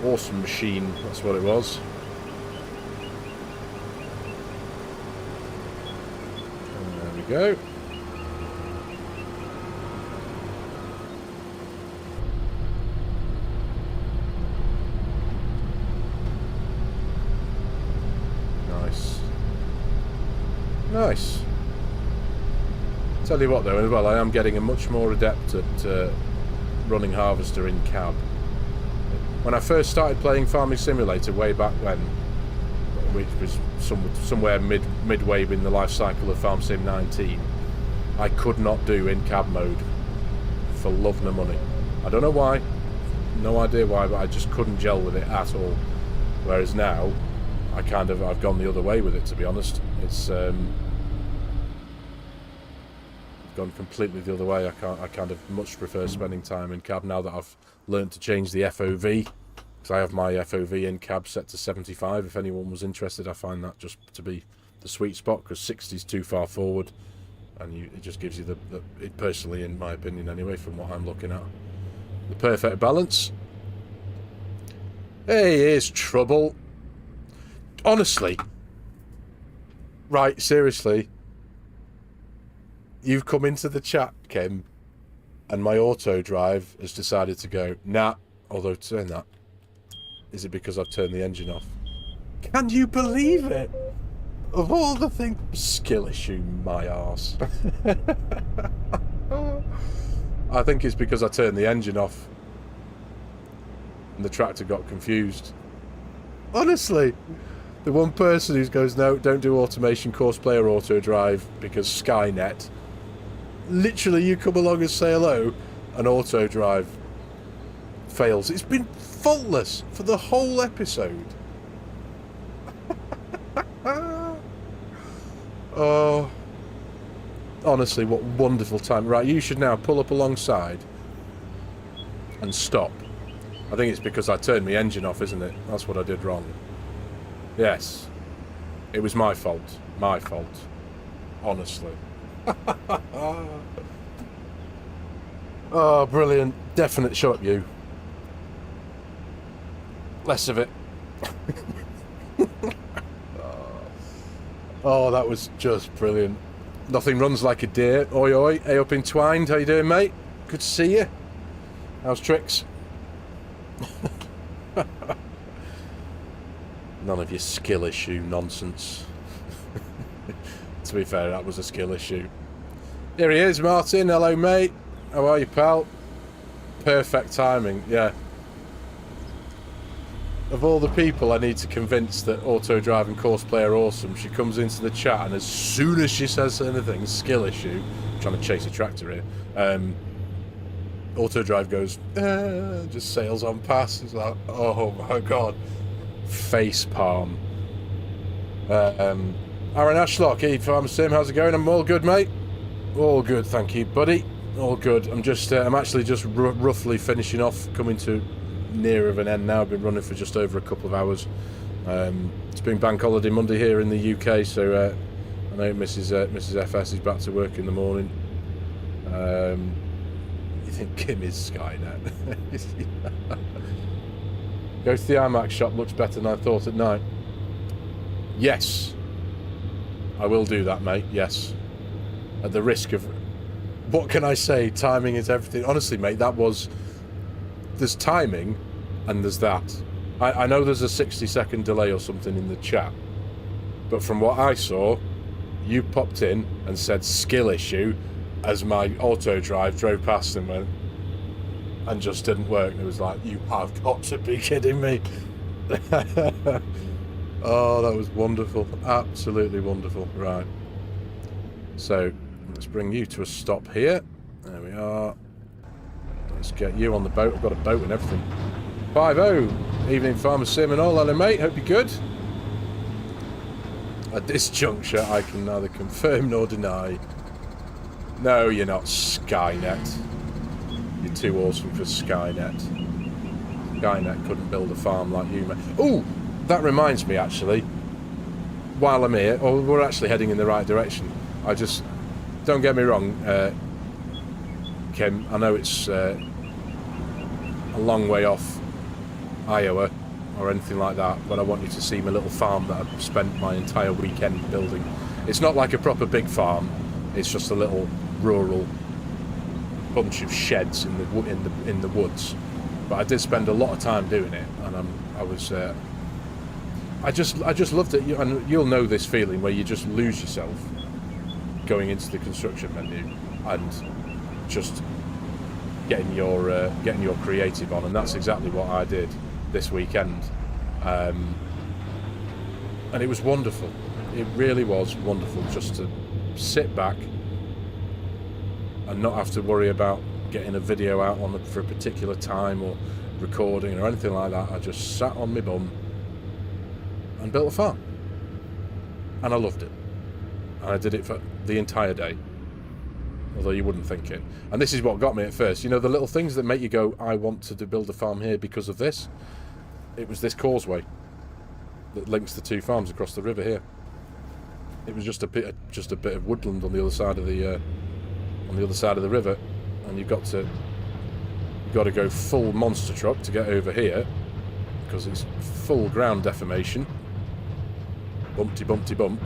Awesome machine, that's what it was. And there we go. Nice. Tell you what though, as well, I am getting a much more adept at running harvester in cab. When I first started playing Farming Simulator way back when, which was somewhere midway in the life cycle of FarmSim 19, I could not do in cab mode for love nor money. I don't know why, no idea why, but I just couldn't gel with it at all. Whereas now, I've gone the other way with it, to be honest. It's gone completely the other way. I kind of much prefer spending time in cab now that I've learned to change the FOV, because I have my FOV in cab set to 75. If anyone was interested, I find that just to be the sweet spot, because 60 is too far forward, and it just gives you it personally, in my opinion anyway, from what I'm looking at, the perfect balance. Hey, here's trouble. Honestly, right, seriously, you've come into the chat, Kim, and my auto drive has decided to go, nah, although turn that. Is it because I've turned the engine off? Can you believe it? Of all the things, skill issue, my arse. I think it's because I turned the engine off and the tractor got confused. Honestly. The one person who goes, no, don't do automation, course player auto drive because Skynet. Literally, you come along and say hello, and auto drive fails. It's been faultless for the whole episode. Oh, honestly, what wonderful time. Right, you should now pull up alongside and stop. I think it's because I turned my engine off, isn't it? That's what I did wrong. Yes, it was my fault. My fault. Honestly. Oh, brilliant. Definite shut up, you. Less of it. Oh, that was just brilliant. Nothing runs like a deer. Oi, oi. Hey, up entwined. How you doing, mate? Good to see you. How's Trix? None of your skill issue nonsense. To be fair, that was a skill issue. Here he is, Martin. Hello, mate. How are you, pal? Perfect timing, yeah. Of all the people I need to convince that auto drive and course play are awesome, she comes into the chat, and as soon as she says anything, skill issue, I'm trying to chase a tractor here, auto drive goes, just sails on past. It's like, oh my god. Face palm. Aaron Ashlock, hey, FarmerSim, how's it going? I'm all good, mate. All good, thank you, buddy. All good. I'm actually just roughly finishing off, coming to near of an end now. I've been running for just over a couple of hours. It's been bank holiday Monday here in the UK, so I know Mrs. FS is back to work in the morning. You think Kim is Skynet? Go to the iMac shop, looks better than I thought at night. Yes. I will do that, mate, yes. At the risk of... What can I say? Timing is everything. Honestly, mate, that was... There's timing, and there's that. I know there's a 60-second delay or something in the chat, but from what I saw, you popped in and said skill issue as my auto drive drove past and went... and just didn't work. It was like, you have got to be kidding me. Oh, that was wonderful. Absolutely wonderful. Right. So, let's bring you to a stop here. There we are. Let's get you on the boat. I've got a boat and everything. 5-0. Evening, FarmerSim and all. Hello, mate. Hope you're good. At this juncture, I can neither confirm nor deny. No, you're not Skynet. You're too awesome for Skynet. Skynet couldn't build a farm like you, man. Oh, that reminds me, actually. While I'm here, or we're actually heading in the right direction. I just... Don't get me wrong, Kim. I know it's a long way off Iowa or anything like that, but I want you to see my little farm that I've spent my entire weekend building. It's not like a proper big farm. It's just a little rural bunch of sheds in the woods. But I did spend a lot of time doing it, and I just loved it. And you'll know this feeling where you just lose yourself going into the construction menu and just getting your creative on, and that's exactly what I did this weekend. And it was wonderful. It really was wonderful just to sit back and not have to worry about getting a video out for a particular time or recording or anything like that. I just sat on my bum and built a farm, and I loved it, and I did it for the entire day, although you wouldn't think it. And this is what got me at first, you know, the little things that make you go, I want to build a farm here because of this. It was this causeway that links the two farms across the river here. It was just a bit of woodland on the other side of the river, and you've got to go full monster truck to get over here because it's full ground deformation. Bumpty bumpty bump.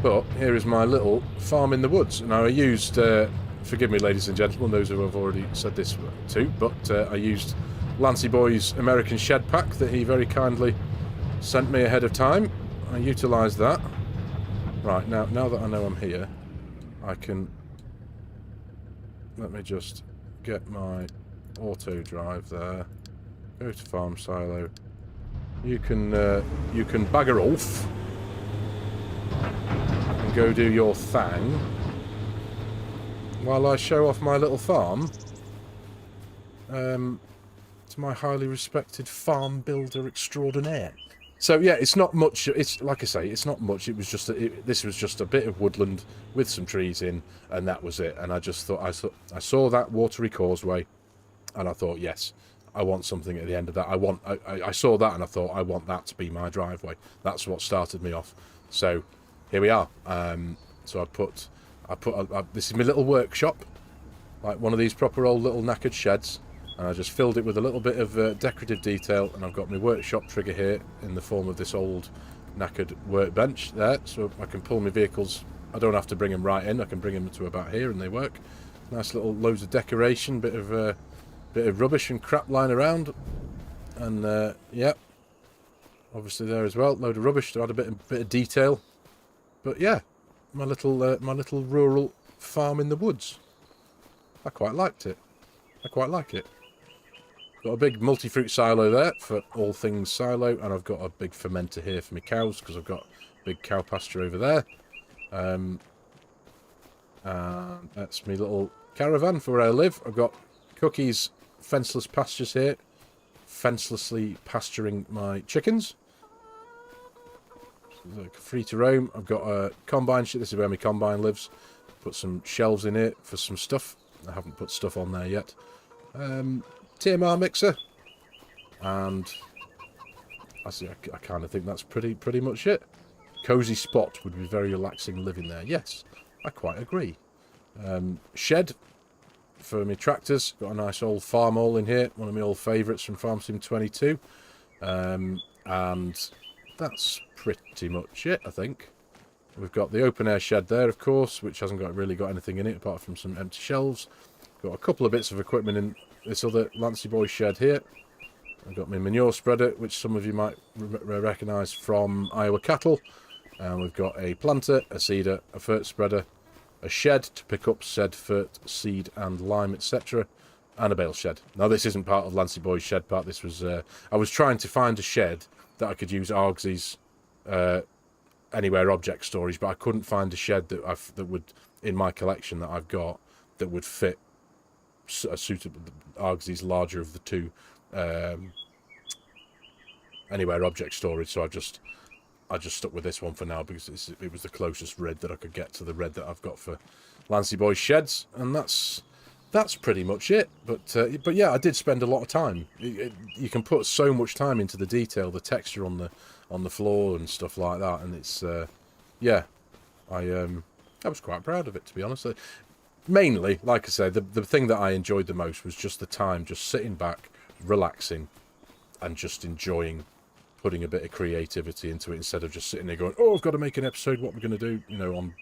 But here is my little farm in the woods. Now I used, forgive me ladies and gentlemen, those who have already said this too, but I used Lancy Boy's American shed pack that he very kindly sent me ahead of time. I utilised that. Right, now that I know I'm here, I can... Let me just get my auto drive there. Go to farm silo. You can bagger off and go do your thing while I show off my little farm to my highly respected farm builder extraordinaire. So yeah, it's not much. It's like I say, it's not much. It was just this was just a bit of woodland with some trees in, and that was it. And I just thought I saw that watery causeway, and I thought, yes, I want something at the end of that. I saw that, and I thought I want that to be my driveway. That's what started me off. So here we are. So this is my little workshop, like one of these proper old little knackered sheds. And I just filled it with a little bit of decorative detail, and I've got my workshop trigger here in the form of this old knackered workbench there, so I can pull my vehicles. I don't have to bring them right in, I can bring them to about here and they work. Nice little loads of decoration, bit of rubbish and crap lying around, and yeah, obviously there as well, load of rubbish to add a bit of detail. But yeah, my little rural farm in the woods. I quite liked it. I quite like it. Got a big multi-fruit silo there for all things silo, and I've got a big fermenter here for my cows because I've got a big cow pasture over there. And that's my little caravan for where I live. I've got Cookie's fenceless pastures here, fencelessly pasturing my chickens. Like free to roam. I've got a combine. This is where my combine lives. Put some shelves in here for some stuff. I haven't put stuff on there yet. TMR mixer, and I kind of think that's pretty much it. Cozy spot would be very relaxing living there. Yes, I quite agree. Shed for my tractors. Got a nice old farm hole in here, one of my old favourites from FARMERSIM 22, and that's pretty much it, I think. We've got the open air shed there, of course, which hasn't really got anything in it apart from some empty shelves. Got a couple of bits of equipment in this other Lancy Boy shed here. I've got my manure spreader, which some of you might recognise from Iowa cattle. And we've got a planter, a seeder, a fert spreader, a shed to pick up said fert, seed and lime, etc. And a bale shed. Now this isn't part of Lancy Boy's shed part. This was I was trying to find a shed that I could use Argsy's anywhere object storage, but I couldn't find a shed that would, in my collection that I've got, that would fit a suitable Argsy's larger of the two anywhere object storage. So I just stuck with this one for now because it was the closest red that I could get to the red that I've got for Lancy Boy's sheds, and that's pretty much it. But yeah, I did spend a lot of time. You can put so much time into the detail, the texture on the floor and stuff like that, and it's yeah, I was quite proud of it, to be honest. Mainly, like I say, the thing that I enjoyed the most was just the time, just sitting back, relaxing, and just enjoying putting a bit of creativity into it instead of just sitting there going, oh, I've got to make an episode, what we're going to do, you know, on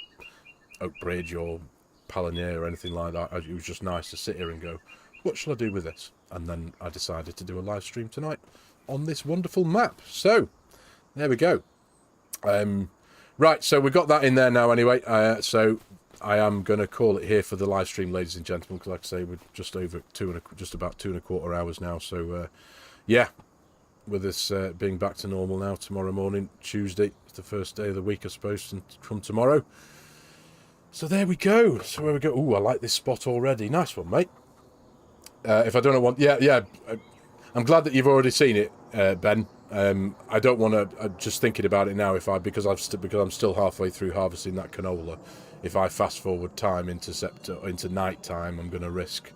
Oak Bridge or Palanir or anything like that. It was just nice to sit here and go, what shall I do with this? And then I decided to do a live stream tonight on this wonderful map. So, there we go. Right, so we've got that in there now anyway. So I am going to call it here for the live stream, ladies and gentlemen, because like I say, we're just over just about 2.25 hours now. So, yeah. With us being back to normal now, tomorrow morning, Tuesday, it's the first day of the week, I suppose, from tomorrow. So there we go. So where we go. Ooh, I like this spot already. Nice one, mate. If I don't know what, yeah. I'm glad that you've already seen it, Ben. I don't want to. Just thinking about it now. Because I'm still halfway through harvesting that canola. If I fast forward time into night time, I'm going to risk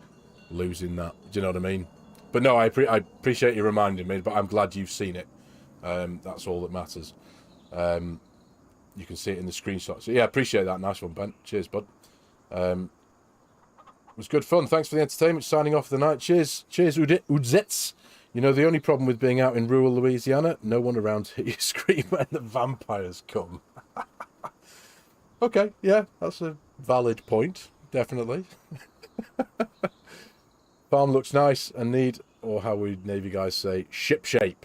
losing that. Do you know what I mean? But no, I appreciate you reminding me, but I'm glad you've seen it. That's all that matters. You can see it in the screenshot. So yeah, appreciate that. Nice one, Ben. Cheers, bud. It was good fun. Thanks for the entertainment. Signing off for the night. Cheers. Cheers, Udzets. You know, the only problem with being out in rural Louisiana, no one around to hear you scream when the vampires come. Okay, yeah, that's a valid point. Definitely. Farm looks nice and neat, or how we Navy guys say, ship shape.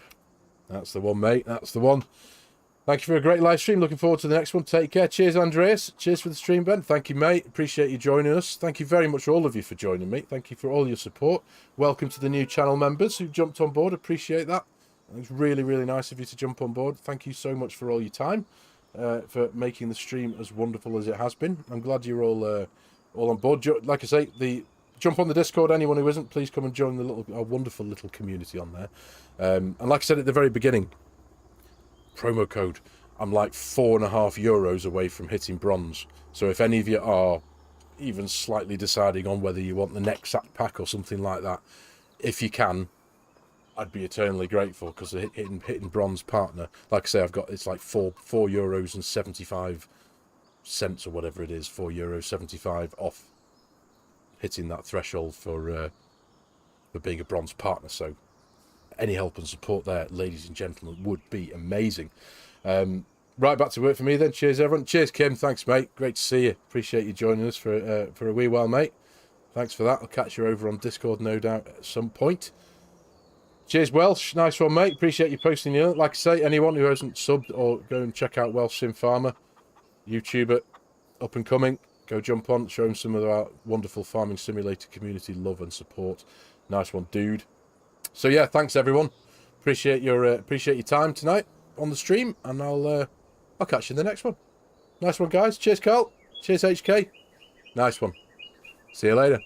That's the one, mate. That's the one. Thank you for a great live stream. Looking forward to the next one. Take care. Cheers, Andreas. Cheers for the stream, Ben. Thank you, mate. Appreciate you joining us. Thank you very much, all of you, for joining me. Thank you for all your support. Welcome to the new channel members who jumped on board. Appreciate that. It's really, really nice of you to jump on board. Thank you so much for all your time, for making the stream as wonderful as it has been. I'm glad you're all on board. Like I say, jump on the Discord. Anyone who isn't, please come and join our wonderful little community on there. And like I said at the very beginning, promo code, I'm like €4.50 away from hitting bronze. So if any of you are even slightly deciding on whether you want the next sack pack or something like that, if you can, I'd be eternally grateful, because hitting bronze partner, like I say, it's like €4.75 or whatever it is, €4.75 off hitting that threshold for being a bronze partner. So any help and support there, ladies and gentlemen, would be amazing. Right, back to work for me then. Cheers, everyone. Cheers, Kim. Thanks, mate. Great to see you. Appreciate you joining us for a wee while, mate. Thanks for that. I'll catch you over on Discord, no doubt, at some point. Cheers, Welsh. Nice one, mate. Appreciate you posting your... Like I say, anyone who hasn't subbed, or go and check out Welsh Sim Farmer, YouTuber, up and coming. Go jump on, show him some of our wonderful farming simulator community love and support. Nice one, dude. So yeah, thanks everyone. Appreciate your time tonight on the stream, and I'll catch you in the next one. Nice one, guys. Cheers, Carl. Cheers, HK. Nice one. See you later.